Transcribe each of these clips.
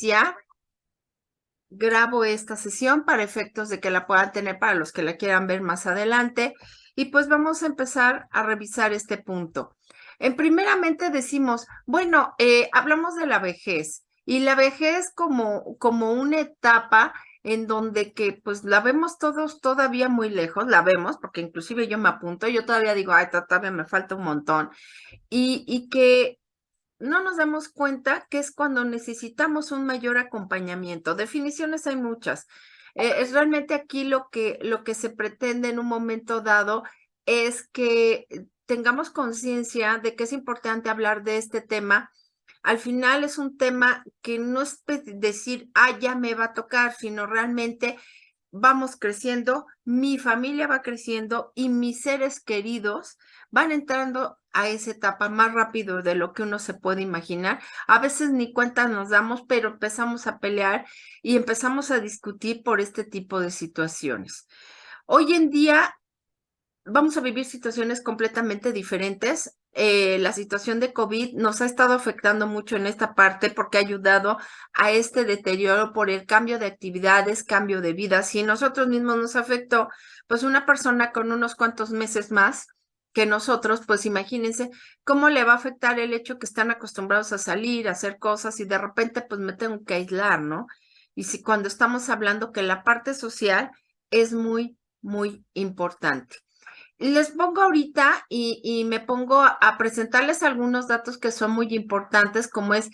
Ya grabo esta sesión para efectos de que la puedan tener para los que la quieran ver más adelante. Y pues vamos a empezar a revisar este punto. Primeramente decimos, bueno, hablamos de la vejez y la vejez como una etapa en donde que pues la vemos todos todavía muy lejos, la vemos porque inclusive yo me apunto, yo todavía digo, ay, todavía me falta un montón y que no nos damos cuenta que es cuando necesitamos un mayor acompañamiento. Definiciones hay muchas. Es realmente aquí lo que se pretende en un momento dado es que tengamos conciencia de que es importante hablar de este tema. Al final es un tema que no es decir, ah, ya me va a tocar, sino realmente vamos creciendo, mi familia va creciendo y mis seres queridos van entrando a esa etapa más rápido de lo que uno se puede imaginar. A veces ni cuenta nos damos, pero empezamos a pelear y empezamos a discutir por este tipo de situaciones. Hoy en día vamos a vivir situaciones completamente diferentes. La situación de COVID nos ha estado afectando mucho en esta parte porque ha ayudado a este deterioro por el cambio de actividades, cambio de vida. Si nosotros mismos nos afectó, pues una persona con unos cuantos meses más que nosotros, pues imagínense cómo le va a afectar el hecho que están acostumbrados a salir, a hacer cosas y de repente pues me tengo que aislar, ¿no? Y si cuando estamos hablando que la parte social es muy, muy importante. Les pongo ahorita y me pongo a presentarles algunos datos que son muy importantes, como es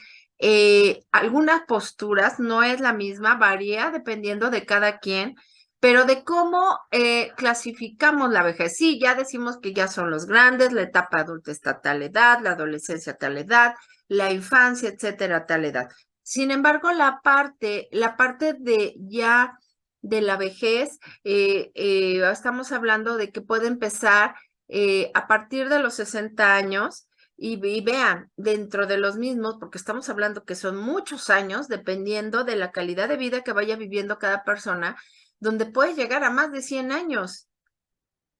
algunas posturas, no es la misma, varía dependiendo de cada quien, pero de cómo clasificamos la vejez. Sí, ya decimos que ya son los grandes, la etapa adulta está a tal edad, la adolescencia a tal edad, la infancia, etcétera, a tal edad. Sin embargo, la parte de ya de la vejez, estamos hablando de que puede empezar a partir de los 60 años y vean, dentro de los mismos, porque estamos hablando que son muchos años, dependiendo de la calidad de vida que vaya viviendo cada persona, donde puede llegar a más de 100 años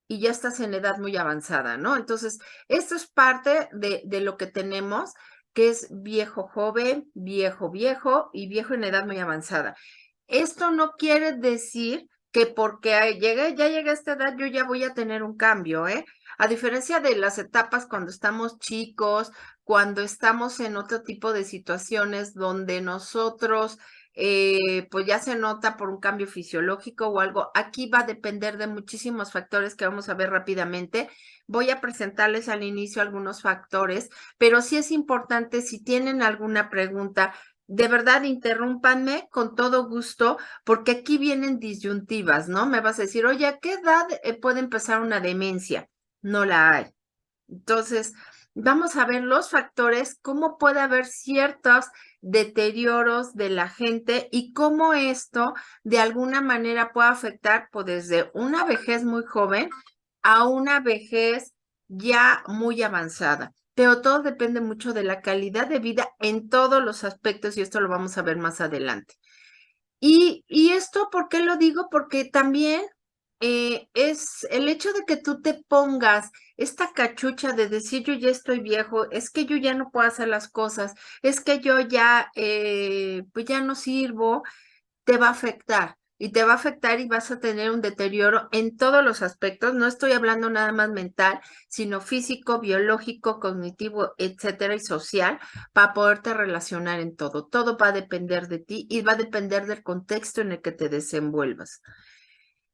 y ya estás en edad muy avanzada, ¿no? Entonces, esto es parte de lo que tenemos, que es viejo joven, viejo viejo y viejo en edad muy avanzada. Esto no quiere decir que porque ya llegué a esta edad, yo ya voy a tener un cambio, ¿eh? A diferencia de las etapas cuando estamos chicos, cuando estamos en otro tipo de situaciones donde nosotros, pues ya se nota por un cambio fisiológico o algo, aquí va a depender de muchísimos factores que vamos a ver rápidamente. Voy a presentarles al inicio algunos factores, pero sí es importante si tienen alguna pregunta de verdad, interrúmpanme con todo gusto, porque aquí vienen disyuntivas, ¿no? Me vas a decir, oye, ¿a qué edad puede empezar una demencia? No la hay. Entonces, vamos a ver los factores, cómo puede haber ciertos deterioros de la gente y cómo esto de alguna manera puede afectar pues, desde una vejez muy joven a una vejez ya muy avanzada. Pero todo depende mucho de la calidad de vida en todos los aspectos y esto lo vamos a ver más adelante. Y esto, ¿por qué lo digo? Porque también es el hecho de que tú te pongas esta cachucha de decir yo ya estoy viejo, es que yo ya no puedo hacer las cosas, es que yo ya, pues ya no sirvo, te va a afectar. Y te va a afectar y vas a tener un deterioro en todos los aspectos. No estoy hablando nada más mental, sino físico, biológico, cognitivo, etcétera, y social, para poderte relacionar en todo. Todo va a depender de ti y va a depender del contexto en el que te desenvuelvas.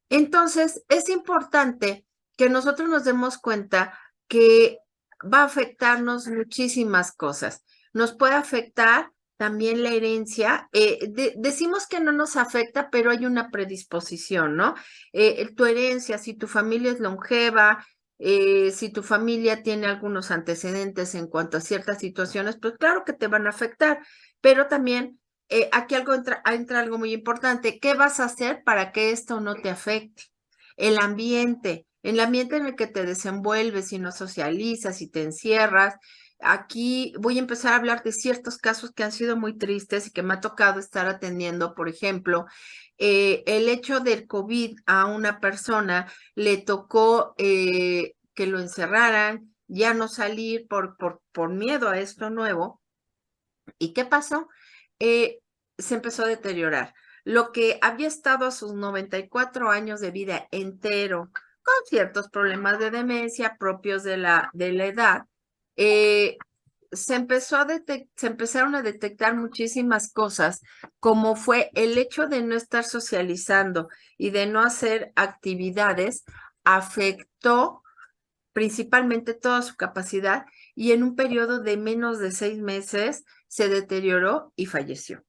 Entonces, es importante que nosotros nos demos cuenta que va a afectarnos muchísimas cosas. Nos puede afectar también la herencia. Decimos que no nos afecta, pero hay una predisposición, ¿no? Tu herencia, si tu familia es longeva, si tu familia tiene algunos antecedentes en cuanto a ciertas situaciones, pues claro que te van a afectar, pero también aquí entra algo muy importante. ¿Qué vas a hacer para que esto no te afecte? El ambiente en el que te desenvuelves y no socializas y te encierras. aquí voy a empezar a hablar de ciertos casos que han sido muy tristes y que me ha tocado estar atendiendo. Por ejemplo, el hecho del COVID a una persona le tocó que lo encerraran, ya no salir por miedo a esto nuevo. ¿Y qué pasó? Se empezó a deteriorar. Lo que había estado a sus 94 años de vida entero, con ciertos problemas de demencia propios de la edad, se empezaron a detectar muchísimas cosas, como fue el hecho de no estar socializando y de no hacer actividades, afectó principalmente toda su capacidad, y en un periodo de menos de 6 meses se deterioró y falleció.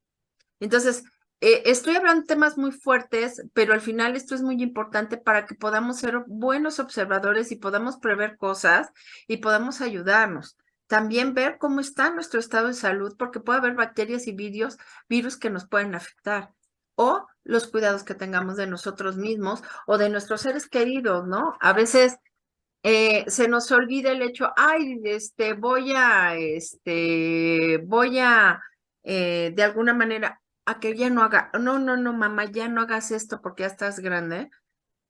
Entonces, estoy hablando de temas muy fuertes, pero al final esto es muy importante para que podamos ser buenos observadores y podamos prever cosas y podamos ayudarnos. También ver cómo está nuestro estado de salud, porque puede haber bacterias y virus que nos pueden afectar. O los cuidados que tengamos de nosotros mismos o de nuestros seres queridos, ¿no? A veces se nos olvida el hecho, ay, de alguna manera, a que ya no haga, no, no, no, mamá, ya no hagas esto porque ya estás grande.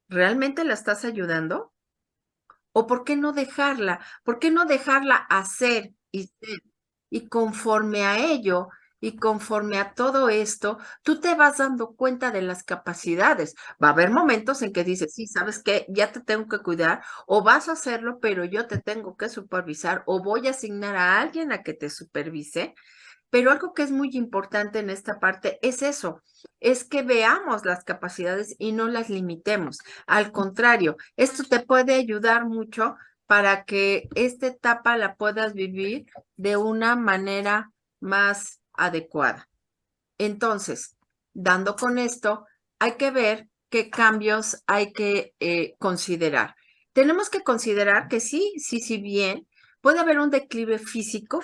¿Realmente la estás ayudando? ¿O por qué no dejarla? ¿Por qué no dejarla hacer y ser? Y conforme a ello y conforme a todo esto, tú te vas dando cuenta de las capacidades. Va a haber momentos en que dices, sí, ¿sabes qué? Ya te tengo que cuidar, o vas a hacerlo, pero yo te tengo que supervisar, o voy a asignar a alguien a que te supervise. Pero algo que es muy importante en esta parte es eso, es que veamos las capacidades y no las limitemos. Al contrario, esto te puede ayudar mucho para que esta etapa la puedas vivir de una manera más adecuada. Entonces, dando con esto, hay que ver qué cambios hay que considerar. Tenemos que considerar que sí, sí, sí, bien, puede haber un declive físico,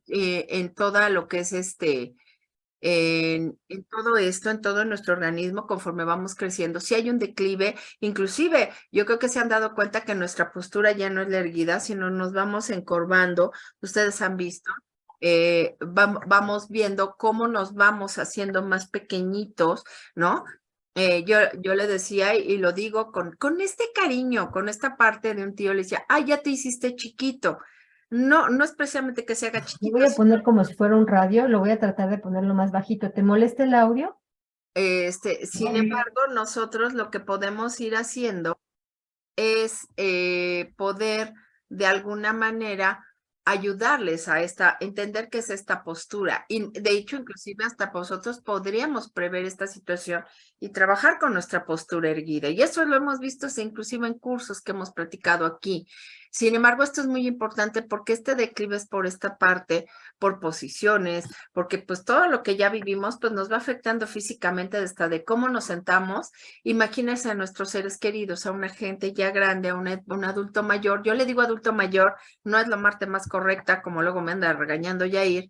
en toda lo que es en todo esto, en todo nuestro organismo, conforme vamos creciendo. Si hay un declive, inclusive yo creo que se han dado cuenta que nuestra postura ya no es la erguida, sino nos vamos encorvando. Ustedes han visto, vamos viendo cómo nos vamos haciendo más pequeñitos, ¿no? Yo le decía, y lo digo con este cariño, con esta parte de un tío, le decía, ay, ya te hiciste chiquito. No, no es precisamente que se haga Lo chiquito, voy a poner como si fuera un radio, lo voy a tratar de ponerlo más bajito. ¿Te molesta el audio? sin embargo, nosotros lo que podemos ir haciendo es poder de alguna manera ayudarles a entender qué es esta postura. Y de hecho, inclusive hasta nosotros podríamos prever esta situación y trabajar con nuestra postura erguida. Y eso lo hemos visto inclusive en cursos que hemos practicado aquí. Sin embargo, esto es muy importante porque este declive es por esta parte, por posiciones, porque pues todo lo que ya vivimos pues nos va afectando físicamente desde de cómo nos sentamos. Imagínense a nuestros seres queridos, a una gente ya grande, a un adulto mayor. Yo le digo adulto mayor, no es la parte más correcta, como luego me anda regañando Yair,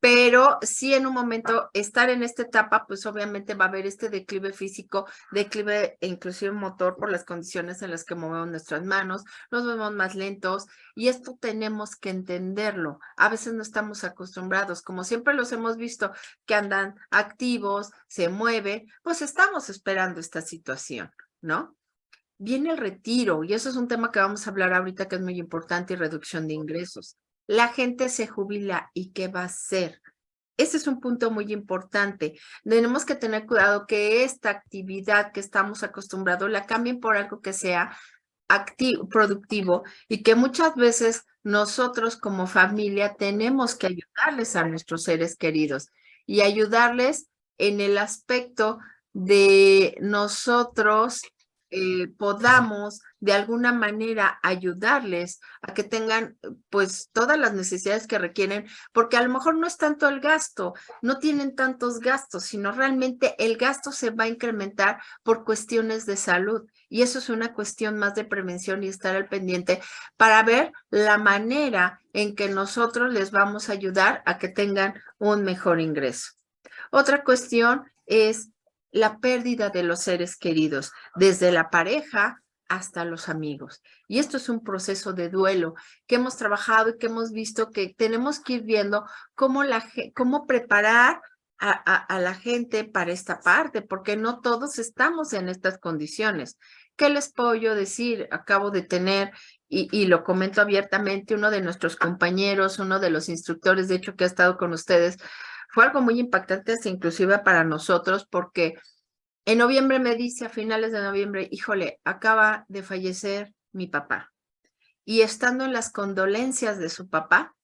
pero sí en un momento estar en esta etapa, pues obviamente va a haber este declive físico, declive e inclusive motor por las condiciones en las que movemos nuestras manos, nos vemos más lentos, y esto tenemos que entenderlo. A veces no estamos acostumbrados, como siempre los hemos visto que andan activos, se mueven, pues estamos esperando esta situación, ¿no? Viene el retiro, y eso es un tema que vamos a hablar ahorita que es muy importante, y reducción de ingresos. La gente se jubila, ¿y qué va a hacer? Ese es un punto muy importante. Tenemos que tener cuidado que esta actividad que estamos acostumbrados la cambien por algo que sea activo, productivo, y que muchas veces nosotros como familia tenemos que ayudarles a nuestros seres queridos y ayudarles en el aspecto de nosotros podamos de alguna manera ayudarles a que tengan pues todas las necesidades que requieren, porque a lo mejor no es tanto el gasto, no tienen tantos gastos, sino realmente el gasto se va a incrementar por cuestiones de salud. Y eso es una cuestión más de prevención y estar al pendiente para ver la manera en que nosotros les vamos a ayudar a que tengan un mejor ingreso. Otra cuestión es la pérdida de los seres queridos, desde la pareja hasta los amigos. Y esto es un proceso de duelo que hemos trabajado y que hemos visto que tenemos que ir viendo cómo preparar a la gente para esta parte, porque no todos estamos en estas condiciones. ¿Qué les puedo yo decir? Acabo de tener, y lo comento abiertamente, uno de nuestros compañeros, uno de los instructores, de hecho, que ha estado con ustedes, fue algo muy impactante, hasta inclusive para nosotros, porque en noviembre me dice, a finales de noviembre, híjole, acaba de fallecer mi papá. Y estando en las condolencias de su papá,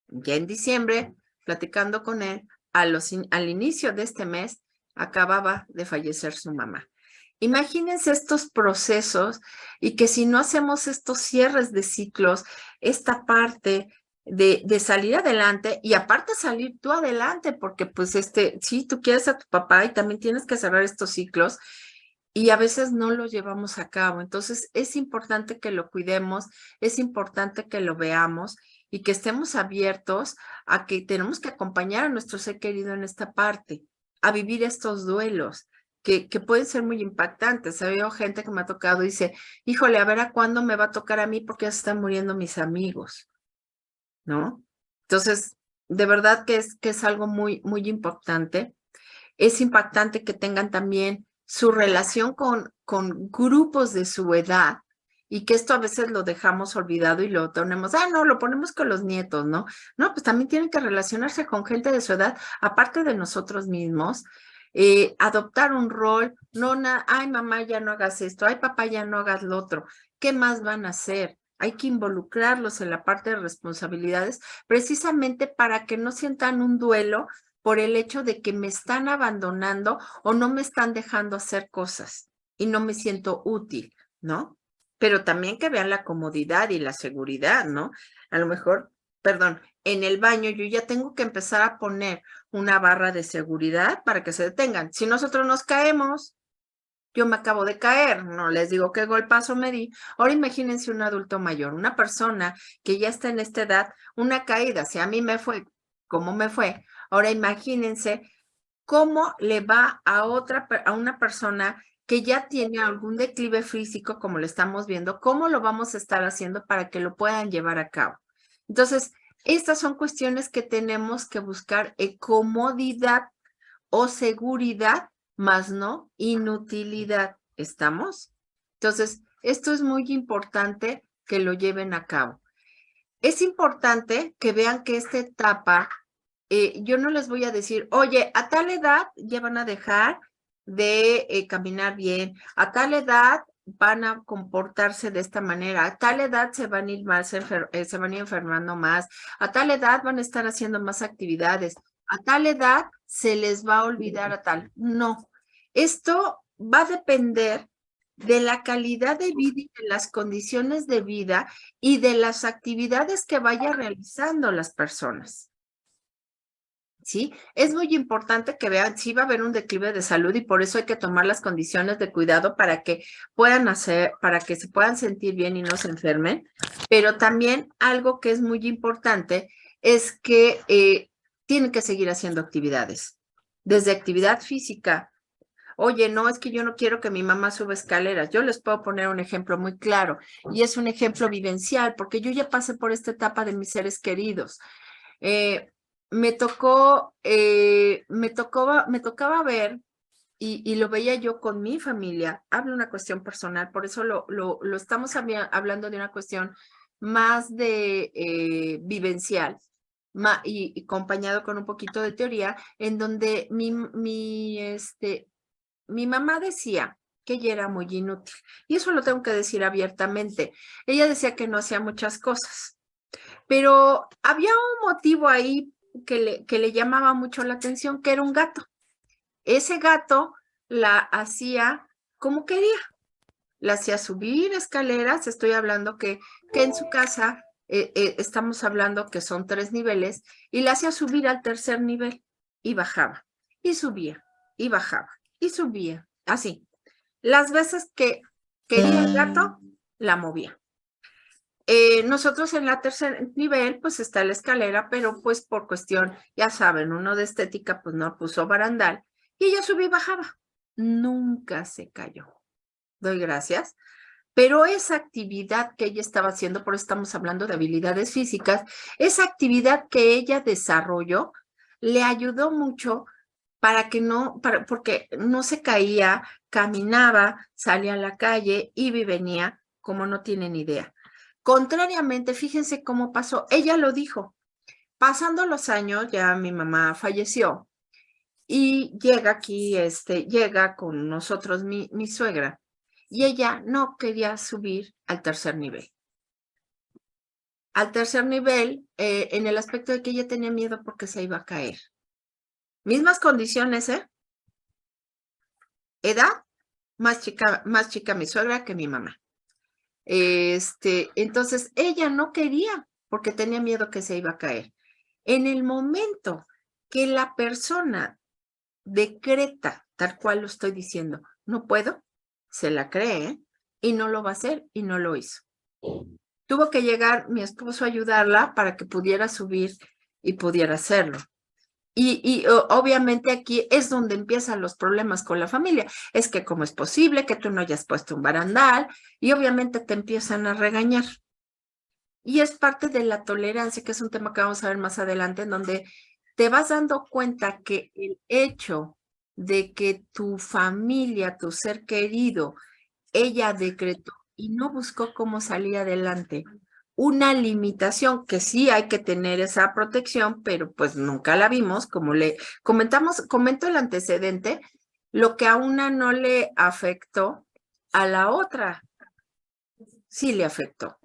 ya en diciembre, platicando con él, al inicio de este mes, acababa de fallecer su mamá. Imagínense estos procesos y que si no hacemos estos cierres de ciclos, esta parte de salir adelante y aparte salir tú adelante, porque pues sí, tú quieres a tu papá y también tienes que cerrar estos ciclos y a veces no los llevamos a cabo. Entonces es importante que lo cuidemos, es importante que lo veamos y que estemos abiertos a que tenemos que acompañar a nuestro ser querido en esta parte, a vivir estos duelos que pueden ser muy impactantes. He oído gente que me ha tocado y dice, híjole, a ver a cuándo me va a tocar a mí porque ya se están muriendo mis amigos, ¿no? Entonces, de verdad que es algo muy, muy importante. Es impactante que tengan también su relación con grupos de su edad y que esto a veces lo dejamos olvidado y lo ponemos, no, lo ponemos con los nietos, ¿no? No, pues también tienen que relacionarse con gente de su edad, aparte de nosotros mismos, adoptar un rol, ay mamá, ya no hagas esto, ay papá, ya no hagas lo otro, ¿qué más van a hacer? Hay que involucrarlos en la parte de responsabilidades precisamente para que no sientan un duelo por el hecho de que me están abandonando o no me están dejando hacer cosas y no me siento útil, ¿no? Pero también que vean la comodidad y la seguridad, ¿no? A lo mejor, perdón, en el baño yo ya tengo que empezar a poner una barra de seguridad para que se detengan. Si nosotros nos caemos, yo me acabo de caer, no les digo qué golpazo me di. Ahora imagínense un adulto mayor, una persona que ya está en esta edad, una caída, si a mí me fue, ¿cómo me fue? Ahora imagínense cómo le va a una persona que ya tiene algún declive físico, como lo estamos viendo, cómo lo vamos a estar haciendo para que lo puedan llevar a cabo. Entonces, estas son cuestiones que tenemos que buscar comodidad o seguridad, más no inutilidad. ¿Estamos? Entonces, esto es muy importante que lo lleven a cabo. Es importante que vean que esta etapa, yo no les voy a decir, oye, a tal edad ya van a dejar de caminar bien, a tal edad van a comportarse de esta manera, a tal edad se van a ir más, se van a ir enfermando más, a tal edad van a estar haciendo más actividades, a tal edad se les va a olvidar a tal. No, esto va a depender de la calidad de vida y de las condiciones de vida y de las actividades que vaya realizando las personas. ¿Sí? Es muy importante que vean si va a haber un declive de salud y por eso hay que tomar las condiciones de cuidado para que para que se puedan sentir bien y no se enfermen. Pero también algo que es muy importante es que tienen que seguir haciendo actividades, desde actividad física. Oye, no, es que yo no quiero que mi mamá suba escaleras. Yo les puedo poner un ejemplo muy claro y es un ejemplo vivencial porque yo ya pasé por esta etapa de mis seres queridos. Me tocaba ver y lo veía yo con mi familia. Hablo una cuestión personal, por eso lo estamos hablando de una cuestión más de vivencial y acompañado con un poquito de teoría, en donde mi mamá decía que ella era muy inútil. Y eso lo tengo que decir abiertamente. Ella decía que no hacía muchas cosas, pero había un motivo ahí que le llamaba mucho la atención, que era un gato. Ese gato la hacía como quería. La hacía subir escaleras. Estoy hablando que en su casa estamos hablando que son 3 niveles y la hacía subir al tercer nivel y bajaba y subía y bajaba y subía. Así. Las veces que quería el gato, la movía. Nosotros en la tercer nivel, pues está la escalera, pero pues por cuestión, ya saben, uno de estética, pues no puso barandal y ella subía y bajaba. Nunca se cayó. Doy gracias Pero esa actividad que ella estaba haciendo, por eso estamos hablando de habilidades físicas, esa actividad que ella desarrolló le ayudó mucho para que no, porque no se caía, caminaba, salía a la calle, iba y venía, como no tienen idea. Contrariamente, fíjense cómo pasó. Ella lo dijo. Pasando los años, ya mi mamá falleció y llega aquí, llega con nosotros mi suegra y ella no quería subir al tercer nivel. Al tercer nivel, en el aspecto de que ella tenía miedo porque se iba a caer. Mismas condiciones, ¿eh? Edad, más chica mi suegra que mi mamá. Entonces, ella no quería porque tenía miedo que se iba a caer. En el momento que la persona decreta, tal cual lo estoy diciendo, no puedo, se la cree, y no lo va a hacer, y no lo hizo. Tuvo que llegar mi esposo a ayudarla para que pudiera subir y pudiera hacerlo. Y obviamente aquí es donde empiezan los problemas con la familia. Es que cómo es posible que tú no hayas puesto un barandal y obviamente te empiezan a regañar. Y es parte de la tolerancia, que es un tema que vamos a ver más adelante, en donde te vas dando cuenta que el hecho de que tu familia, tu ser querido, ella decretó y no buscó cómo salir adelante. Una limitación que sí hay que tener esa protección, pero pues nunca la vimos, como le comento el antecedente, lo que a una no le afectó, a la otra sí le afectó,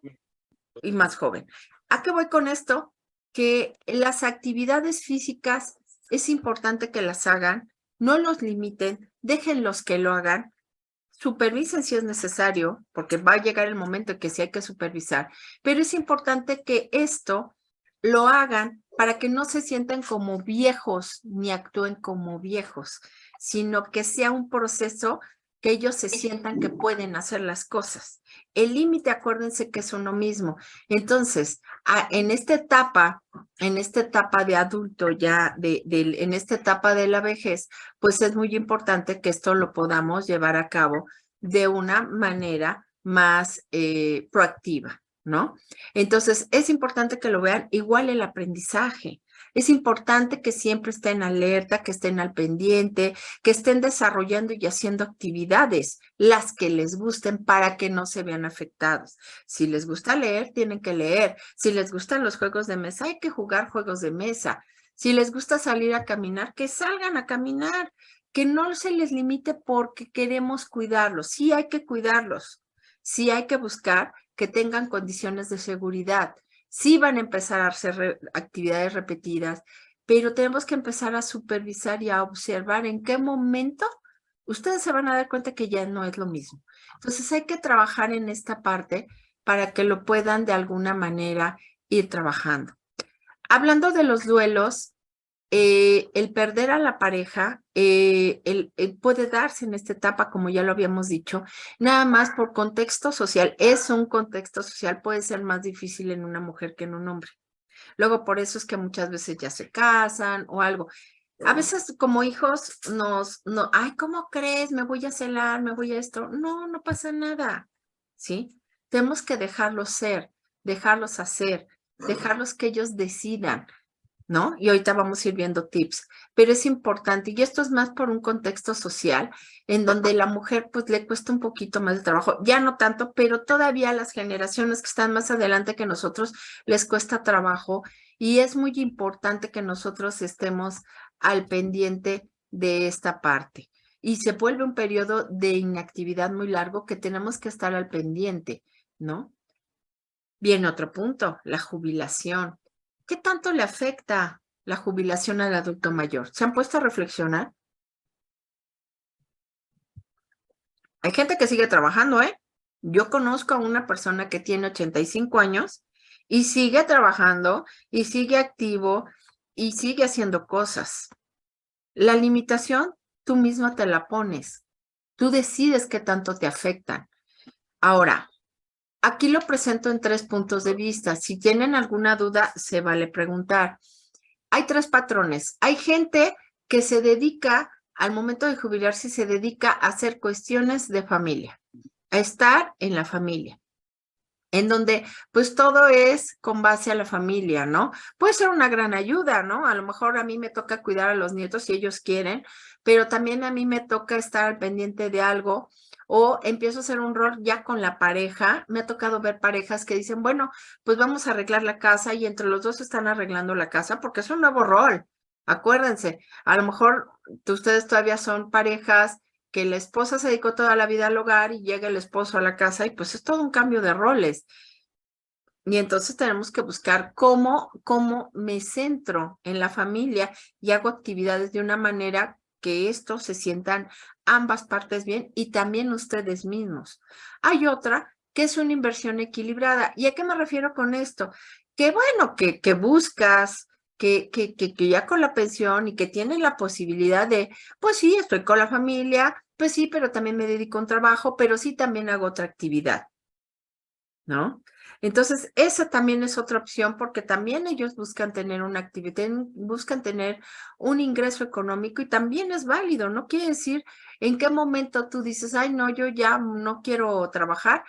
y más joven. ¿A qué voy con esto? Que las actividades físicas es importante que las hagan, no los limiten, déjenlos que lo hagan, supervisen si es necesario, porque va a llegar el momento en que sí hay que supervisar, pero es importante que esto lo hagan para que no se sientan como viejos ni actúen como viejos, sino que sea un proceso que ellos se sientan que pueden hacer las cosas. El límite, acuérdense que es uno mismo. Entonces, en esta etapa de adulto ya, en esta etapa de la vejez, pues es muy importante que esto lo podamos llevar a cabo de una manera más proactiva, ¿no? Entonces, es importante que lo vean igual el aprendizaje. Es importante que siempre estén alerta, que estén al pendiente, que estén desarrollando y haciendo actividades, las que les gusten para que no se vean afectados. Si les gusta leer, tienen que leer. Si les gustan los juegos de mesa, hay que jugar juegos de mesa. Si les gusta salir a caminar, que salgan a caminar, que no se les limite porque queremos cuidarlos. Sí hay que cuidarlos. Sí hay que buscar que tengan condiciones de seguridad. Sí van a empezar a hacer actividades repetidas, pero tenemos que empezar a supervisar y a observar en qué momento ustedes se van a dar cuenta que ya no es lo mismo. Entonces hay que trabajar en esta parte para que lo puedan de alguna manera ir trabajando. Hablando de los duelos, el perder a la pareja puede darse en esta etapa, como ya lo habíamos dicho, nada más por contexto social. Es un contexto social, puede ser más difícil en una mujer que en un hombre. Luego, por eso es que muchas veces ya se casan o algo. A veces como hijos ay, ¿cómo crees? Me voy a celar, me voy a esto. No, no pasa nada, ¿sí? Tenemos que dejarlos ser, dejarlos hacer, dejarlos que ellos decidan, ¿no? Y ahorita vamos a ir viendo tips, pero es importante, y esto es más por un contexto social, en donde la mujer pues le cuesta un poquito más de trabajo, ya no tanto, pero todavía las generaciones que están más adelante que nosotros les cuesta trabajo, y es muy importante que nosotros estemos al pendiente de esta parte. Y se vuelve un periodo de inactividad muy largo que tenemos que estar al pendiente, ¿no? Bien, otro punto, la jubilación. ¿Qué tanto le afecta la jubilación al adulto mayor? ¿Se han puesto a reflexionar? Hay gente que sigue trabajando, ¿eh? Yo conozco a una persona que tiene 85 años y sigue trabajando y sigue activo y sigue haciendo cosas. La limitación, tú misma te la pones. Tú decides qué tanto te afectan. Ahora, aquí lo presento en 3 puntos de vista. Si tienen alguna duda, se vale preguntar. Hay 3 patrones. Hay gente que se dedica, al momento de jubilarse, se dedica a hacer cuestiones de familia. a estar en la familia, en donde pues todo es con base a la familia, ¿no? Puede ser una gran ayuda, ¿no? A lo mejor a mí me toca cuidar a los nietos si ellos quieren, pero también a mí me toca estar al pendiente de algo o empiezo a hacer un rol ya con la pareja. Me ha tocado ver parejas que dicen, bueno, pues vamos a arreglar la casa y entre los dos están arreglando la casa porque es un nuevo rol. Acuérdense, a lo mejor ustedes todavía son parejas que la esposa se dedicó toda la vida al hogar y llega el esposo a la casa y pues es todo un cambio de roles. Y entonces tenemos que buscar cómo me centro en la familia y hago actividades de una manera que esto se sientan ambas partes bien y también ustedes mismos. Hay otra que es una inversión equilibrada. ¿Y a qué me refiero con esto? Que bueno, que buscas, que ya con la pensión y que tienes la posibilidad de, pues sí, estoy con la familia, pues sí, pero también me dedico a un trabajo, pero sí también hago otra actividad, ¿no? Entonces, esa también es otra opción porque también ellos buscan tener una actividad, buscan tener un ingreso económico y también es válido, no quiere decir en qué momento tú dices, ay, no, yo ya no quiero trabajar,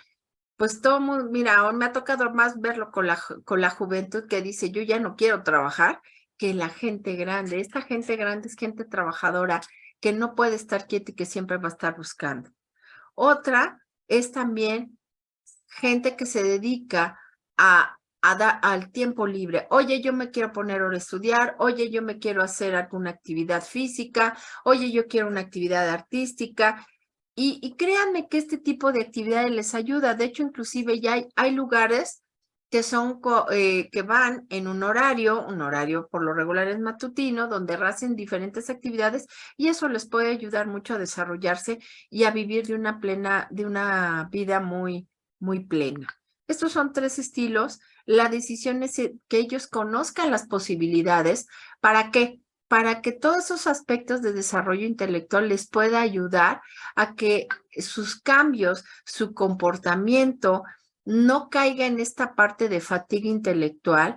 pues todo mundo, mira, aún me ha tocado más verlo con la juventud que dice, yo ya no quiero trabajar, que la gente grande. Esta gente grande es gente trabajadora que no puede estar quieta y que siempre va a estar buscando. Otra es también gente que se dedica al tiempo libre. Oye, yo me quiero poner ahora a estudiar, oye, yo me quiero hacer alguna actividad física, oye, yo quiero una actividad artística. Y créanme que este tipo de actividades les ayuda. De hecho, inclusive ya hay lugares que son que van en un horario por lo regular es matutino, donde hacen diferentes actividades y eso les puede ayudar mucho a desarrollarse y a vivir de una vida muy plena. Estos son 3 estilos. La decisión es que ellos conozcan las posibilidades. ¿Para qué? Para que todos esos aspectos de desarrollo intelectual les pueda ayudar a que sus cambios, su comportamiento, no caiga en esta parte de fatiga intelectual,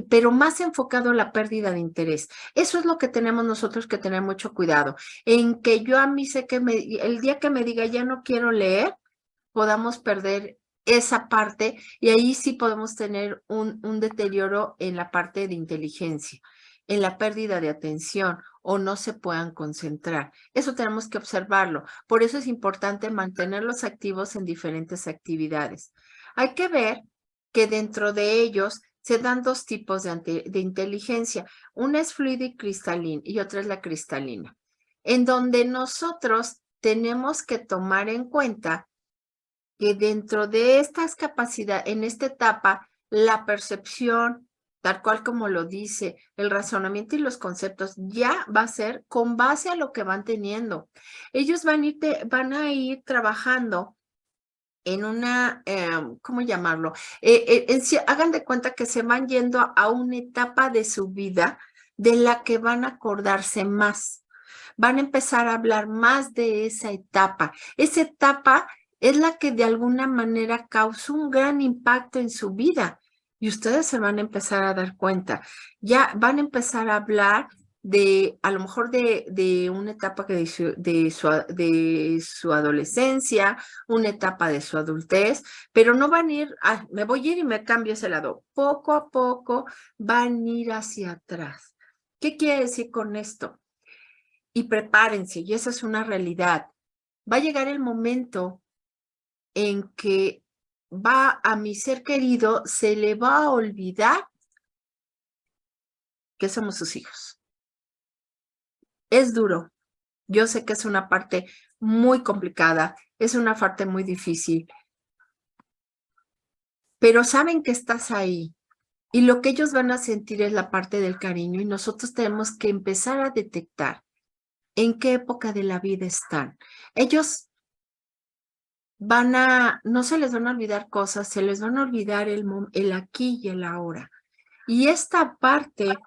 pero más enfocado a la pérdida de interés. Eso es lo que tenemos nosotros que tener mucho cuidado, en que yo a mí sé que el día que me diga ya no quiero leer, podamos perder esa parte y ahí sí podemos tener un deterioro en la parte de inteligencia, en la pérdida de atención o no se puedan concentrar. Eso tenemos que observarlo. Por eso es importante mantenerlos activos en diferentes actividades. Hay que ver que dentro de ellos se dan 2 tipos de inteligencia. Una es fluida y cristalina y otra es la cristalina, en donde nosotros tenemos que tomar en cuenta que dentro de estas capacidades, en esta etapa, la percepción, tal cual como lo dice, el razonamiento y los conceptos ya va a ser con base a lo que van teniendo. Ellos van a ir trabajando en una, ¿cómo llamarlo? Hagan de cuenta que se van yendo a una etapa de su vida de la que van a acordarse más. Van a empezar a hablar más de esa etapa. Esa etapa es la que de alguna manera causó un gran impacto en su vida y ustedes se van a empezar a dar cuenta. Ya van a empezar a hablar a lo mejor de una etapa de su adolescencia, una etapa de su adultez, pero no van a ir, me voy a ir y me cambio ese lado. Poco a poco van a ir hacia atrás. ¿Qué quiere decir con esto? Y prepárense, y esa es una realidad. Va a llegar el momento en que a mi ser querido se le va a olvidar que somos sus hijos. Es duro. Yo sé que es una parte muy complicada, es una parte muy difícil, pero saben que estás ahí y lo que ellos van a sentir es la parte del cariño y nosotros tenemos que empezar a detectar en qué época de la vida están. Ellos no se les van a olvidar cosas, se les van a olvidar el aquí y el ahora. Y esta parte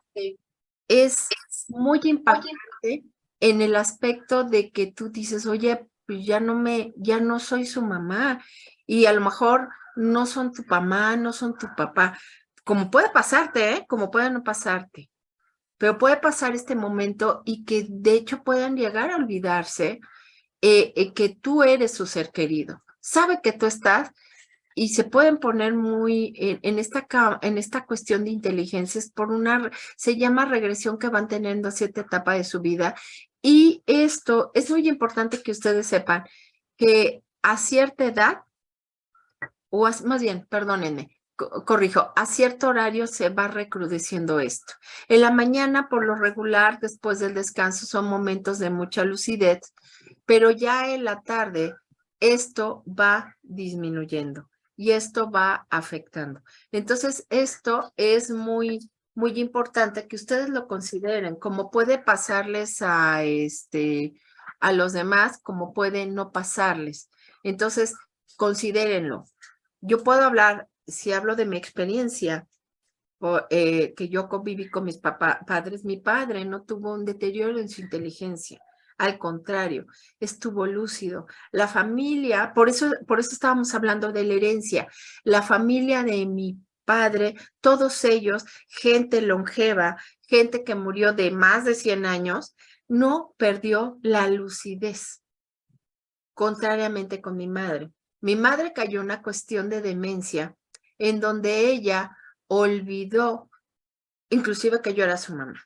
es muy impactante en el aspecto de que tú dices, oye, pues ya no soy su mamá y a lo mejor no son tu mamá, no son tu papá. Como puede pasarte, ¿eh? Como puede no pasarte. Pero puede pasar este momento y que de hecho puedan llegar a olvidarse que tú eres su ser querido. sabe que tú estás y se pueden poner muy en esta cuestión de inteligencias se llama regresión que van teniendo a cierta etapa de su vida. Y esto es muy importante que ustedes sepan que a cierta edad, más bien, perdónenme, corrijo, a cierto horario se va recrudeciendo esto. En la mañana, por lo regular, después del descanso, son momentos de mucha lucidez, pero ya en la tarde esto va disminuyendo y esto va afectando. Entonces, esto es muy, muy importante que ustedes lo consideren, como puede pasarles a los demás, como puede no pasarles. Entonces, considérenlo. Yo puedo hablar, si hablo de mi experiencia, que yo conviví con mis padres, mi padre no tuvo un deterioro en su inteligencia. Al contrario, estuvo lúcido. La familia, por eso estábamos hablando de la herencia. La familia de mi padre, todos ellos, gente longeva, gente que murió de más de 100 años, no perdió la lucidez, contrariamente con mi madre. Mi madre cayó en una cuestión de demencia en donde ella olvidó, inclusive que yo era su mamá,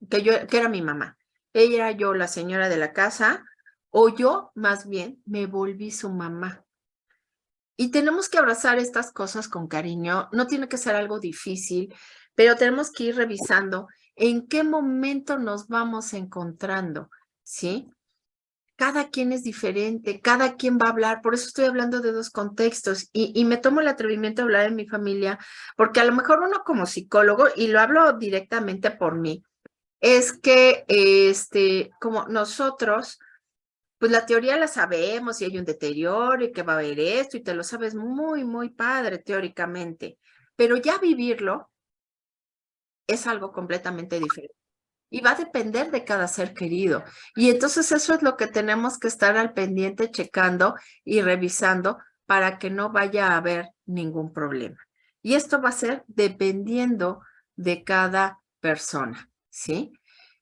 que era mi mamá. Ella era yo la señora de la casa, o yo más bien me volví su mamá. Y tenemos que abrazar estas cosas con cariño. No tiene que ser algo difícil, pero tenemos que ir revisando en qué momento nos vamos encontrando, ¿sí? Cada quien es diferente, cada quien va a hablar, por eso estoy hablando de dos contextos y me tomo el atrevimiento de hablar en mi familia, porque a lo mejor uno como psicólogo, y lo hablo directamente por mí, es que como nosotros, pues la teoría la sabemos y hay un deterioro y que va a haber esto y te lo sabes muy, muy padre teóricamente, pero ya vivirlo es algo completamente diferente. Y va a depender de cada ser querido. Y entonces eso es lo que tenemos que estar al pendiente, checando y revisando para que no vaya a haber ningún problema. Y esto va a ser dependiendo de cada persona, ¿sí?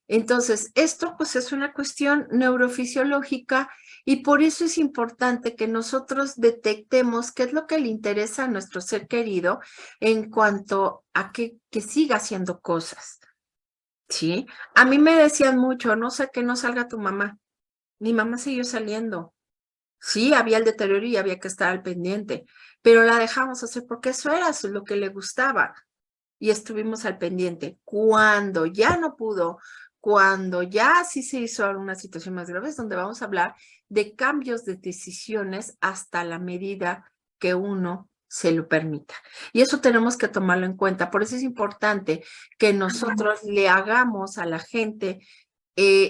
Entonces, esto pues es una cuestión neurofisiológica y por eso es importante que nosotros detectemos qué es lo que le interesa a nuestro ser querido en cuanto a que siga haciendo cosas. Sí, a mí me decían mucho, no sé que no salga tu mamá. Mi mamá siguió saliendo. Sí, había el deterioro y había que estar al pendiente, pero la dejamos hacer porque eso era lo que le gustaba y estuvimos al pendiente. Cuando ya no pudo, cuando ya sí se hizo alguna situación más grave, es donde vamos a hablar de cambios de decisiones hasta la medida que uno se lo permita. Y eso tenemos que tomarlo en cuenta. Por eso es importante que nosotros le hagamos a la gente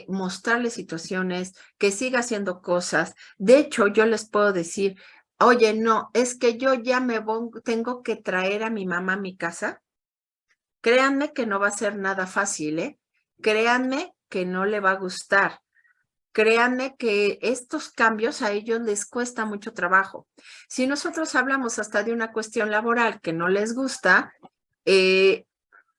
mostrarle situaciones, que siga haciendo cosas. De hecho, yo les puedo decir, oye, no, es que yo ya tengo que traer a mi mamá a mi casa. Créanme que no va a ser nada fácil, ¿eh? Créanme que no le va a gustar. Créanme que estos cambios a ellos les cuesta mucho trabajo. Si nosotros hablamos hasta de una cuestión laboral que no les gusta,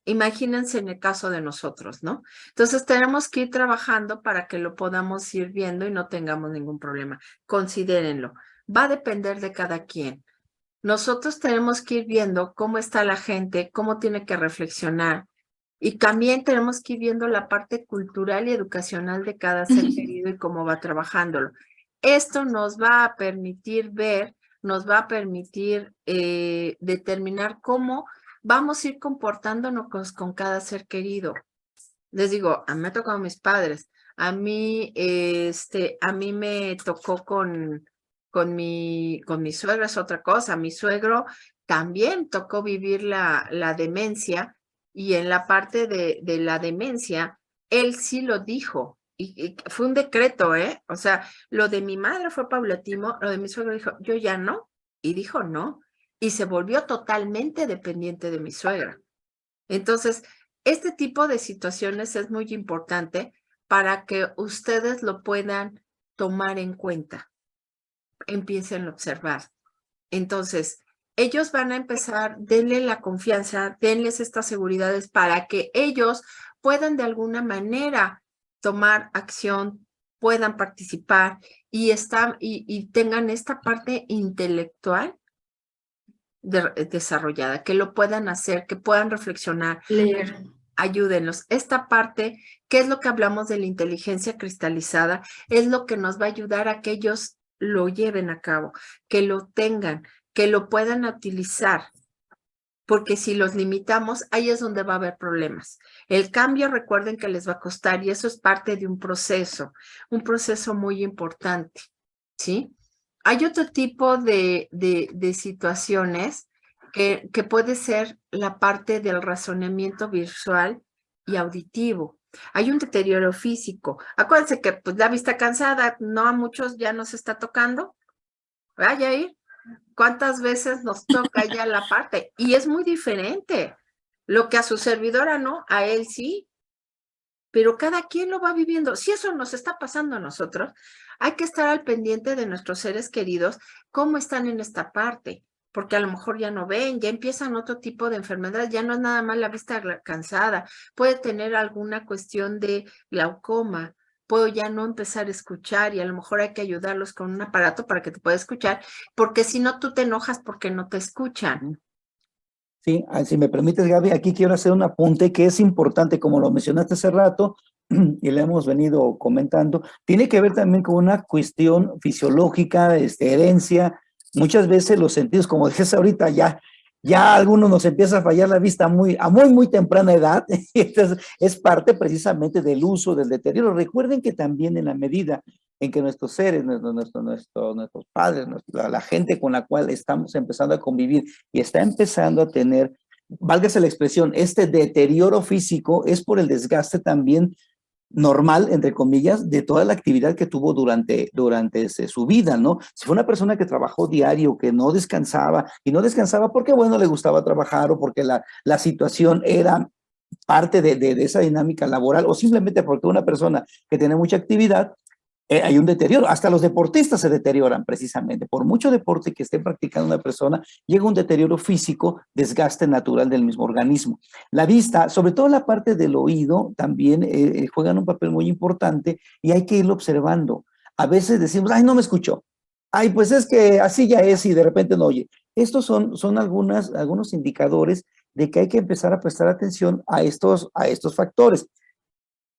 imagínense en el caso de nosotros, ¿no? Entonces tenemos que ir trabajando para que lo podamos ir viendo y no tengamos ningún problema. Considérenlo. Va a depender de cada quien. Nosotros tenemos que ir viendo cómo está la gente, cómo tiene que reflexionar. Y también tenemos que ir viendo la parte cultural y educacional de cada ser querido y cómo va trabajándolo. Esto nos va a permitir ver, nos va a permitir determinar cómo vamos a ir comportándonos con cada ser querido. Les digo, a mí me ha tocado mis padres, a mí me tocó con mi suegro, es otra cosa. Mi suegro también tocó vivir la demencia y en la parte de la demencia, él sí lo dijo y fue un decreto, ¿eh? O sea, lo de mi madre fue paulatino, lo de mi suegro dijo, yo ya no, y dijo no, y se volvió totalmente dependiente de mi suegra. Entonces, este tipo de situaciones es muy importante para que ustedes lo puedan tomar en cuenta. Empiecen a observar. Entonces, ellos van a empezar, denle la confianza, denles estas seguridades para que ellos puedan de alguna manera tomar acción puedan participar y tengan esta parte intelectual desarrollada, que lo puedan hacer, que puedan reflexionar. Leer. Ayúdenos. Esta parte, ¿qué es lo que hablamos de la inteligencia cristalizada? Es lo que nos va a ayudar a que ellos lo lleven a cabo, que lo tengan, que lo puedan utilizar. Porque si los limitamos, ahí es donde va a haber problemas. El cambio, recuerden que les va a costar y eso es parte de un proceso muy importante, ¿sí? Hay otro tipo de situaciones que puede ser la parte del razonamiento visual y auditivo. Hay un deterioro físico. Acuérdense que pues, la vista cansada, no a muchos ya nos está tocando. Vaya ahí. ¿Cuántas veces nos toca ya la parte? Y es muy diferente. Lo que a su servidora no, a él sí. Pero cada quien lo va viviendo. Si eso nos está pasando a nosotros, hay que estar al pendiente de nuestros seres queridos, cómo están en esta parte, porque a lo mejor ya no ven, ya empiezan otro tipo de enfermedades, ya no es nada más la vista cansada, puede tener alguna cuestión de glaucoma, puedo ya no empezar a escuchar y a lo mejor hay que ayudarlos con un aparato para que te pueda escuchar, porque si no tú te enojas porque no te escuchan. Sí, si me permites, Gaby, aquí quiero hacer un apunte que es importante, como lo mencionaste hace rato, y le hemos venido comentando, tiene que ver también con una cuestión fisiológica, herencia. Muchas veces los sentidos, como dices ahorita, ya a algunos nos empieza a fallar la vista muy temprana edad, entonces es parte precisamente del uso, del deterioro. Recuerden que también en la medida en que nuestros seres, nuestros padres, la gente con la cual estamos empezando a convivir y está empezando a tener, válgase la expresión, este deterioro físico es por el desgaste también normal, entre comillas, de toda la actividad que tuvo durante su vida, ¿no? Si fue una persona que trabajó diario, que no descansaba, y no descansaba porque, bueno, le gustaba trabajar o porque la situación era parte de esa dinámica laboral o simplemente porque una persona que tiene mucha actividad, hay un deterioro. Hasta los deportistas se deterioran precisamente. Por mucho deporte que esté practicando una persona, llega un deterioro físico, desgaste natural del mismo organismo. La vista, sobre todo la parte del oído, también juegan un papel muy importante y hay que irlo observando. A veces decimos, ay, no me escuchó. Ay, pues es que así ya es y de repente no oye. Estos son algunos indicadores de que hay que empezar a prestar atención a estos factores.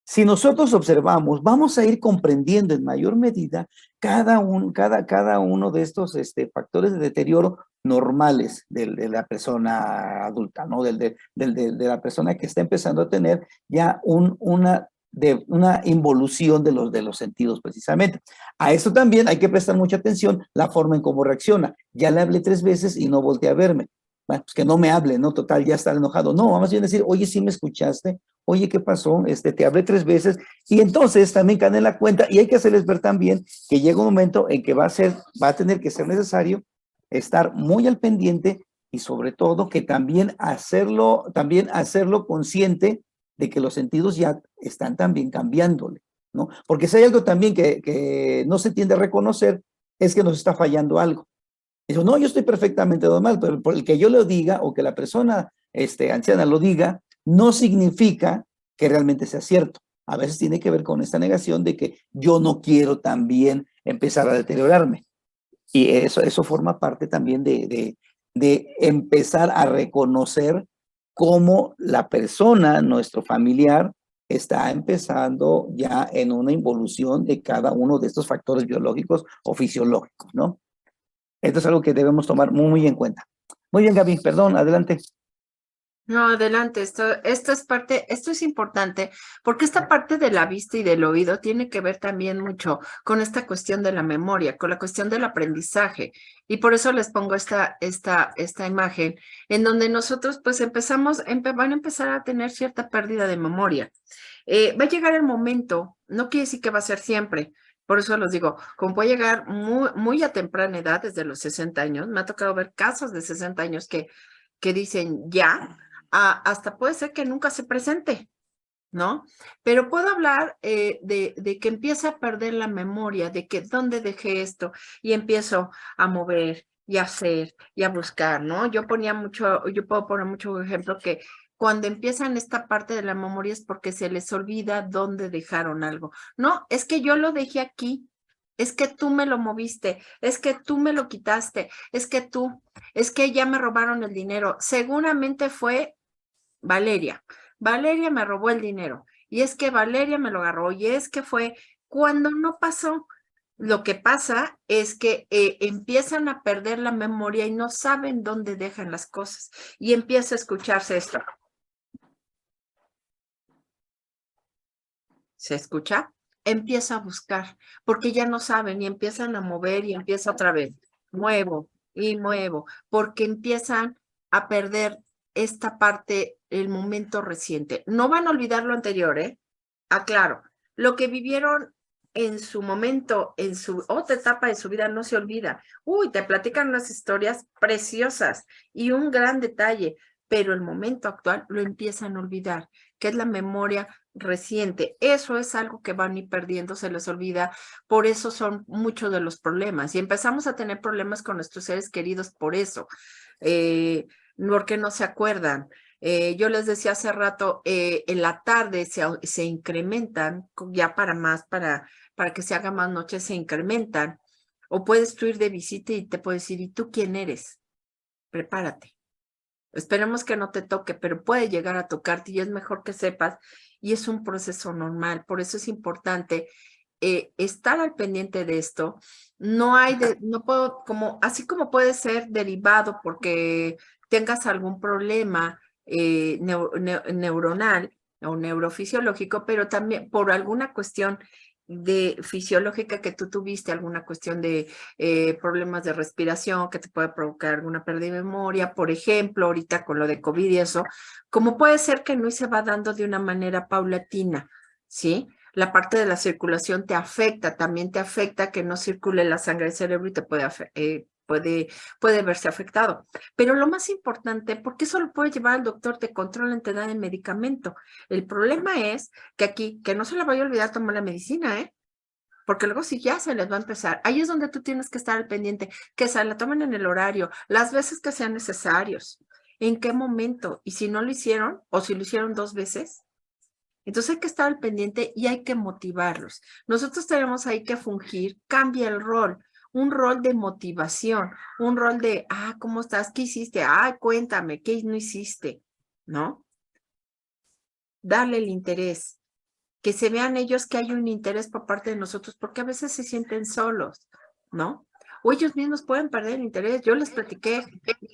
Si nosotros observamos, vamos a ir comprendiendo en mayor medida cada uno de estos factores de deterioro normales de la persona adulta, ¿no? De la persona que está empezando a tener ya una involución de los sentidos precisamente. A esto también hay que prestar mucha atención la forma en cómo reacciona. Ya le hablé 3 veces y no volteé a verme. Bueno, pues que no me hable, ¿no? Total, ya está enojado. No, vamos a decir, oye, ¿sí me escuchaste? Oye, ¿qué pasó? Te hablé 3 veces y entonces también caen en la cuenta y hay que hacerles ver también que llega un momento en que va a tener que ser necesario estar muy al pendiente y sobre todo que también hacerlo consciente de que los sentidos ya están también cambiándole, ¿no? Porque si hay algo también que no se tiende a reconocer es que nos está fallando algo. Dijo, no, yo estoy perfectamente normal, pero por el que yo lo diga o que la persona anciana lo diga, no significa que realmente sea cierto. A veces tiene que ver con esta negación de que yo no quiero también empezar a deteriorarme. Y eso forma parte también de empezar a reconocer cómo la persona, nuestro familiar, está empezando ya en una involución de cada uno de estos factores biológicos o fisiológicos, ¿no? Esto es algo que debemos tomar muy en cuenta. Muy bien, Gaby, perdón, adelante. No, adelante, esto es parte, esto es importante, porque esta parte de la vista y del oído tiene que ver también mucho con esta cuestión de la memoria, con la cuestión del aprendizaje. Y por eso les pongo esta imagen, en donde nosotros pues van a empezar a tener cierta pérdida de memoria. Va a llegar el momento, no quiere decir que va a ser siempre. Por eso les digo, como puede llegar muy a temprana edad, desde los 60 años, me ha tocado ver casos de 60 años que dicen ya, hasta puede ser que nunca se presente, ¿no? Pero puedo hablar de que empieza a perder la memoria, de que dónde dejé esto y empiezo a mover y a hacer y a buscar, ¿no? Yo puedo poner mucho ejemplo que cuando empiezan esta parte de la memoria es porque se les olvida dónde dejaron algo. No, es que yo lo dejé aquí, es que tú me lo moviste, es que tú me lo quitaste, es que ya me robaron el dinero. Seguramente fue Valeria. Valeria me robó el dinero y es que Valeria me lo agarró y es que fue cuando no pasó. Lo que pasa es que empiezan a perder la memoria y no saben dónde dejan las cosas y empieza a escucharse esto. ¿Se escucha? Empieza a buscar porque ya no saben y empiezan a mover y empieza otra vez. Muevo y muevo porque empiezan a perder esta parte, el momento reciente. No van a olvidar lo anterior, ¿eh? Aclaro, lo que vivieron en su momento, en su otra etapa de su vida, no se olvida. Uy, te platican unas historias preciosas y un gran detalle, pero el momento actual lo empiezan a olvidar, que es la memoria reciente. Eso es algo que van a ir perdiendo, se les olvida. Por eso son muchos de los problemas. Y empezamos a tener problemas con nuestros seres queridos por eso, porque no se acuerdan. Yo les decía hace rato, en la tarde se incrementan, ya para que se haga más noche, se incrementan. O puedes tú ir de visita y te puedes decir, ¿y tú quién eres? Prepárate. Esperemos que no te toque, pero puede llegar a tocarte y es mejor que sepas. Y es un proceso normal. Por eso es importante estar al pendiente de esto. No puedo, así como puede ser derivado porque tengas algún problema neuronal o neurofisiológico, pero también por alguna cuestión de fisiológica que tú tuviste, alguna cuestión de problemas de respiración que te puede provocar alguna pérdida de memoria, por ejemplo, ahorita con lo de COVID y eso, como puede ser que no se va dando de una manera paulatina, ¿sí? La parte de la circulación te afecta, también te afecta que no circule la sangre al cerebro y te puede verse afectado. Pero lo más importante, porque eso lo puede llevar al doctor, te controlan, te dan el medicamento. El problema es que aquí, que no se le vaya a olvidar tomar la medicina, ¿eh? Porque luego si ya se les va a empezar, ahí es donde tú tienes que estar al pendiente, que se la tomen en el horario, las veces que sean necesarios, en qué momento, y si no lo hicieron, o si lo hicieron 2 veces, entonces hay que estar al pendiente y hay que motivarlos. Nosotros tenemos ahí que fungir, cambia el rol, un rol de motivación, un rol de, ¿cómo estás? ¿Qué hiciste? Cuéntame, ¿qué no hiciste? ¿No? Darle el interés, que se vean ellos que hay un interés por parte de nosotros, porque a veces se sienten solos, ¿no? O ellos mismos pueden perder el interés. Yo les platiqué,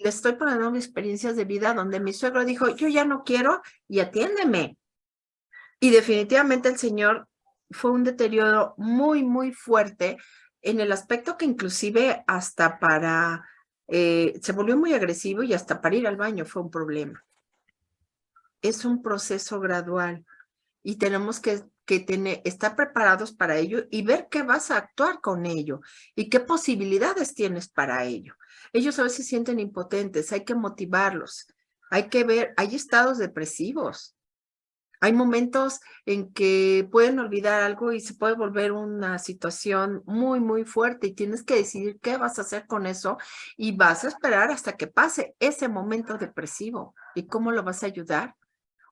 les estoy poniendo mis experiencias de vida donde mi suegro dijo, yo ya no quiero y atiéndeme. Y definitivamente el señor fue un deterioro muy, muy fuerte en el aspecto que inclusive hasta se volvió muy agresivo y hasta para ir al baño fue un problema. Es un proceso gradual y tenemos que estar preparados para ello y ver qué vas a actuar con ello y qué posibilidades tienes para ello. Ellos a veces se sienten impotentes, hay que motivarlos, hay que ver, hay estados depresivos. Hay momentos en que pueden olvidar algo y se puede volver una situación muy, muy fuerte y tienes que decidir qué vas a hacer con eso y vas a esperar hasta que pase ese momento depresivo. ¿Y cómo lo vas a ayudar?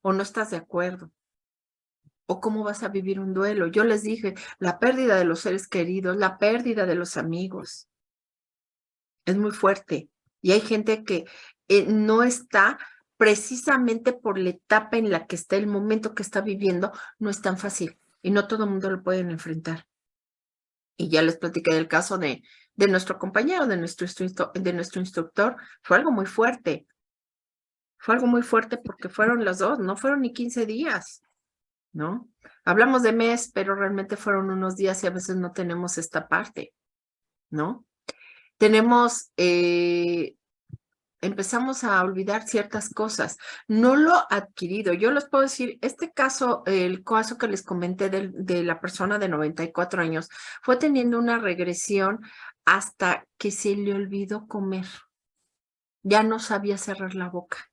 ¿O no estás de acuerdo? ¿O cómo vas a vivir un duelo? Yo les dije, la pérdida de los seres queridos, la pérdida de los amigos, es muy fuerte. Y hay gente que no está precisamente por la etapa en la que está, el momento que está viviendo, no es tan fácil y no todo el mundo lo pueden enfrentar. Y ya les platiqué del caso de nuestro compañero, de nuestro instructor, fue algo muy fuerte. Fue algo muy fuerte porque fueron las 2, no fueron ni 15 días, ¿no? Hablamos de mes, pero realmente fueron unos días y a veces no tenemos esta parte, ¿no? Tenemos empezamos a olvidar ciertas cosas, no lo adquirido. Yo les puedo decir, este caso, el caso que les comenté de la persona de 94 años, fue teniendo una regresión hasta que se le olvidó comer. Ya no sabía cerrar la boca.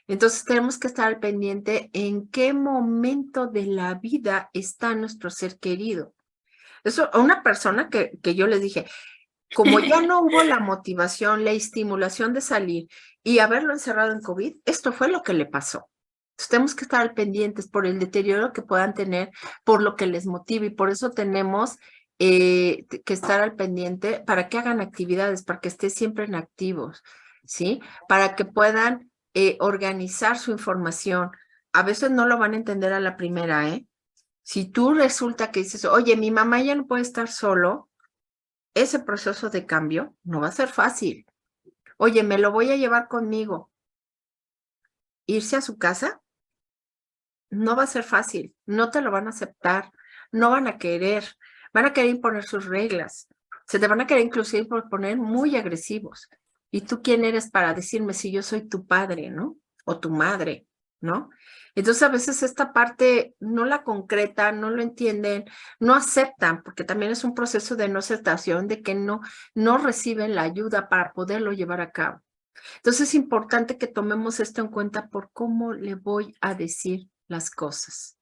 Entonces tenemos que estar al pendiente en qué momento de la vida está nuestro ser querido. Eso, a una persona que yo les dije, como ya no hubo la motivación, la estimulación de salir y haberlo encerrado en COVID, esto fue lo que le pasó. Entonces, tenemos que estar al pendientes por el deterioro que puedan tener, por lo que les motive, y por eso tenemos que estar al pendiente para que hagan actividades, para que estén siempre en activos, ¿sí? Para que puedan organizar su información. A veces no lo van a entender a la primera, ¿eh? Si tú resulta que dices, oye, mi mamá ya no puede estar solo, ese proceso de cambio no va a ser fácil. Oye, me lo voy a llevar conmigo. Irse a su casa no va a ser fácil, no te lo van a aceptar, no van a querer imponer sus reglas, se te van a querer inclusive por poner muy agresivos. ¿Y tú quién eres para decirme si yo soy tu padre, ¿no? O tu madre, ¿no? Entonces a veces esta parte no la concretan, no lo entienden, no aceptan, porque también es un proceso de no aceptación, de que no reciben la ayuda para poderlo llevar a cabo. Entonces es importante que tomemos esto en cuenta por cómo le voy a decir las cosas.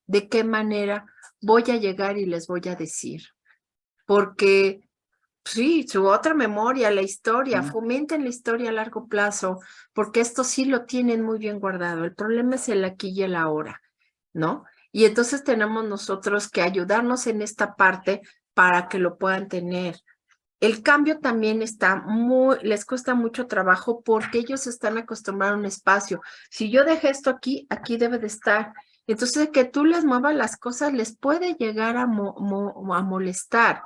¿De qué manera voy a llegar y les voy a decir? Porque sí, su otra memoria, la historia, fomenten la historia a largo plazo, porque esto sí lo tienen muy bien guardado. El problema es el aquí y el ahora, ¿no? Y entonces tenemos nosotros que ayudarnos en esta parte para que lo puedan tener. El cambio también les cuesta mucho trabajo porque ellos están acostumbrados a un espacio. Si yo dejé esto aquí, aquí debe de estar. Entonces, que tú les muevas las cosas les puede llegar a molestar.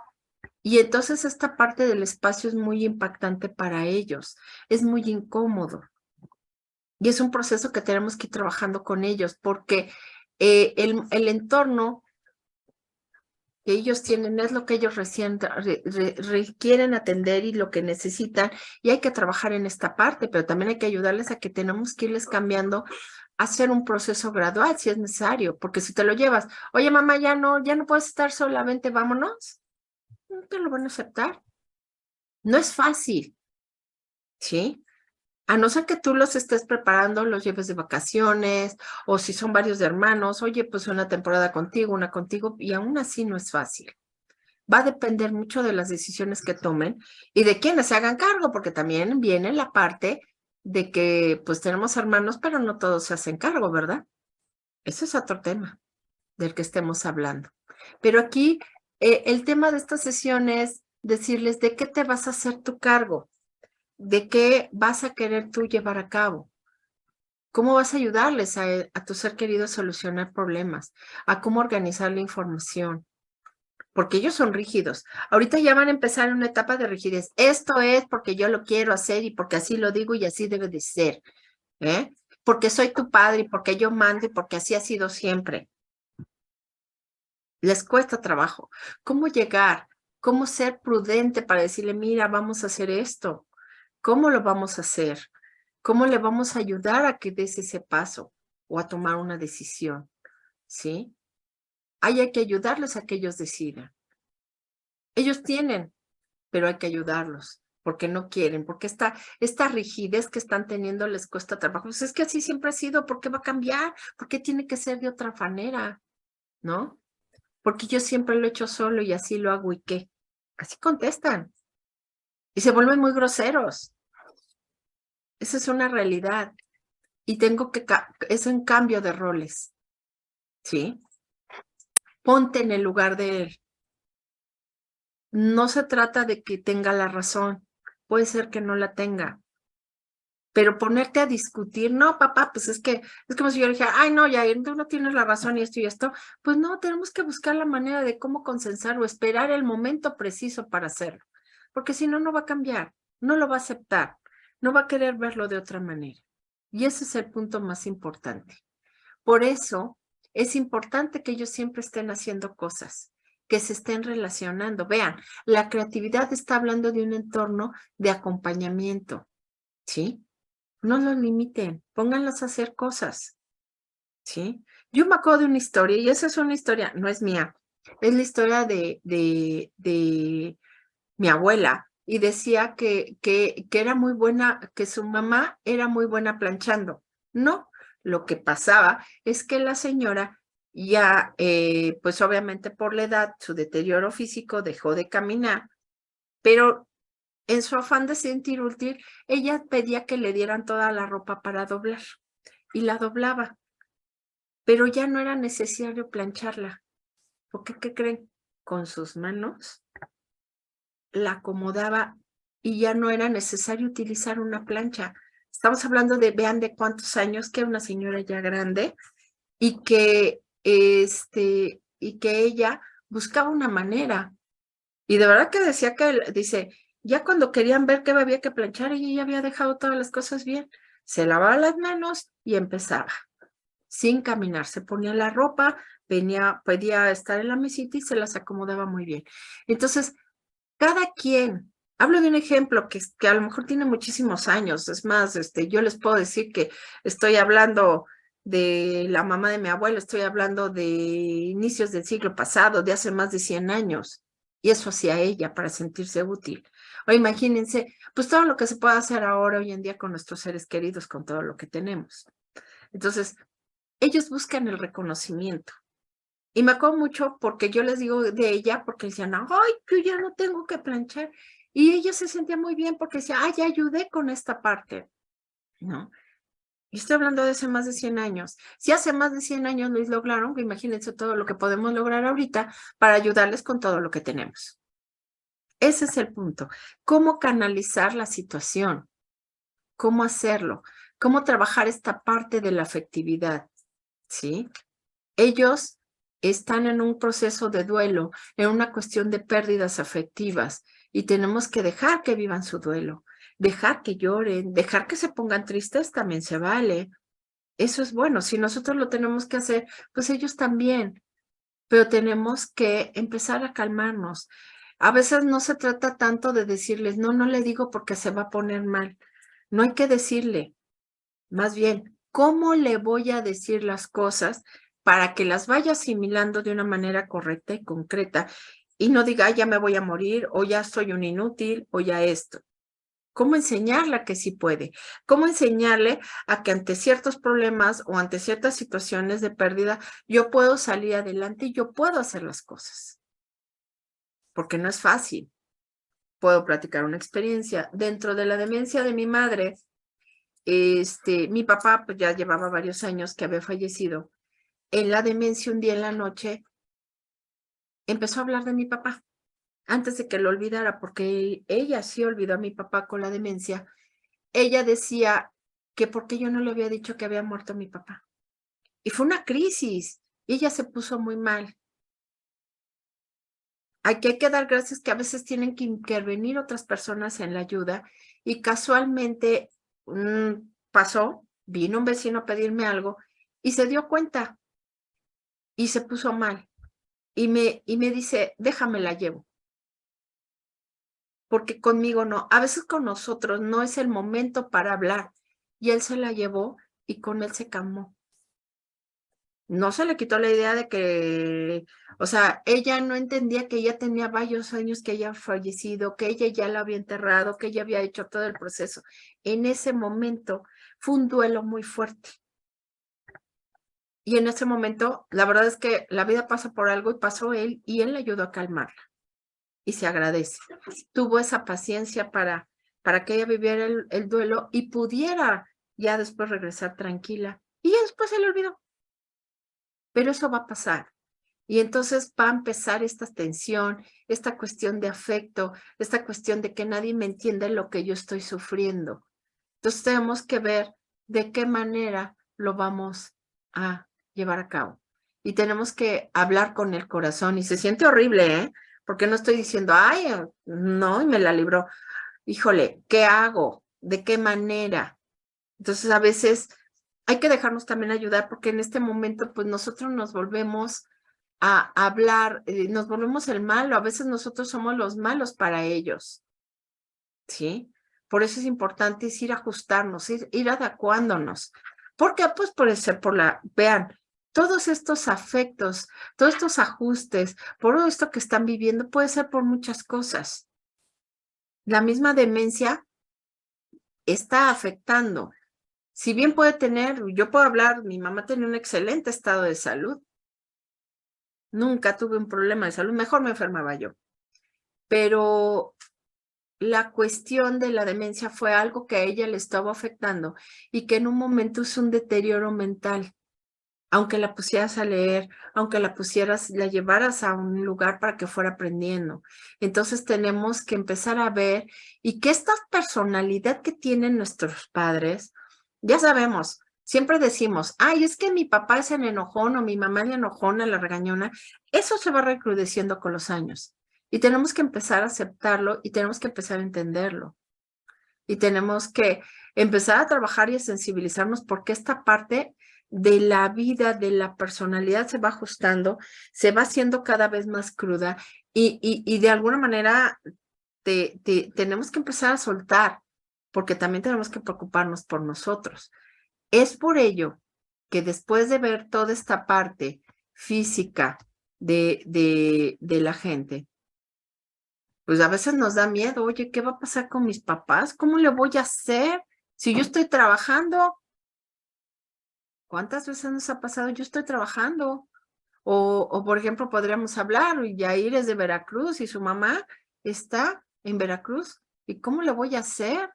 Y entonces esta parte del espacio es muy impactante para ellos. Es muy incómodo. Y es un proceso que tenemos que ir trabajando con ellos porque el entorno que ellos tienen es lo que ellos requieren atender y lo que necesitan, y hay que trabajar en esta parte, pero también hay que ayudarles a que tenemos que irles cambiando, hacer un proceso gradual si es necesario, porque si te lo llevas, oye mamá, ya no puedes estar solamente, vámonos, no te lo van a aceptar. No es fácil, ¿sí? A no ser que tú los estés preparando, los lleves de vacaciones, o si son varios de hermanos, oye, pues una temporada contigo, una contigo, y aún así no es fácil. Va a depender mucho de las decisiones que tomen y de quienes se hagan cargo, porque también viene la parte de que pues tenemos hermanos, pero no todos se hacen cargo, ¿verdad? Ese es otro tema del que estemos hablando. Pero aquí el tema de esta sesión es decirles de qué te vas a hacer tu cargo, de qué vas a querer tú llevar a cabo. ¿Cómo vas a ayudarles a tu ser querido a solucionar problemas? A cómo organizar la información. Porque ellos son rígidos. Ahorita ya van a empezar en una etapa de rigidez. Esto es porque yo lo quiero hacer y porque así lo digo y así debe de ser. Porque soy tu padre y porque yo mando y porque así ha sido siempre. Les cuesta trabajo. ¿Cómo llegar? ¿Cómo ser prudente para decirle, mira, vamos a hacer esto? ¿Cómo lo vamos a hacer? ¿Cómo le vamos a ayudar a que des ese paso o a tomar una decisión? ¿Sí? Hay que ayudarles a que ellos decidan. Ellos tienen, pero hay que ayudarlos, porque no quieren, porque esta rigidez que están teniendo les cuesta trabajo. Pues es que así siempre ha sido, ¿por qué va a cambiar? ¿Por qué tiene que ser de otra manera? ¿No? Porque yo siempre lo he hecho solo y así lo hago y qué. Así contestan. Y se vuelven muy groseros. Esa es una realidad. Y es un cambio de roles. ¿Sí? Ponte en el lugar de él. No se trata de que tenga la razón. Puede ser que no la tenga. Pero ponerte a discutir, no, papá, pues es como si yo le dijera, ay, no, ya, tú no tienes la razón y esto, pues no, tenemos que buscar la manera de cómo consensar o esperar el momento preciso para hacerlo, porque si no, no va a cambiar, no lo va a aceptar, no va a querer verlo de otra manera. Y ese es el punto más importante. Por eso es importante que ellos siempre estén haciendo cosas, que se estén relacionando. Vean, la creatividad está hablando de un entorno de acompañamiento, ¿sí? No los limiten, pónganlos a hacer cosas, ¿sí? Yo me acuerdo de una historia, y esa es una historia, no es mía, es la historia de mi abuela, y decía que era muy buena, que su mamá era muy buena planchando. No, lo que pasaba es que la señora ya, pues obviamente por la edad, su deterioro físico dejó de caminar, pero en su afán de sentir útil, ella pedía que le dieran toda la ropa para doblar. y la doblaba. Pero ya no era necesario plancharla. Porque, ¿qué creen? Con sus manos la acomodaba y ya no era necesario utilizar una plancha. Estamos hablando de, vean de cuántos años, que era una señora ya grande y que, y que ella buscaba una manera. Y de verdad que decía que, dice, ya cuando querían ver qué había que planchar, ella ya había dejado todas las cosas bien. Se lavaba las manos y empezaba, sin caminar. Se ponía la ropa, podía estar en la mesita y se las acomodaba muy bien. Entonces, cada quien, hablo de un ejemplo que a lo mejor tiene muchísimos años, es más, yo les puedo decir que estoy hablando de la mamá de mi abuelo, estoy hablando de inicios del siglo pasado, de hace más de 100 años, y eso hacía ella para sentirse útil. O imagínense, pues todo lo que se puede hacer ahora, hoy en día, con nuestros seres queridos, con todo lo que tenemos. Entonces, ellos buscan el reconocimiento. Y me acuerdo mucho porque yo les digo de ella, porque decían, ay, yo ya no tengo que planchar. Y ella se sentía muy bien porque decía, ay, ya ayudé con esta parte, ¿no? Y estoy hablando de hace más de 100 años. Si hace más de 100 años lo lograron, imagínense todo lo que podemos lograr ahorita para ayudarles con todo lo que tenemos. Ese es el punto. ¿Cómo canalizar la situación? ¿Cómo hacerlo? ¿Cómo trabajar esta parte de la afectividad? ¿Sí? Ellos están en un proceso de duelo, en una cuestión de pérdidas afectivas, y tenemos que dejar que vivan su duelo, dejar que lloren, dejar que se pongan tristes, también se vale. Eso es bueno. Si nosotros lo tenemos que hacer, pues ellos también, pero tenemos que empezar a calmarnos. A veces no se trata tanto de decirles, no, no le digo porque se va a poner mal. No hay que decirle, más bien, ¿cómo le voy a decir las cosas para que las vaya asimilando de una manera correcta y concreta y no diga, ya me voy a morir, o ya soy un inútil, o ya esto? ¿Cómo enseñarla que sí puede? ¿Cómo enseñarle a que ante ciertos problemas o ante ciertas situaciones de pérdida, yo puedo salir adelante y yo puedo hacer las cosas? Porque no es fácil. Puedo platicar una experiencia. Dentro de la demencia de mi madre, mi papá pues ya llevaba varios años que había fallecido. En la demencia, un día en la noche, empezó a hablar de mi papá, antes de que lo olvidara, porque ella sí olvidó a mi papá con la demencia. Ella decía que por qué yo no le había dicho que había muerto mi papá. Y fue una crisis, y ella se puso muy mal. Aquí hay que dar gracias que a veces tienen que intervenir otras personas en la ayuda, y casualmente pasó, vino un vecino a pedirme algo, y se dio cuenta, y se puso mal. Y me dice, déjame la llevo. Porque conmigo no. A veces con nosotros no es el momento para hablar. Y él se la llevó y con él se calmó. No se le quitó la idea de que, o sea, ella no entendía que ella tenía varios años que ella fallecido, que ella ya la había enterrado, que ella había hecho todo el proceso. En ese momento fue un duelo muy fuerte. Y en ese momento, la verdad es que la vida pasa por algo y pasó él, y él le ayudó a calmarla. Y se agradece. Tuvo esa paciencia para que ella viviera el duelo y pudiera ya después regresar tranquila. Y ya después se le olvidó. Pero eso va a pasar. Y entonces va a empezar esta tensión, esta cuestión de afecto, esta cuestión de que nadie me entiende lo que yo estoy sufriendo. Entonces tenemos que ver de qué manera lo vamos a llevar a cabo. Y tenemos que hablar con el corazón. Y se siente horrible, ¿eh? Porque no estoy diciendo, ay, no, y me la libró. Híjole, ¿qué hago? ¿De qué manera? Entonces a veces hay que dejarnos también ayudar, porque en este momento pues nosotros nos volvemos a hablar, nos volvemos el malo. A veces nosotros somos los malos para ellos, ¿sí? Por eso es importante ir a ajustarnos, ir adecuándonos. ¿Por qué? Pues vean, todos estos afectos, todos estos ajustes, por todo esto que están viviendo, puede ser por muchas cosas. La misma demencia está afectando. Si bien puede tener, yo puedo hablar, mi mamá tenía un excelente estado de salud. Nunca tuve un problema de salud, mejor me enfermaba yo. Pero la cuestión de la demencia fue algo que a ella le estaba afectando y que en un momento es un deterioro mental. Aunque la pusieras a leer, aunque la llevaras a un lugar para que fuera aprendiendo. Entonces tenemos que empezar a ver y que esta personalidad que tienen nuestros padres, ya sabemos, siempre decimos, ay, es que mi papá es el enojón o mi mamá es la enojona, la regañona. Eso se va recrudeciendo con los años y tenemos que empezar a aceptarlo y tenemos que empezar a entenderlo. Y tenemos que empezar a trabajar y a sensibilizarnos porque esta parte de la vida, de la personalidad se va ajustando, se va haciendo cada vez más cruda y de alguna manera tenemos que empezar a soltar porque también tenemos que preocuparnos por nosotros. Es por ello que después de ver toda esta parte física de la gente, pues a veces nos da miedo, oye, ¿qué va a pasar con mis papás? ¿Cómo le voy a hacer si yo estoy trabajando? ¿Cuántas veces nos ha pasado? Yo estoy trabajando. O por ejemplo, podríamos hablar, Yair es de Veracruz y su mamá está en Veracruz. ¿Y cómo le voy a hacer?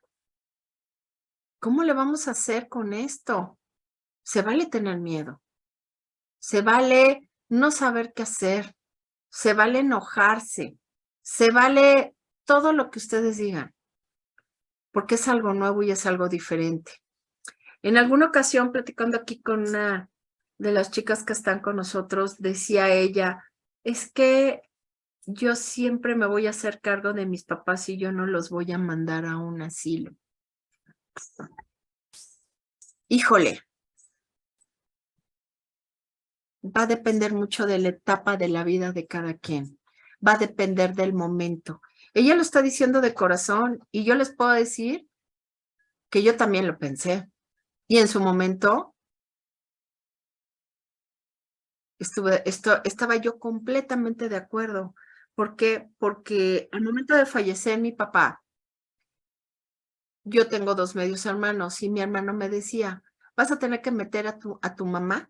¿Cómo le vamos a hacer con esto? Se vale tener miedo. Se vale no saber qué hacer. Se vale enojarse. Se vale todo lo que ustedes digan. Porque es algo nuevo y es algo diferente. En alguna ocasión, platicando aquí con una de las chicas que están con nosotros, decía ella, es que yo siempre me voy a hacer cargo de mis papás y yo no los voy a mandar a un asilo. Híjole, va a depender mucho de la etapa de la vida de cada quien. Va a depender del momento. Ella lo está diciendo de corazón y yo les puedo decir que yo también lo pensé. Y en su momento estaba yo completamente de acuerdo. ¿Por qué? Porque al momento de fallecer mi papá, yo tengo 2 medios hermanos y mi hermano me decía, vas a tener que meter a tu mamá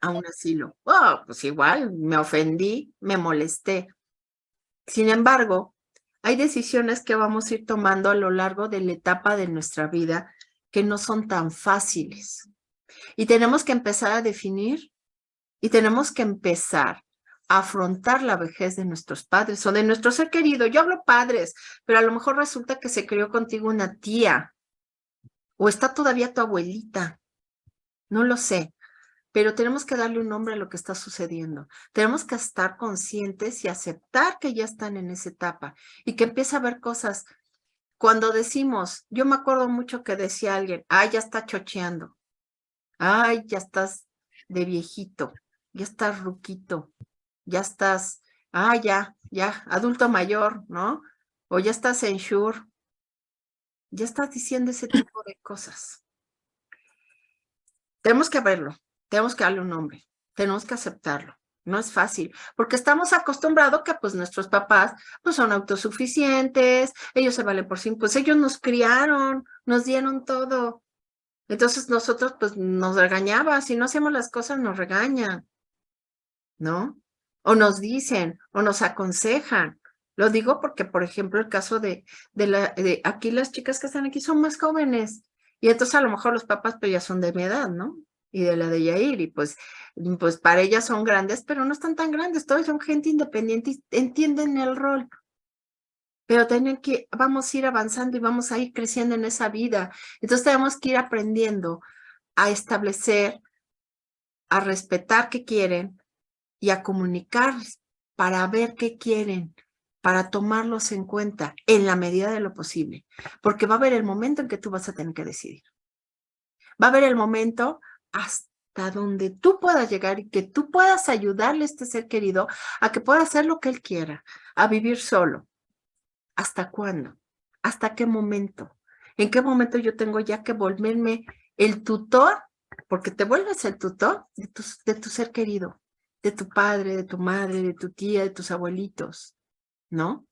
a un asilo. Oh, pues igual, me ofendí, me molesté. Sin embargo, hay decisiones que vamos a ir tomando a lo largo de la etapa de nuestra vida que no son tan fáciles. Y tenemos que empezar a definir y tenemos que empezar a afrontar la vejez de nuestros padres o de nuestro ser querido. Yo hablo padres, pero a lo mejor resulta que se crió contigo una tía o está todavía tu abuelita. No lo sé, pero tenemos que darle un nombre a lo que está sucediendo. Tenemos que estar conscientes y aceptar que ya están en esa etapa y que empieza a ver cosas. Cuando decimos, yo me acuerdo mucho que decía alguien, ay, ya está chocheando, ay, ya estás de viejito, ya estás ruquito, ya estás, ya, adulto mayor, ¿no? O ya estás en Shure, ya estás diciendo ese tipo de cosas. Tenemos que verlo, tenemos que darle un nombre, tenemos que aceptarlo. No es fácil, porque estamos acostumbrados que pues nuestros papás pues son autosuficientes, ellos se valen por sí, pues ellos nos criaron, nos dieron todo. Entonces nosotros pues nos regañaba, si no hacemos las cosas nos regañan, ¿no? O nos dicen, o nos aconsejan. Lo digo porque, por ejemplo, el caso de aquí las chicas que están aquí son más jóvenes. Y entonces a lo mejor los papás pues ya son de mi edad, ¿no? Y de la de Yair, y pues para ellas son grandes, pero no están tan grandes, todos son gente independiente y entienden el rol. Pero vamos a ir avanzando y vamos a ir creciendo en esa vida. Entonces tenemos que ir aprendiendo a establecer, a respetar qué quieren y a comunicar para ver qué quieren, para tomarlos en cuenta en la medida de lo posible. Porque va a haber el momento en que tú vas a tener que decidir. Va a haber el momento hasta donde tú puedas llegar y que tú puedas ayudarle a este ser querido a que pueda hacer lo que él quiera, a vivir solo. ¿Hasta cuándo? ¿Hasta qué momento? ¿En qué momento yo tengo ya que volverme el tutor? Porque te vuelves el tutor de tu ser querido, de tu padre, de tu madre, de tu tía, de tus abuelitos, ¿no?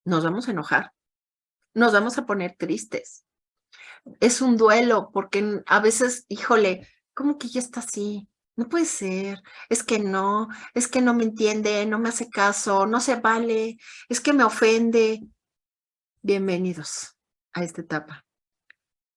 Nos vamos a enojar, nos vamos a poner tristes. Es un duelo porque a veces, híjole, ¿cómo que ya está así? No puede ser, es que no me entiende, no me hace caso, no se vale, es que me ofende. Bienvenidos a esta etapa.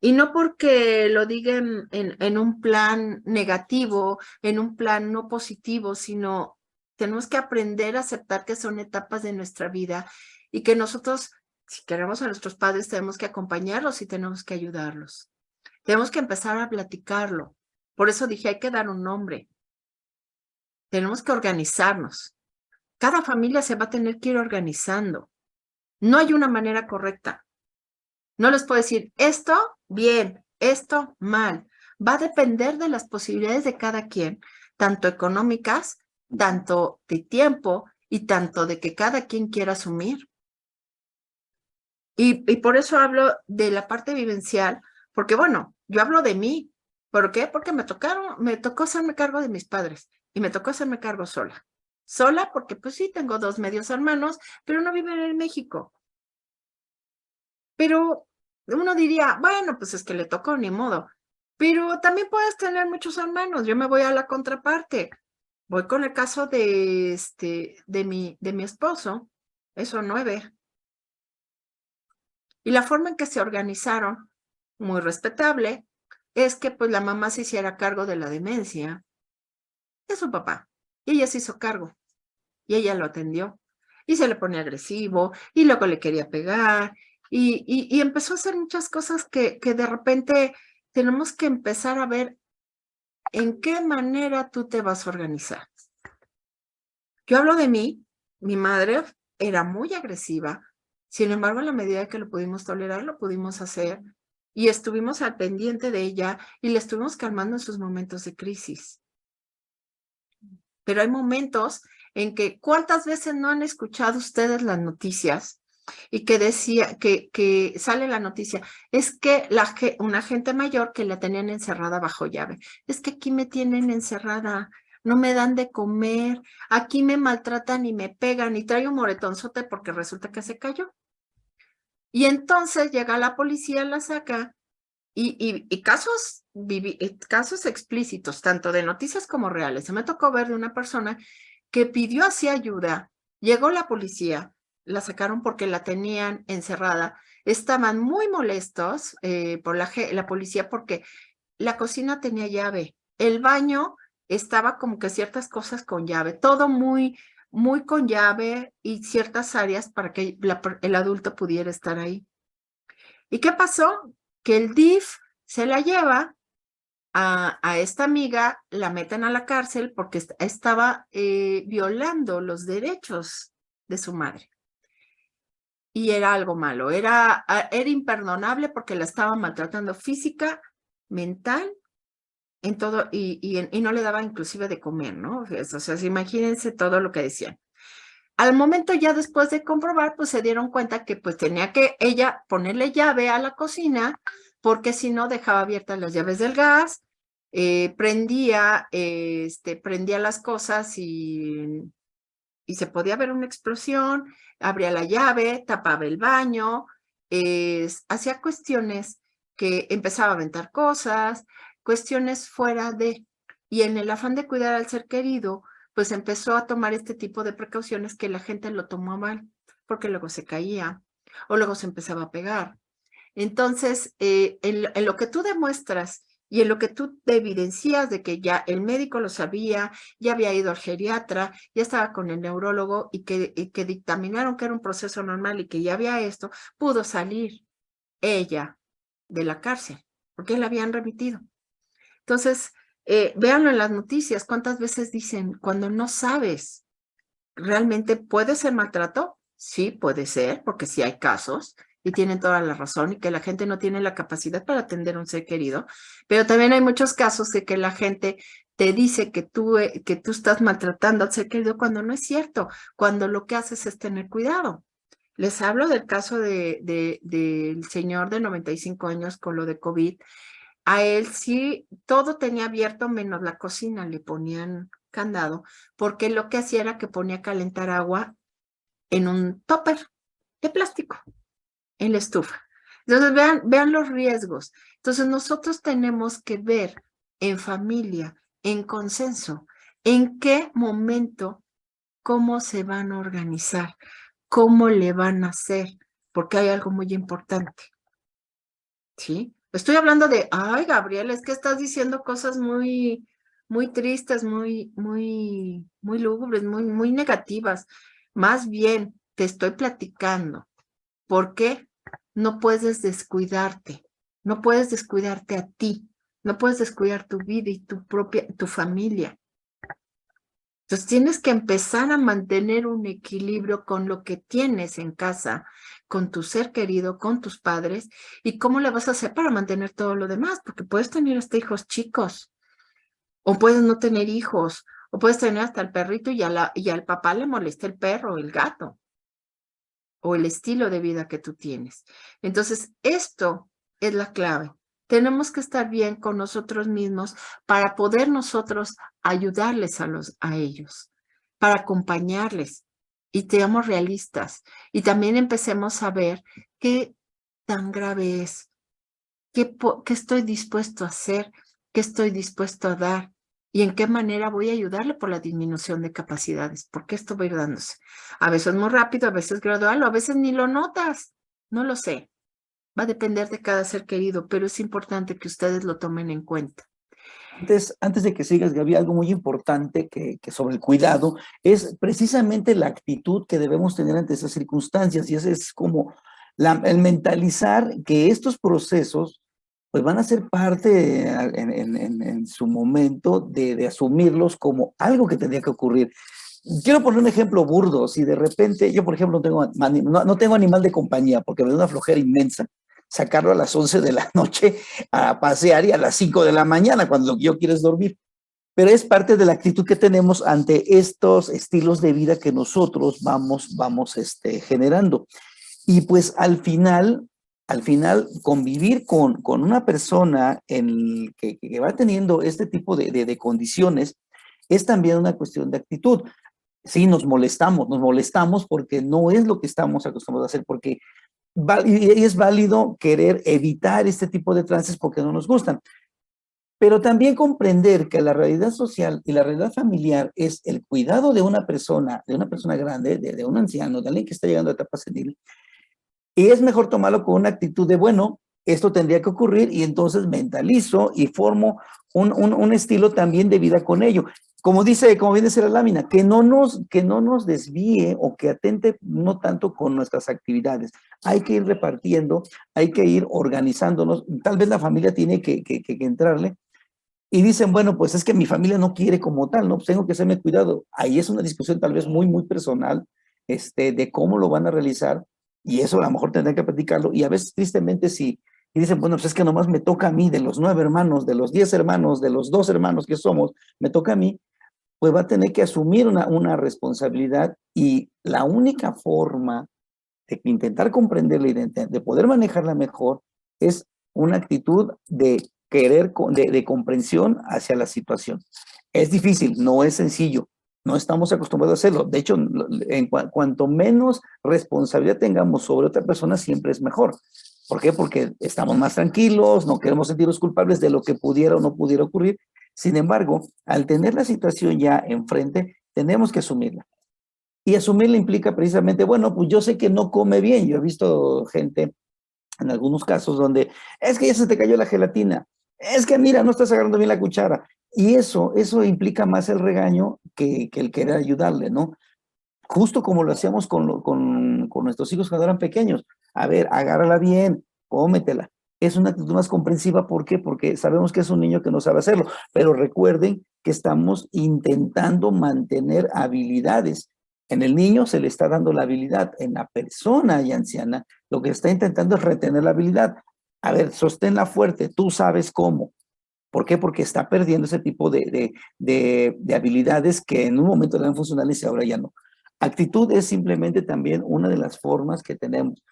Y no porque lo digan en un plan negativo, en un plan no positivo, sino tenemos que aprender a aceptar que son etapas de nuestra vida y que nosotros, si queremos a nuestros padres, tenemos que acompañarlos y tenemos que ayudarlos. Tenemos que empezar a platicarlo. Por eso dije, hay que dar un nombre. Tenemos que organizarnos. Cada familia se va a tener que ir organizando. No hay una manera correcta. No les puedo decir esto bien, esto mal. Va a depender de las posibilidades de cada quien, tanto económicas, tanto de tiempo y tanto de que cada quien quiera asumir. Y por eso hablo de la parte vivencial, porque bueno, yo hablo de mí. ¿Por qué? Porque me tocó hacerme cargo de mis padres y me tocó hacerme cargo sola. Sola porque pues sí, tengo 2 medios hermanos, pero no viven en México. Pero uno diría, bueno, pues es que le tocó, ni modo. Pero también puedes tener muchos hermanos. Yo me voy a la contraparte. Voy con el caso de mi esposo. Eso 9. Y la forma en que se organizaron, muy respetable, es que pues la mamá se hiciera cargo de la demencia de su papá. Y ella se hizo cargo. Y ella lo atendió. Y se le ponía agresivo, y luego le quería pegar, y empezó a hacer muchas cosas que de repente tenemos que empezar a ver en qué manera tú te vas a organizar. Yo hablo de mí, mi madre era muy agresiva, sin embargo, en la medida que lo pudimos tolerar, lo pudimos hacer, y estuvimos al pendiente de ella, y le estuvimos calmando en sus momentos de crisis. Pero hay momentos en que, ¿cuántas veces no han escuchado ustedes las noticias? Y que decía, que sale la noticia, es que una gente mayor que la tenían encerrada bajo llave. Es que aquí me tienen encerrada, no me dan de comer, aquí me maltratan y me pegan y trae un moretonzote porque resulta que se cayó. Y entonces llega la policía, la saca y casos explícitos, tanto de noticias como reales. Se me tocó ver de una persona que pidió así ayuda, llegó la policía, la sacaron porque la tenían encerrada, estaban muy molestos por la policía porque la cocina tenía llave, el baño estaba como que ciertas cosas con llave, todo muy, muy con llave y ciertas áreas para que el adulto pudiera estar ahí. ¿Y qué pasó? Que el DIF se la lleva a esta amiga, la meten a la cárcel porque estaba violando los derechos de su madre. Y era algo malo, era imperdonable porque la estaba maltratando física, mental, en todo, y no le daba inclusive de comer, ¿no? O sea, imagínense todo lo que decían. Al momento ya después de comprobar, pues se dieron cuenta que pues tenía que ella ponerle llave a la cocina, porque si no dejaba abiertas las llaves del gas, prendía las cosas y se podía ver una explosión, abría la llave, tapaba el baño, hacía cuestiones que empezaba a aventar cosas, cuestiones fuera de, y en el afán de cuidar al ser querido, pues empezó a tomar este tipo de precauciones que la gente lo tomó mal, porque luego se caía o luego se empezaba a pegar. Entonces, en lo que tú demuestras y en lo que tú te evidencias de que ya el médico lo sabía, ya había ido al geriatra, ya estaba con el neurólogo y que dictaminaron que era un proceso normal y que ya había esto, pudo salir ella de la cárcel, porque la habían remitido. Entonces, véanlo en las noticias, cuántas veces dicen, cuando no sabes, ¿realmente puede ser maltrato? Sí, puede ser, porque sí hay casos y tienen toda la razón y que la gente no tiene la capacidad para atender a un ser querido, pero también hay muchos casos de que la gente te dice que tú estás maltratando al ser querido cuando no es cierto, cuando lo que haces es tener cuidado. Les hablo del caso del señor de 95 años con lo de COVID. A él sí, todo tenía abierto menos la cocina, le ponían candado, porque lo que hacía era que ponía a calentar agua en un topper de plástico, en la estufa. Entonces, vean los riesgos. Entonces, nosotros tenemos que ver en familia en consenso. ¿En qué momento, cómo se van a organizar? ¿Cómo le van a hacer? Porque hay algo muy importante, ¿sí? Estoy hablando de, ay, Gabriel, es que estás diciendo cosas muy, muy tristes, muy lúgubres, muy negativas. Más bien, te estoy platicando. ¿Por qué? No puedes descuidarte, no puedes descuidarte a ti, no puedes descuidar tu vida y tu familia. Entonces tienes que empezar a mantener un equilibrio con lo que tienes en casa, con tu ser querido, con tus padres, y cómo le vas a hacer para mantener todo lo demás, porque puedes tener hasta hijos chicos, o puedes no tener hijos, o puedes tener hasta el perrito y al papá le molesta el perro o el gato, o el estilo de vida que tú tienes. Entonces, esto es la clave. Tenemos que estar bien con nosotros mismos para poder nosotros ayudarles a ellos, para acompañarles y seamos realistas. Y también empecemos a ver qué tan grave es, qué estoy dispuesto a hacer, qué estoy dispuesto a dar y en qué manera voy a ayudarle por la disminución de capacidades, porque esto va a ir dándose. A veces muy rápido, a veces gradual, o a veces ni lo notas, no lo sé. Va a depender de cada ser querido, pero es importante que ustedes lo tomen en cuenta. Antes de que sigas, Gaby, algo muy importante que sobre el cuidado es precisamente la actitud que debemos tener ante esas circunstancias, y ese es como el mentalizar que estos procesos pues van a ser parte en su momento de asumirlos como algo que tendría que ocurrir. Quiero poner un ejemplo burdo. Si de repente, yo por ejemplo no tengo animal de compañía porque me da una flojera inmensa sacarlo a las 11 de la noche a pasear y a las 5 de la mañana cuando lo que yo quiero es dormir. Pero es parte de la actitud que tenemos ante estos estilos de vida que nosotros vamos generando. Y pues al final convivir con una persona que va teniendo este tipo de condiciones es también una cuestión de actitud. Sí, nos molestamos porque no es lo que estamos acostumbrados a hacer, porque y es válido querer evitar este tipo de trances porque no nos gustan, pero también comprender que la realidad social y la realidad familiar es el cuidado de una persona grande, de un anciano, de alguien que está llegando a etapa senil, y es mejor tomarlo con una actitud de, bueno, esto tendría que ocurrir y entonces mentalizo y formo un estilo también de vida con ello. Como bien dice la lámina, que no nos desvíe o que atente no tanto con nuestras actividades. Hay que ir repartiendo, hay que ir organizándonos. Tal vez la familia tiene que entrarle y dicen, bueno, pues es que mi familia no quiere como tal, ¿no? Pues tengo que hacerme cuidado. Ahí es una discusión tal vez muy personal, de cómo lo van a realizar, y eso a lo mejor tendrán que platicarlo, y a veces tristemente y dicen, bueno, pues es que nomás me toca a mí, de los 9 hermanos, de los 10 hermanos, de los 2 hermanos que somos, me toca a mí, pues va a tener que asumir una responsabilidad, y la única forma de intentar comprenderla y de poder manejarla mejor es una actitud de de comprensión hacia la situación. Es difícil, no es sencillo, no estamos acostumbrados a hacerlo. De hecho, cuanto menos responsabilidad tengamos sobre otra persona, siempre es mejor. ¿Por qué? Porque estamos más tranquilos, no queremos sentirnos culpables de lo que pudiera o no pudiera ocurrir. Sin embargo, al tener la situación ya enfrente, tenemos que asumirla. Y asumirla implica precisamente, bueno, pues yo sé que no come bien. Yo he visto gente en algunos casos donde es que ya se te cayó la gelatina, es que mira, no estás agarrando bien la cuchara. Y eso implica más el regaño que el querer ayudarle, ¿no? Justo como lo hacíamos con nuestros hijos cuando eran pequeños. A ver, agárrala bien, cómetela. Es una actitud más comprensiva. ¿Por qué? Porque sabemos que es un niño que no sabe hacerlo, pero recuerden que estamos intentando mantener habilidades. En el niño se le está dando la habilidad, en la persona y anciana lo que está intentando es retener la habilidad. A ver, sosténla fuerte, tú sabes cómo. ¿Por qué? Porque está perdiendo ese tipo de habilidades que en un momento eran funcionales y ahora ya no. Actitud es simplemente también una de las formas que tenemos.